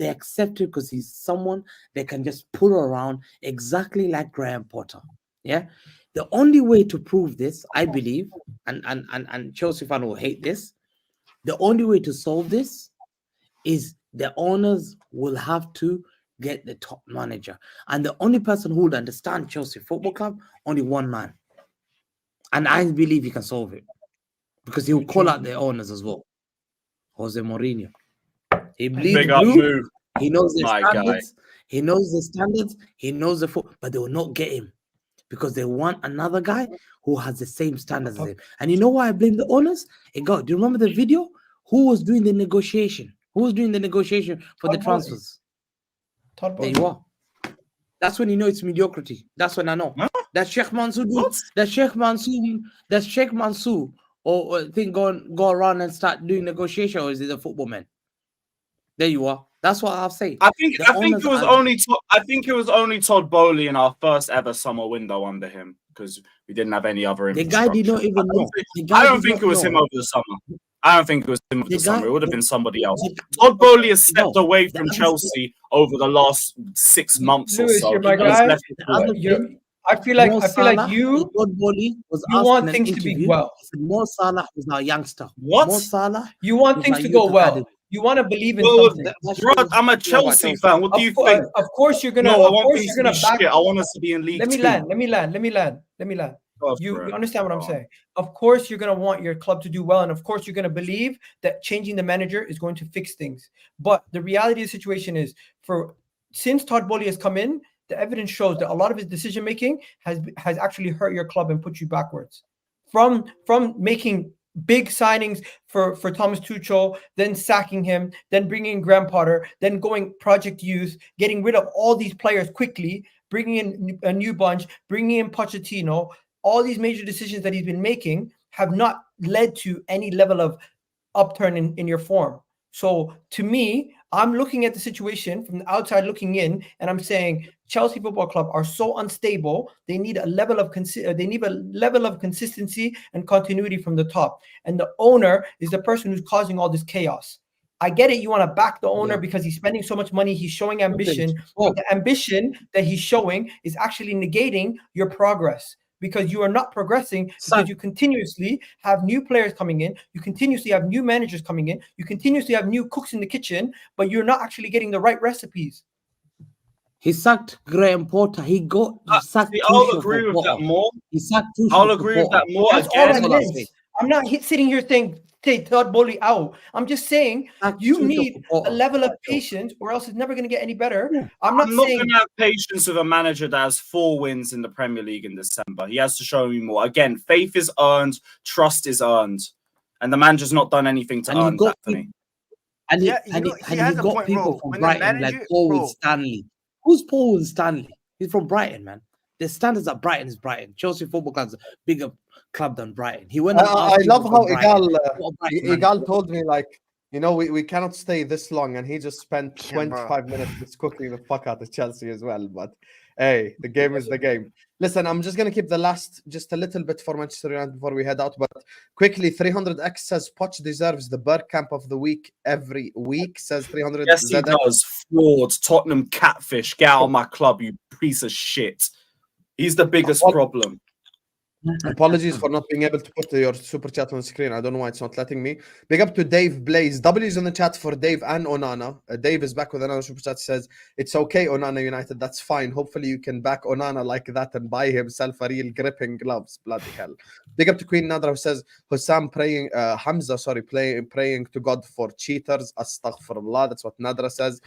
accept it because he's someone they can just pull around exactly like Graham Potter. Yeah. The only way to prove this, I believe, and Chelsea fan will hate this. The only way to solve this is the owners will have to get the top manager. And the only person who would understand Chelsea Football Club, only one man. And I believe he can solve it. Because he will call out the owners as well. Jose Mourinho. He bleeds Big up blue. move. He knows the My guy. standards. He knows the standards. He knows the foot. But they will not get him. Because they want another guy who has the same standards as him. And you know why I blame the owners? Do you remember the video? Who was doing the negotiation? Who was doing the negotiation for the transfers? There you are. That's when you know it's mediocrity. That's when I know. Huh? That Sheikh Mansour or think go around and start doing negotiation, or is it a football man? There you are. That's what I'll say. I think it was only Todd Bowley in our first ever summer window under him because we didn't have any other. The guy did not even know. I don't think it was him over the summer. I don't think it was him over the summer. It would have been somebody else. Todd Bowley has stepped away from Chelsea over the last 6 months or Lewis, so. you're my And he's guy. left it. I feel like you want things to be well. Mo Salah is our youngster. What? Mo Salah. You want is things our to go youth well. academy. You want to believe in Well, something. bro, I'm a Chelsea fan. What do you think? Of course you're gonna. No, I of want course things you're to gonna be back. shit. I want us to be in League Let me Two. land. You understand what I'm saying? Of course you're gonna want your club to do well, and of course you're gonna believe that changing the manager is going to fix things. But the reality of the situation is, since Todd Bowley has come in, the evidence shows that a lot of his decision making has actually hurt your club and put you backwards. From making big signings for Thomas Tuchel, then sacking him, then bringing in Graham Potter, then going project youth, getting rid of all these players quickly, bringing in a new bunch, bringing in Pochettino. All these major decisions that he's been making have not led to any level of upturn in your form. So to me, I'm looking at the situation from the outside looking in, and I'm saying Chelsea Football Club are so unstable. They need a level of consistency and continuity from the top. And the owner is the person who's causing all this chaos. I get it. You want to back the owner because he's spending so much money. He's showing ambition. But the ambition that he's showing is actually negating your progress. Because you are not progressing because you continuously have new players coming in, you continuously have new managers coming in, you continuously have new cooks in the kitchen, but you're not actually getting the right recipes. He sacked Graham Potter. He got sacked. I'll agree with that more. He sacked Tuchel. I'll agree with that more. That's all I meant. I'm not sitting here saying take Todd Bowley out. I'm just saying you need a level of patience, or else it's never going to get any better. Yeah. I'm not going saying to have patience with a manager that has 4 wins in the Premier League in December. He has to show me more. Again, faith is earned, trust is earned, and the manager's not done anything to earn that for me. And he got people from Brighton like Paul Stanley. Who's Paul Stanley? He's from Brighton, man. The standards at Brighton is Brighton. Chelsea Football Club is a bigger club than Brighton. He went. I love how Egal told me, like, you know, we cannot stay this long, and he just spent 25 minutes just cooking the fuck out of Chelsea as well. But hey, the game is the game. Listen, I'm just gonna keep the last just a little bit for Manchester United before we head out. But quickly, 300X says Poch deserves the Bergkamp of the week every week. Says 300. Yes, he does. Fraud, Tottenham catfish. Get out of my club, you piece of shit. He's the biggest problem. Apologies for not being able to put your super chat on screen. I don't know why it's not letting me. Big up to Dave Blaze. W's in the chat for Dave and Onana. Dave is back with another super chat. Says, it's okay, Onana United. That's fine. Hopefully you can back Onana like that and buy himself a real gripping gloves. Bloody hell. Big up to Queen Nadra who says, Hamza, praying to God for cheaters. Astaghfirullah. That's what Nadra says.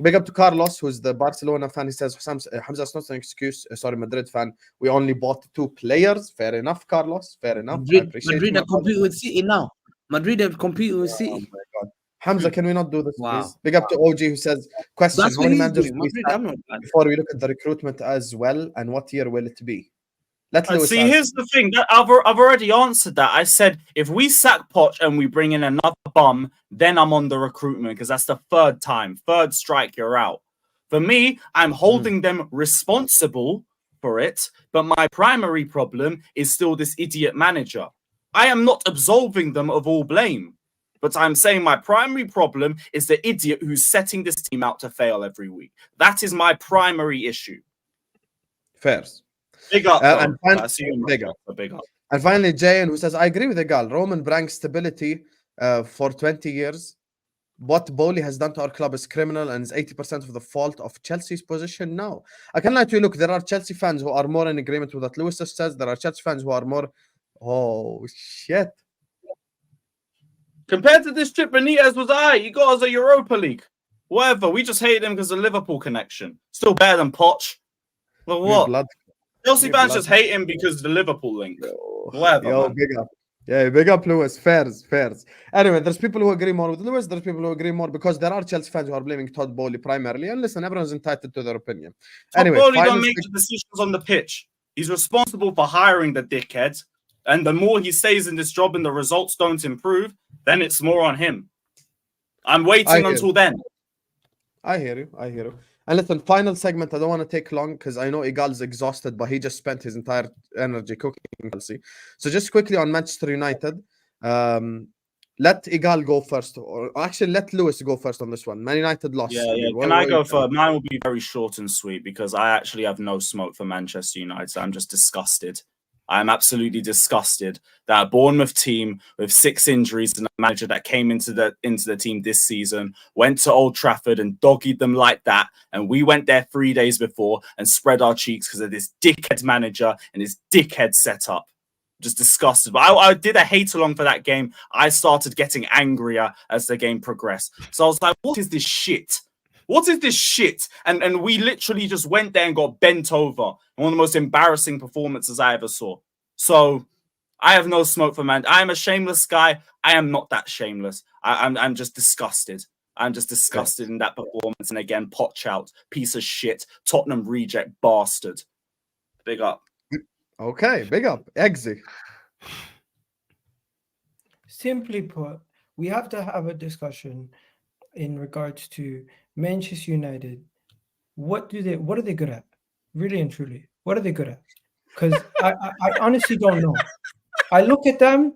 Big up to Carlos, who's the Barcelona fan. He says, Hamza, it's not an excuse. Sorry, Madrid fan. We only bought 2 players. Fair enough, Carlos. Fair enough. Madrid are competing with City now. Madrid have competed with City. Oh my God. Hamza, can we not do this, Wow. please? Big up to OG who says, question, That's how what many he's managers doing. do we Madrid, sack I'm not bad. before we look at the recruitment as well, and what year will it be? Let Lewis See, answer. here's the thing. I've already answered that. I said, if we sack Poch and we bring in another bum, then I'm on the recruitment because that's the third time. Third strike, you're out. For me, I'm holding them responsible for it, but my primary problem is still this idiot manager. I am not absolving them of all blame, but I'm saying my primary problem is the idiot who's setting this team out to fail every week. That is my primary issue. Fairs. Big up, and big up. Big up. And finally, Jayan, who says, I agree with Egal. Roman brings stability for 20 years. What Bowley has done to our club is criminal and is 80% of the fault of Chelsea's position now. I can lie to you. Look, there are Chelsea fans who are more in agreement with what Lewis just says. There are Chelsea fans who are more, oh, shit. Compared to this trip, Benitez was he got us a Europa League. Whatever. We just hate him because of the Liverpool connection. Still better than Poch. But what? Chelsea fans just hate him because of the Liverpool link. Whatever. Yo, Man. big up. Yeah, big up Lewis. Fairs. Anyway, there's people who agree more with Lewis. There's people who agree more because there are Chelsea fans who are blaming Todd Bowley primarily. And listen, everyone's entitled to their opinion. Todd Anyway, Bowley don't make the decisions on the pitch. He's responsible for hiring the dickhead. And the more he stays in this job and the results don't improve, then it's more on him. I'm waiting until then. I hear you. And listen, final segment. I don't want to take long because I know Egal's exhausted, but he just spent his entire energy cooking Chelsea. So just quickly on Manchester United, let Egal go first, or actually let Lewis go first on this one. Man United lost. Yeah. Can I go first? Mine will be very short and sweet because I actually have no smoke for Manchester United. So I'm just disgusted. I'm absolutely disgusted that a Bournemouth team with 6 injuries and a manager that came into the team this season went to Old Trafford and doggied them like that. And we went there 3 days before and spread our cheeks because of this dickhead manager and his dickhead setup. Just disgusted. But I did a hate along for that game. I started getting angrier as the game progressed. So I was like, what is this shit? What is this shit? And we literally just went there and got bent over. One of the most embarrassing performances I ever saw. So I have no smoke for man. I am a shameless guy. I am not that shameless. I'm just disgusted. I'm just disgusted in that performance. And again, Poch out, piece of shit, Tottenham reject bastard. Big up. Okay, big up. Eggsy. Simply put, we have to have a discussion in regards to Manchester United. What are they good at? Really and truly, what are they good at? Because I honestly don't know. I look at them,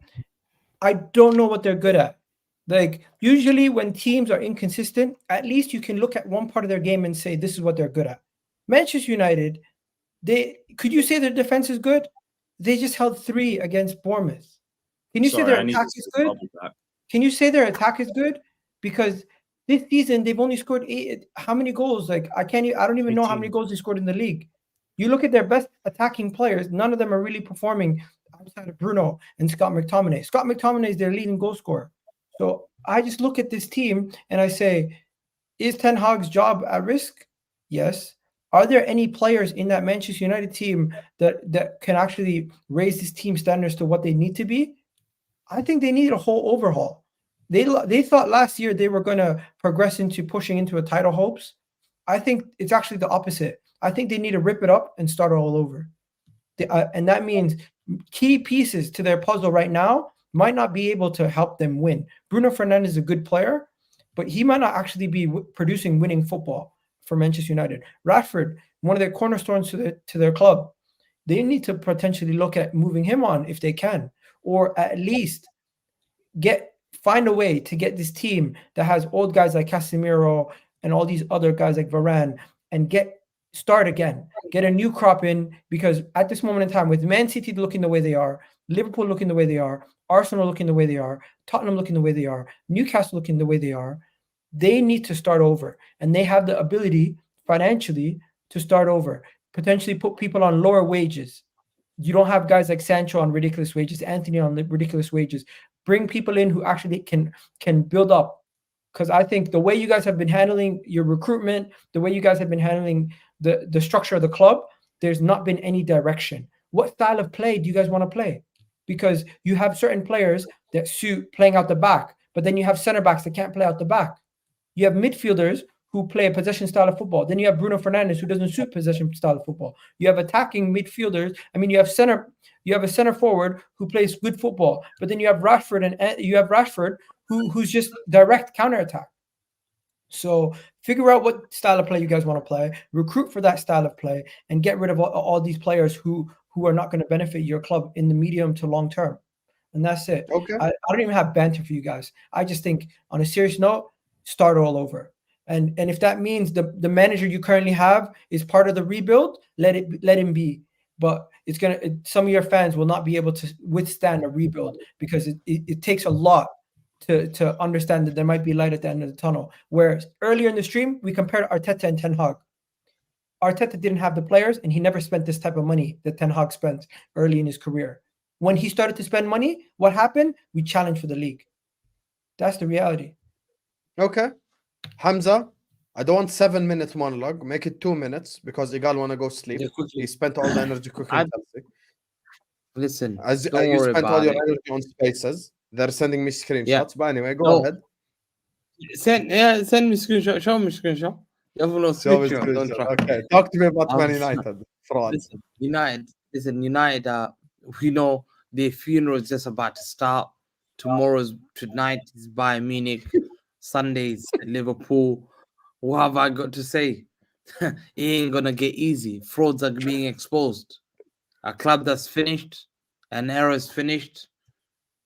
I don't know what they're good at. Like, usually when teams are inconsistent, at least you can look at one part of their game and say, this is what they're good at. Manchester United, could you say their defense is good? They just held 3 against Bournemouth. Can you say their attack is good? Can you say their attack is good? Because this season they've only scored 8. How many goals? Like, I don't even know how many goals they scored in the league. You look at their best attacking players, none of them are really performing outside of Bruno and Scott McTominay. Scott McTominay is their leading goal scorer. So I just look at this team and I say, is Ten Hag's job at risk? Yes. Are there any players in that Manchester United team that can actually raise this team standards to what they need to be? I think they need a whole overhaul. They thought last year they were going to progress into pushing into a title hopes. I think it's actually the opposite. I think they need to rip it up and start all over. And that means key pieces to their puzzle right now might not be able to help them win. Bruno Fernandes is a good player, but he might not actually be producing winning football for Manchester United. Rashford, one of their cornerstones to their club, they need to potentially look at moving him on if they can, or at least find a way to get this team that has old guys like Casemiro and all these other guys like Varane and get start again, get a new crop in, because at this moment in time, with Man City looking the way they are, Liverpool looking the way they are, Arsenal looking the way they are, Tottenham looking the way they are, Newcastle looking the way they are, they need to start over. And they have the ability financially to start over, potentially put people on lower wages. You don't have guys like Sancho on ridiculous wages, Anthony on ridiculous wages. Bring people in who actually can build up. Because I think the way you guys have been handling your recruitment, the way you guys have been handling the structure of the club, there's not been any direction. What style of play do you guys want to play? Because you have certain players that suit playing out the back, but then you have center backs that can't play out the back. You have midfielders who play a possession style of football. Then you have Bruno Fernandes who doesn't suit possession style of football. You have attacking midfielders. I mean, you have a center forward who plays good football, but then you have Rashford who's just direct counterattack. So figure out what style of play you guys want to play, recruit for that style of play, and get rid of all these players who are not going to benefit your club in the medium to long term. And that's it. Okay. I don't even have banter for you guys. I just think, on a serious note, start all over. And if that means the manager you currently have is part of the rebuild, let him be. But some of your fans will not be able to withstand a rebuild, because it takes a lot to understand that there might be light at the end of the tunnel. Whereas earlier in the stream, we compared Arteta and Ten Hag. Arteta didn't have the players, and he never spent this type of money that Ten Hag spent early in his career. When he started to spend money, what happened? We challenged for the league. That's the reality. Okay. Hamza, I don't want 7-minute monologue. Make it 2 minutes, because Egal want to go sleep. He spent all the energy cooking Chelsea. Listen, As don't you worry spent all about your it. energy on Spaces. They're sending me screenshots. Yeah. But anyway, go ahead. Send me screenshot. Show me screenshot. You have no Show me screenshot. Don't screenshot. try. Okay. Talk to me about Man Um, United. Fraud. United. We know their funeral is just about to start. Tonight is Bayern Munich. Sundays Liverpool. What have I got to say? It ain't gonna get easy. Frauds are being exposed. A club that's finished, an era is finished.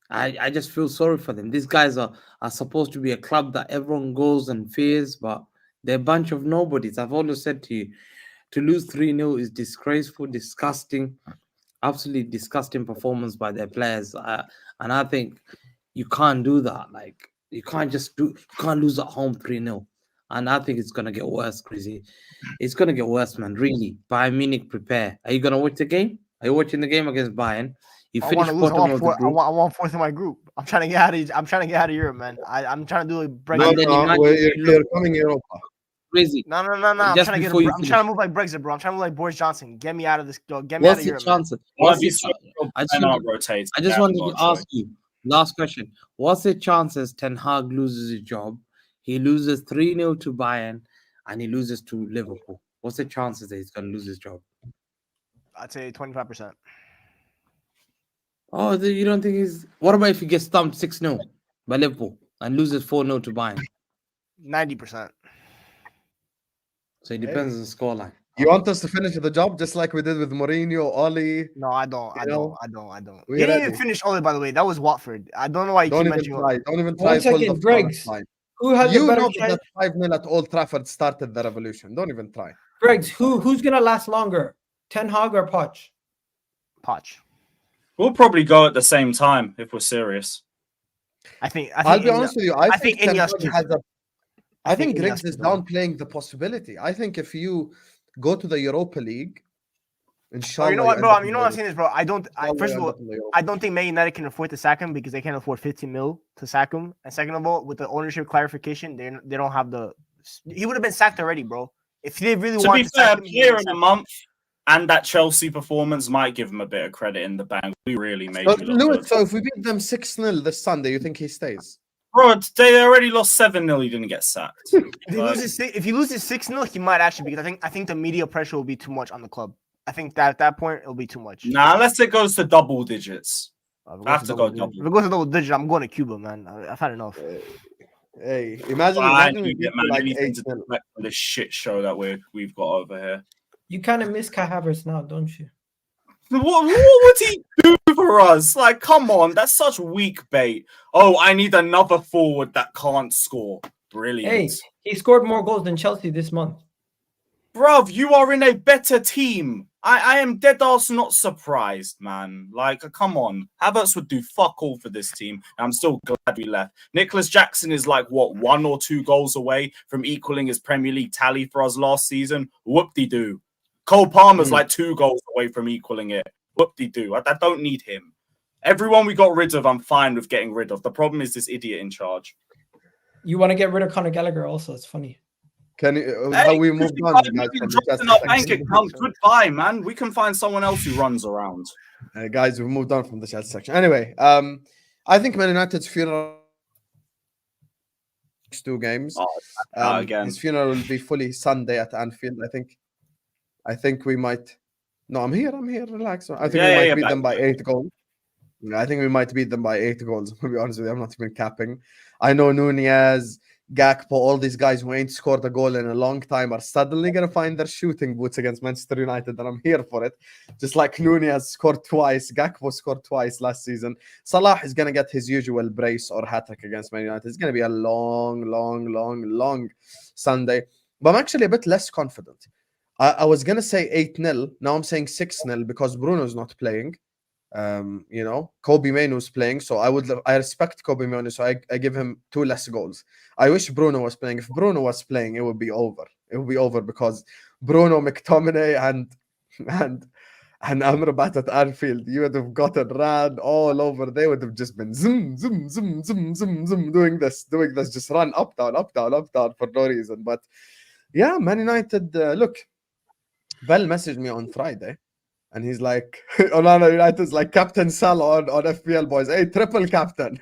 I just feel sorry for them. These guys are supposed to be a club that everyone goes and fears, but they're a bunch of nobodies. I've always said to you, to lose 3-0 is disgraceful, disgusting, absolutely disgusting performance by their players. And I think you can't do that. Like, you can't lose at home 3-0. And I think it's gonna get worse, Crazy. It's gonna get worse, man. Really. Bayern Munich, prepare. Are you gonna watch the game? Are you watching the game against Bayern? You I finished want to lose. bottom of the group. I want fourth in my group. I'm trying to get out of Europe, man. I'm trying to do a Brexit. You're coming Europa. Crazy. No. I'm Just trying to before you I'm trying to move like Brexit, bro. I'm trying to move like Boris Johnson. Get me out of this. Get me out What's of the Europe. chances? I just wanted to ask you. Last question. What's the chances Ten Hag loses his job? He loses 3-0 to Bayern, and he loses to Liverpool. What's the chances that he's going to lose his job? I'd say 25%. Oh, you don't think he's... What about if he gets stumped 6-0 by Liverpool and loses 4-0 to Bayern? 90%. So it depends on the scoreline. You want us to finish the job just like we did with Mourinho, Oli? No, I don't. I don't. We He didn't even ready. finish Oli, by the way. That was Watford. I don't know why you keep mentioning. Don't even try. 1 second, Grigs. Who has You a better know chance? that 5-0 at Old Trafford started the revolution. Don't even try. Grigs, who's gonna last longer? Ten Hag or Poch? Poch. We'll probably go at the same time if we're serious. I'll be honest with you. I think Ten Ineos Hag has a. I think Ineos Grigs is keeps on. downplaying the possibility. I think if you go to the Europa League, inshallah. You know what, you bro? end up You in know the what I'm saying is, bro. First of all, I don't think Man United can afford to sack him because they can't afford 15 mil to sack him. And second of all, with the ownership clarification, they don't have the. He would have been sacked already, bro. If they really To wanted be to sack fair, him, player in a month and that Chelsea performance might give him a bit of credit in the bank. We really made you look Lewis, good. so if we beat them 6-0 this Sunday, you think he stays? Bro, they already lost 7-0. He didn't get sacked. If he loses 6-0, he might actually, because I think the media pressure will be too much on the club. I think that at that point it'll be too much. Nah, unless it goes to double digits. I have to go double. If it goes to double digit, I'm going to Cuba, man. I've had enough. Hey, imagine You we get beat like anything to 8-0. deflect from this shit show that we've got over here. You kind of miss Kai Havertz now, don't you? What would he do for us? Like, come on, that's such weak bait. Oh, I need another forward that can't score. Brilliant. Hey, he scored more goals than Chelsea this month. Bruv, you are in a better team. I am dead ass not surprised, man. Like, come on. Havertz would do fuck all for this team. I'm still glad we left. Nicholas Jackson is like, what, 1 or 2 goals away from equaling his Premier League tally for us last season? Whoop-de-doo. Cole Palmer's like 2 goals away from equaling it. Whoop-de-doo. I don't need him. Everyone we got rid of, I'm fine with getting rid of. The problem is this idiot in charge. You want to get rid of Conor Gallagher also. It's funny. Can you, how we moved on, guys? From the chat In our section? bank account. Goodbye, man. We can find someone else who runs around. Guys, we've moved on from the chat section. Anyway, I think Man United's funeral next 2 games. Again. His funeral will be fully Sunday at Anfield. I think we might. No, I'm here. Relax. I think we might beat them by 8 goals. I think we might beat them by 8 goals. To be honest with you, I'm not even capping. I know Nunez, Gakpo, all these guys who ain't scored a goal in a long time are suddenly going to find their shooting boots against Manchester United, and I'm here for it. Just like Nunez scored twice, Gakpo scored twice last season. Salah is going to get his usual brace or hat-trick against Man United. It's going to be a long Sunday. But I'm actually a bit less confident. I was going to say 8-0. Now I'm saying 6-0 because Bruno's not playing. Kobe Mainoo's playing, so I respect Kobe Mainoo, so I give him 2 less goals. I wish Bruno was playing. If Bruno was playing, it would be over. It would be over because Bruno, McTominay, and Amrabat at Anfield, you would have gotten ran all over. They would have just been zoom, doing this, just run up, down for no reason. But yeah, Man United, look, Bell messaged me on Friday. And he's like, Onana United's like Captain Salah on FPL, boys. Hey, triple captain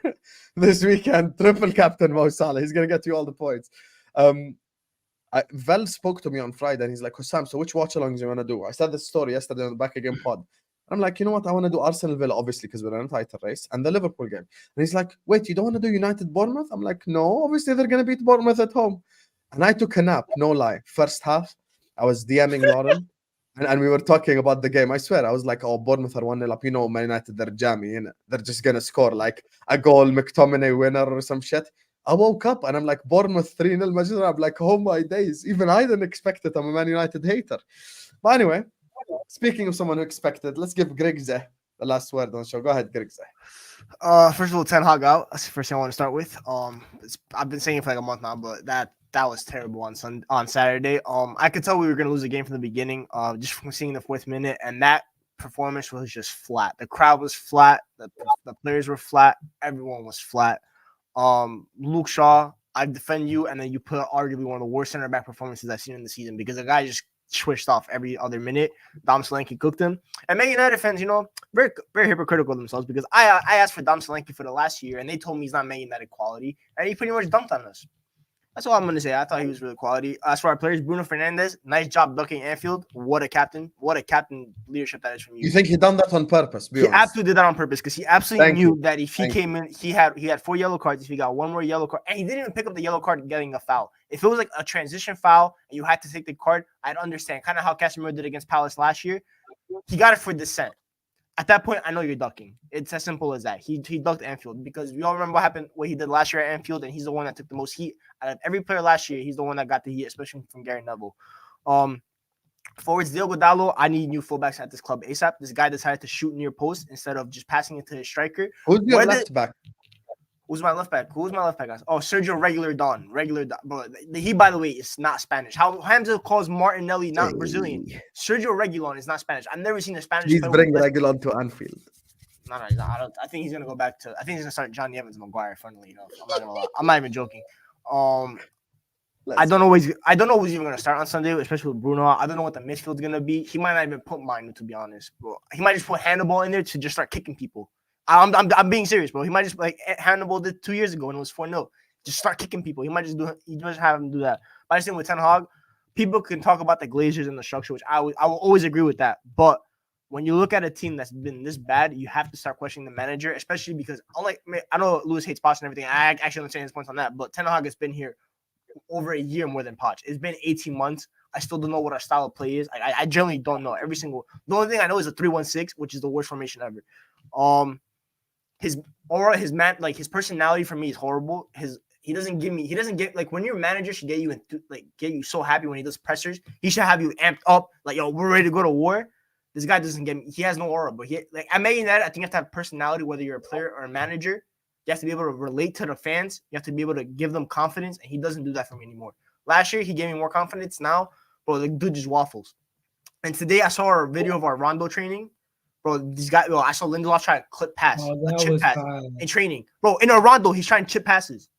this weekend. Triple captain Mo Salah. He's going to get you all the points. Vel spoke to me on Friday and he's like, Hussam, so which watch-alongs do you want to do? I said this story yesterday on the Back Again pod. I'm like, you know what? I want to do Arsenal Villa, obviously, because we're in a title race, and the Liverpool game. And he's like, wait, you don't want to do United Bournemouth? I'm like, no, obviously they're going to beat Bournemouth at home. And I took a nap, no lie. First half, I was DMing Lauren. And we were talking about the game. I swear, I was like, oh, Bournemouth are 1-0 up. Man United, they're jammy, innit? They're just going to score like a goal, McTominay winner or some shit. I woke up and I'm like, Bournemouth 3-0. Imagine, I'm like, oh my days. Even I didn't expect it. I'm a Man United hater. But anyway, speaking of someone who expected, let's give Grigs the last word on the show. Go ahead, Grigs. First of all, Ten Hag out. That's the first thing I want to start with. I've been saying it for like a month now, but that was terrible on Saturday. I could tell we were going to lose the game from the beginning, just from seeing the 4th minute, and that performance was just flat. The crowd was flat, the players were flat, everyone was flat. Luke Shaw, I defend you, and then you put arguably one of the worst center back performances I've seen in the season because the guy just switched off every other minute. Dom Solanke cooked him. And Man United fans, very, very hypocritical of themselves because I asked for Dom Solanke for the last year, and they told me he's not Man United quality, and he pretty much dumped on us. That's all I'm going to say. I thought he was really quality. As for our players, Bruno Fernandes, nice job ducking Anfield. What a captain. What a captain leadership that is from you. You think he done that on purpose? He absolutely did that on purpose because he absolutely knew that if he came in, he had 4 yellow cards. If he got 1 more yellow card, and he didn't even pick up the yellow card getting a foul. If it was like a transition foul and you had to take the card, I'd understand. Kind of how Casemiro did against Palace last year. He got it for dissent. At that point, I know you're ducking. It's as simple as that. He ducked Anfield because we all remember what he did last year at Anfield, and he's the one that took the most heat out of every player last year. He's the one that got the heat, especially from Gary Neville. Forwards, Diogo Dalot, I need new fullbacks at this club ASAP. This guy decided to shoot near post instead of just passing it to his striker. Who's your left back? Who's my left back? Guys? Oh, Sergio Regular Don. But he, by the way, is not Spanish. How Hamza calls Martinelli not Brazilian. Sergio Regulon is not Spanish. I've never seen a Spanish Please player. Bring Regulon to Anfield. No, I think he's gonna go back to. I think he's gonna start Johnny Evans Maguire. Funnily enough, I'm not gonna lie. I'm not even joking. I don't know who's even gonna start on Sunday, especially with Bruno. I don't know what the midfield's gonna be. He might not even put mine, to be honest, bro. He might just put Hannibal in there to just start kicking people. I'm being serious, bro. He might just like Hannibal did 2 years ago and it was 4-0. Just start kicking people. He might just have him do that. But I just think with Ten Hag, people can talk about the Glazers and the structure, which I will always agree with that. But when you look at a team that's been this bad, you have to start questioning the manager, especially because I know Lewis hates Poch and everything. I actually understand his points on that, but Ten Hag has been here over a year more than Poch. It's been 18 months. I still don't know what our style of play is. I generally don't know the only thing I know is a 3-1-6, which is the worst formation ever. His aura, his personality for me is horrible. He doesn't get like when your manager should get you so happy when he does pressers. He should have you amped up, like, yo, we're ready to go to war. This guy doesn't get me. He has no aura, but at Man United, I think you have to have personality, whether you're a player or a manager. You have to be able to relate to the fans. You have to be able to give them confidence, and he doesn't do that for me anymore. Last year, he gave me more confidence. Now, bro, the dude just waffles. And today, I saw a video of our Rondo training. Bro, this guy, I saw Lindelof try to clip pass, a chip pass in training. Bro, in a Rondo, he's trying to chip passes.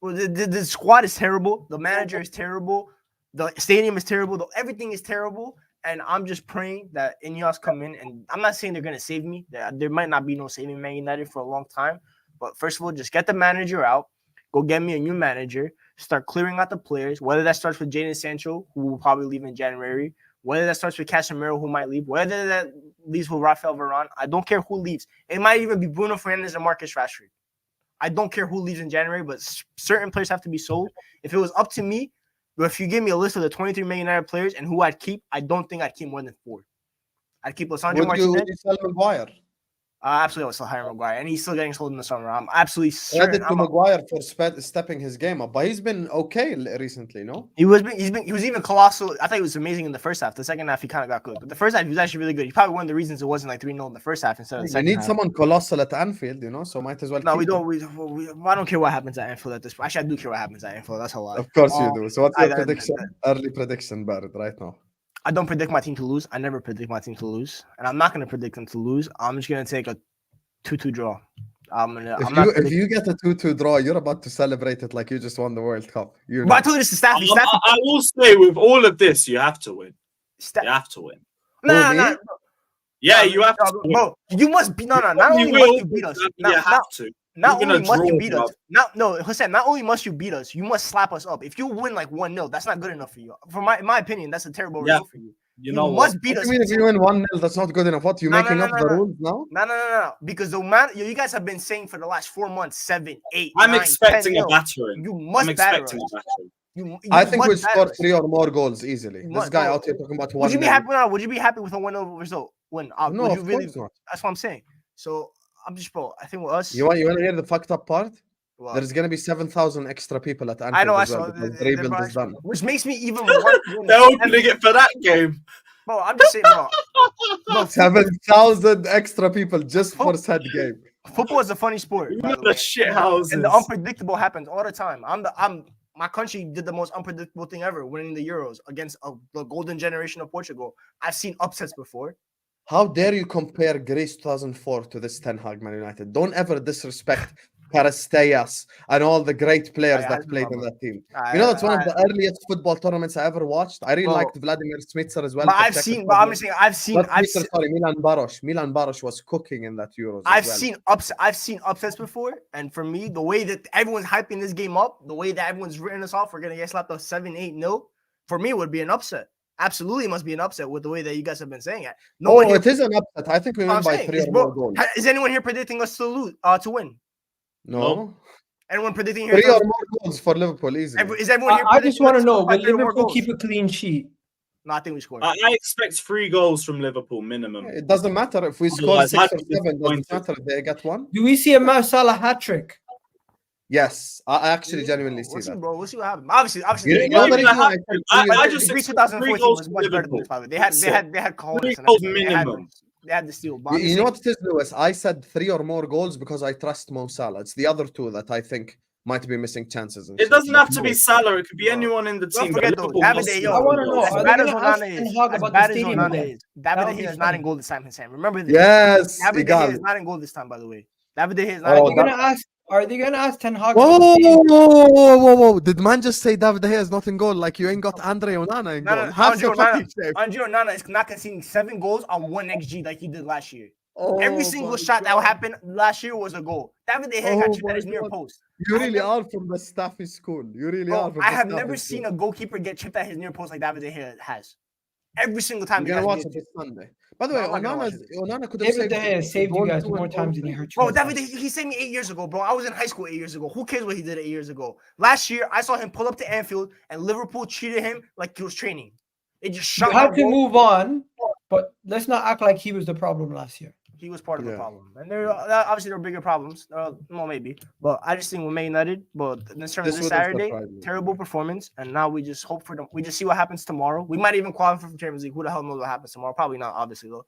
Bro, the squad is terrible. The manager is terrible. The stadium is terrible. Everything is terrible. And I'm just praying that Ineos come in. And I'm not saying they're going to save me. There might not be no saving Man United for a long time. But first of all, just get the manager out. Go get me a new manager. Start clearing out the players. Whether that starts with Jadon Sancho, who will probably leave in January. Whether that starts with Casemiro, who might leave. Whether that leaves with Rafael Varane. I don't care who leaves. It might even be Bruno Fernandes and Marcus Rashford. I don't care who leaves in January, but certain players have to be sold. If it was up to me, but if you give me a list of the 23 Man United players and who I'd keep, I don't think I'd keep more than 4. I'd keep Lissandro Martinez. Would you sell Maguire? Absolutely, I would still hire Maguire, and he's still getting sold in the summer. I'm absolutely certain. Credit to Maguire for stepping his game up, but he's been okay recently, no? He was even colossal. I thought he was amazing in the first half. The second half, he kind of got good, but the first half, he was actually really good. He's probably one of the reasons it wasn't like 3-0 in the first half instead of the second half. Someone colossal at Anfield, so might as well. No, we don't. I don't care what happens at Anfield at this point. Actually, I do care what happens at Anfield. That's a lot. Of course you do. So what's your prediction? Early prediction, Barrett, right now? I don't predict my team to lose. I never predict my team to lose, and I'm not going to predict them to lose. I'm just going to take a 2-2 draw. If you get a 2-2 draw, you're about to celebrate it like you just won the World Cup. But I told you this to Staffy. I will say, with all of this, you have to win. You have to win. No. Yeah, you have to. Bro, you must be. Not only must you beat us. You have to. Not only must you beat us. Hussein, not only must you beat us, you must slap us up. If you win like 1-0, that's not good enough for you. In my opinion, that's a terrible result for you. You know must beat us. If you win 1-0, that's not good enough. What, you making up the rules now? No. Because you guys have been saying for the last 4 months, 7, 8, I'm 9, expecting 10, a battering. You must batter us. I think we score 3 or more goals easily. This guy out here talking about 1-0. Would you be happy with a 1-0 result? No, of course not. That's what I'm saying. So I'm just, bro. I think with us. You want to hear the fucked up part? Well, there's gonna be 7,000 extra people at Anfield. I know. I saw. Rebuild is done. Which makes me even more. They're opening it for that game. Bro, I'm just saying, bro. 7,000 extra people just for said game. Football is a funny sport. The shit houses. And the unpredictable happens all the time. My country did the most unpredictable thing ever, winning the Euros against the golden generation of Portugal. I've seen upsets before. How dare you compare Greece 2004 to this Ten Hag Man United? Don't ever disrespect Karasteas and all the great players that played in that team. That's one of the earliest football tournaments I ever watched. I really liked Vladimir Smitser as well. But I've seen Milan Baros. Milan Baros was cooking in that Euros. I've seen upsets before, and for me, the way that everyone's hyping this game up, the way that everyone's written us off, we're gonna get slapped off 7-8-0. For me, it would be an upset. Absolutely, must be an upset with the way that you guys have been saying it. It is an upset. I think we win by 3 or more goals. Is anyone here predicting us to win? No. Anyone predicting 3 or more goals for Liverpool easy. Is everyone here? I just want to know, will Liverpool keep a clean sheet? No, I think we score. I expect 3 goals from Liverpool minimum. It doesn't matter if we score 6 or 7. Doesn't matter if they get 1. Do we see a Mo Salah hat trick? Yes, I actually genuinely see that. Bro, we'll see what happens. Obviously, I just 2014 was much better than this. They had cojones minimum. They had the steal. You know what it is, Lewis? I said 3 or more goals because I trust Mo Salah. It's the other 2 that I think might be missing chances. It doesn't have to be Salah. It could be anyone in the team. David De Gea is not in goal this time. Remember this. Yes, David De Gea is not in goal this time, by the way. David De Gea is not. Are they gonna ask Ten Hag? Whoa! Did man just say David De Gea is not in goal? Like you ain't got Andre Onana in goal? Andre Onana is not conceding 7 goals on 1 XG like he did last year. Every single shot that happened last year was a goal. David De Gea got chipped at his near post. You really are from the Staffy school. You really are. I have never seen a goalkeeper get chipped at his near post like David De Gea has. Every single time. You're gonna watch it this Sunday. By the way, Onana could have David De Gea saved you guys more times than he hurt you. Bro, David De Gea, he saved me 8 years ago, bro. I was in high school 8 years ago. Who cares what he did 8 years ago? Last year, I saw him pull up to Anfield, and Liverpool treated him like he was training. It just shot. You have to move on, but let's not act like he was the problem last year. He was part of the Yeah. problem, and obviously there were bigger problems. Well, maybe, but I just think with Man United, but in terms of This this wouldn't Saturday, surprise me. terrible performance, and now we just hope for them. We just see what happens tomorrow. We might even qualify for Champions League. Who the hell knows what happens tomorrow? Probably not, obviously though.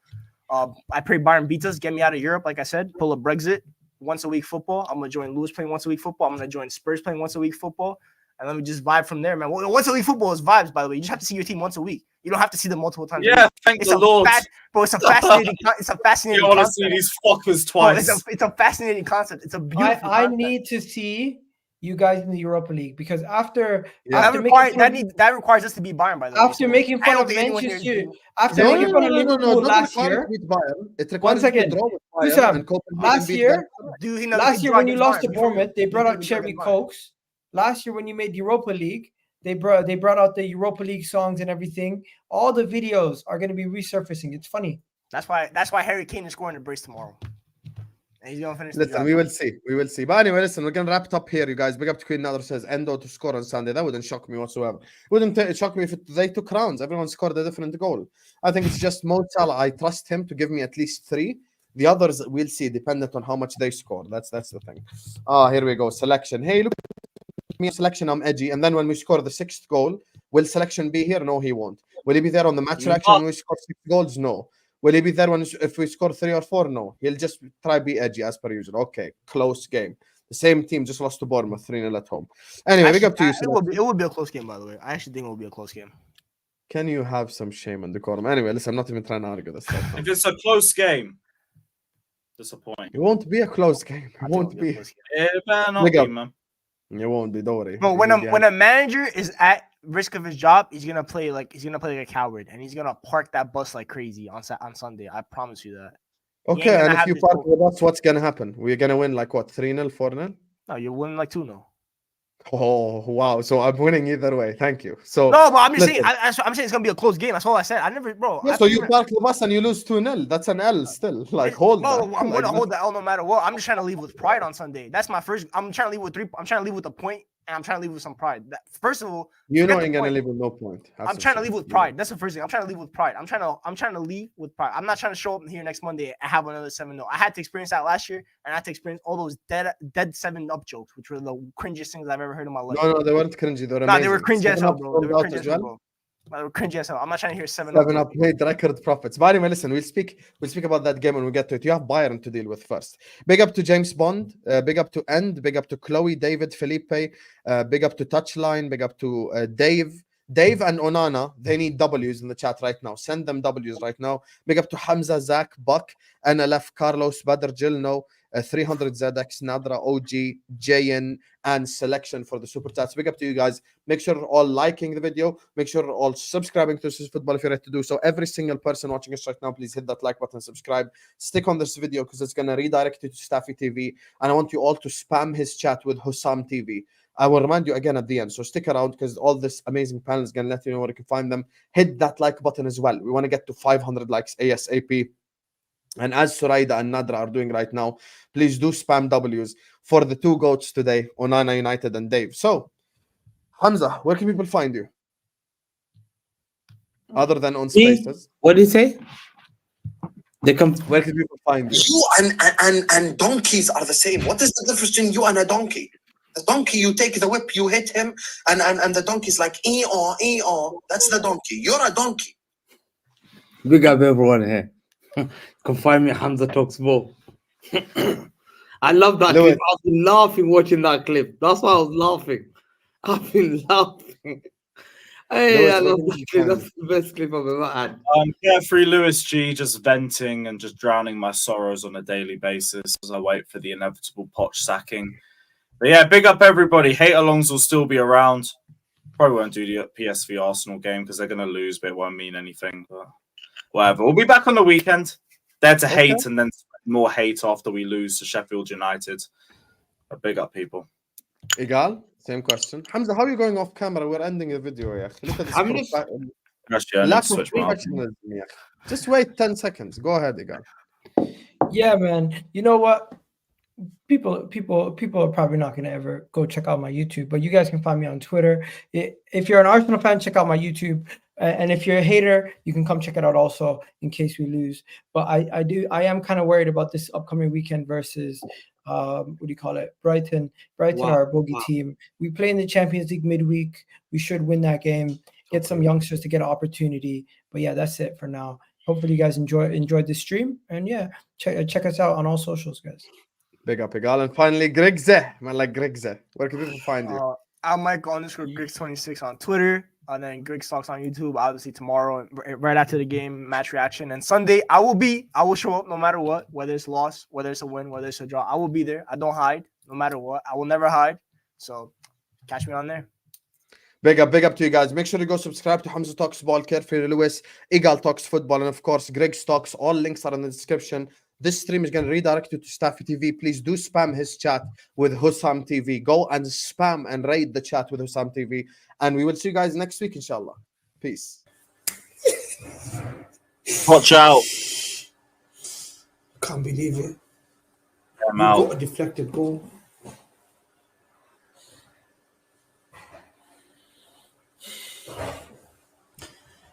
I pray Bayern beats us, get me out of Europe. Like I said, pull a Brexit. Once a week football. I'm gonna join Lewis playing once a week football. I'm gonna join Spurs playing once a week football, and let me just vibe from there, man. Well, once a week football is vibes, by the way. You just have to see your team once a week. You don't have to see them multiple times. Yeah, thank the Lord. Bro, it's a fascinating. It's a fascinating. You want to concept. see these fuckers Bro, twice? it's a fascinating concept. It's a beautiful. I concept. need to see you guys in the Europa League because after that requires us to beat Bayern, by the way. After making fun of Manchester, after No, making fun of Liverpool last year. It requires One second, to draw with Bayern Husam, and Copenhagen last beat year, them. last year when you lost to Bournemouth, they brought out Bayern. Cherry Cokes. Last year when you made the Europa League, they brought out the Europa League songs and everything. All the videos are going to be resurfacing. It's funny. That's why Harry Kane is scoring the brace tomorrow. And he's gonna finish. Listen, we will see. But anyway, listen, we're gonna wrap it up here, you guys. Big up to Queen Nader says Endo to score on Sunday. That wouldn't shock me whatsoever. Wouldn't shock me if they took rounds. Everyone scored a different goal. I think it's just Mo Salah. I trust him to give me at least 3. The others we'll see, dependent on how much they score. That's the thing. Here we go. Selection. Hey, look at me. Selection. I'm edgy. And then when we score the 6th goal, will Selection be here? No, he won't. Will he be there on the match reaction when we score 6 goals? No. Will he be there if we score 3 or 4? No. He'll just try to be edgy as per usual. Okay, close game. The same team just lost to Bournemouth 3-0 at home. Anyway, big up to you. It will be a close game, by the way. I actually think it will be a close game. Can you have some shame and decorum? Anyway, listen, I'm not even trying to argue this stuff. If it's a close game, disappoint. It won't be a close game. It won't be. It better not be, man. It won't be. Don't worry. No, when a manager is at risk of his job, he's gonna play like a coward, and he's gonna park that bus like crazy on Sunday. I promise you that. Okay, and if you park the bus, what's gonna happen? We're gonna win like what, 3-0, 4-0? No, you're winning like 2-0. Oh wow! So I'm winning either way. Thank you. So no, but I'm just saying. I'm saying it's gonna be a close game. That's all I said. I never, bro. Yeah, so you park the bus and you lose 2-0. That's an L still. Like hold. No, I'm gonna hold that L no matter what. I'm just trying to leave with pride on Sunday. That's my first. I'm trying to leave with 3. I'm trying to leave with a point, and I'm trying to leave with some pride. First of all, you know, ain't gonna leave with no point. I'm trying to leave with pride. That's the first thing. I'm trying to leave with pride. I'm trying to leave with pride. I'm not trying to show up here next Monday and have another 7-0. I had to experience that last year, and I had to experience all those dead 7-up jokes, which were the cringiest things I've ever heard in my life. No, they weren't cringy. They were amazing. They were cringy as hell, bro. They were cringy as well. hell. They were cringy as hell. I'm not trying to hear 7-up. 7-up made record profits. But anyway, listen, we'll speak about that game when we get to it. You have Bayern to deal with first. Big up to James Bond. Big up to End. Big up to Chloe, David, Felipe. Big up to Touchline. Big up to Dave. Dave and Onana, they need W's in the chat right now. Send them W's right now. Big up to Hamza, Zach, Buck, NLF, Carlos, Badr, Jilno, 300 ZX, Nadra, OG, JN, and Selection for the super chats. Big up to you guys. Make sure you're all liking the video. Make sure you're all subscribing to This Is Football if you're ready to do so. Every single person watching us right now, please hit that like button, subscribe. Stick on this video because it's going to redirect you to Staffy TV. And I want you all to spam his chat with Hussam TV. I will remind you again at the end. So stick around because all this amazing panel is going to let you know where you can find them. Hit that like button as well. We want to get to 500 likes ASAP. And as Suraida and Nadra are doing right now, please do spam W's for the 2 goats today, Onana United and Dave. So, Hamza, where can people find you? Other than on Spaces. What did you say? Where can people find you? You and donkeys are the same. What is the difference between you and a donkey? The donkey, you take the whip, you hit him, and the donkey's like, that's the donkey. You're a donkey. Big up everyone here. Can find me Hamza Talks Ball. I love that clip. I've been laughing watching that clip. That's why I was laughing. I've been laughing. Hey, I love that clip. That's the best clip I've ever had. Carefree Lewis G, just venting and just drowning my sorrows on a daily basis as I wait for the inevitable Poch sacking. But yeah, big up everybody. Hate-alongs will still be around. Probably won't do the PSV Arsenal game because they're going to lose, but it won't mean anything. But whatever. We'll be back on the weekend. There to hate and then more hate after we lose to Sheffield United. But big up, people. Egal, same question. Hamza, how are you going off camera? We're ending the video. Look at this. Just wait 10 seconds. Go ahead, Egal. Yeah, man. You know what? People are probably not going to ever go check out my YouTube, but you guys can find me on Twitter. If you're an Arsenal fan, check out my YouTube. And if you're a hater, you can come check it out also in case we lose. But I am kind of worried about this upcoming weekend versus what do you call it? Brighton. Brighton are a bogey team. We play in the Champions League midweek. We should win that game. Get some youngsters to get an opportunity. But yeah, that's it for now. Hopefully you guys enjoyed this stream. And yeah, check us out on all socials, guys. Big up, Egal. And finally, Grigs. Man, like Grigs. Where can people find you? I'm Michael_Grigs26 on Twitter. And then Grigs Talks on YouTube, obviously tomorrow, right after the game, match reaction. And Sunday, I will show up no matter what, whether it's loss, whether it's a win, whether it's a draw. I will be there. I don't hide, no matter what. I will never hide. So catch me on there. Big up to you guys. Make sure to go subscribe to Hamza Talks Ball, Kerfy Lewis, Egal Talks Football, and of course, Grigs Talks. All links are in the description. This stream is going to redirect you to Staffy TV. Please do spam his chat with Hussam TV. Go and spam and raid the chat with Hussam TV. And we will see you guys next week, inshallah. Peace. Watch out. Can't believe it. I'm out. Got a deflected goal.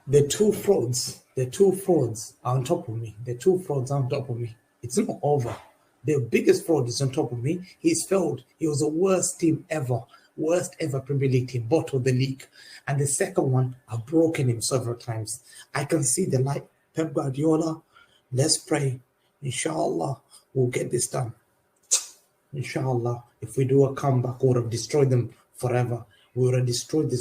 The two frauds are on top of me. It's not over. The biggest fraud is on top of me. He's failed. He was the worst team ever. Worst ever Premier League team, bottled the league. And the second one, I've broken him several times. I can see the light. Pep Guardiola, let's pray. Inshallah, we'll get this done. Inshallah, if we do a comeback, we would have destroyed them forever. We would have destroyed this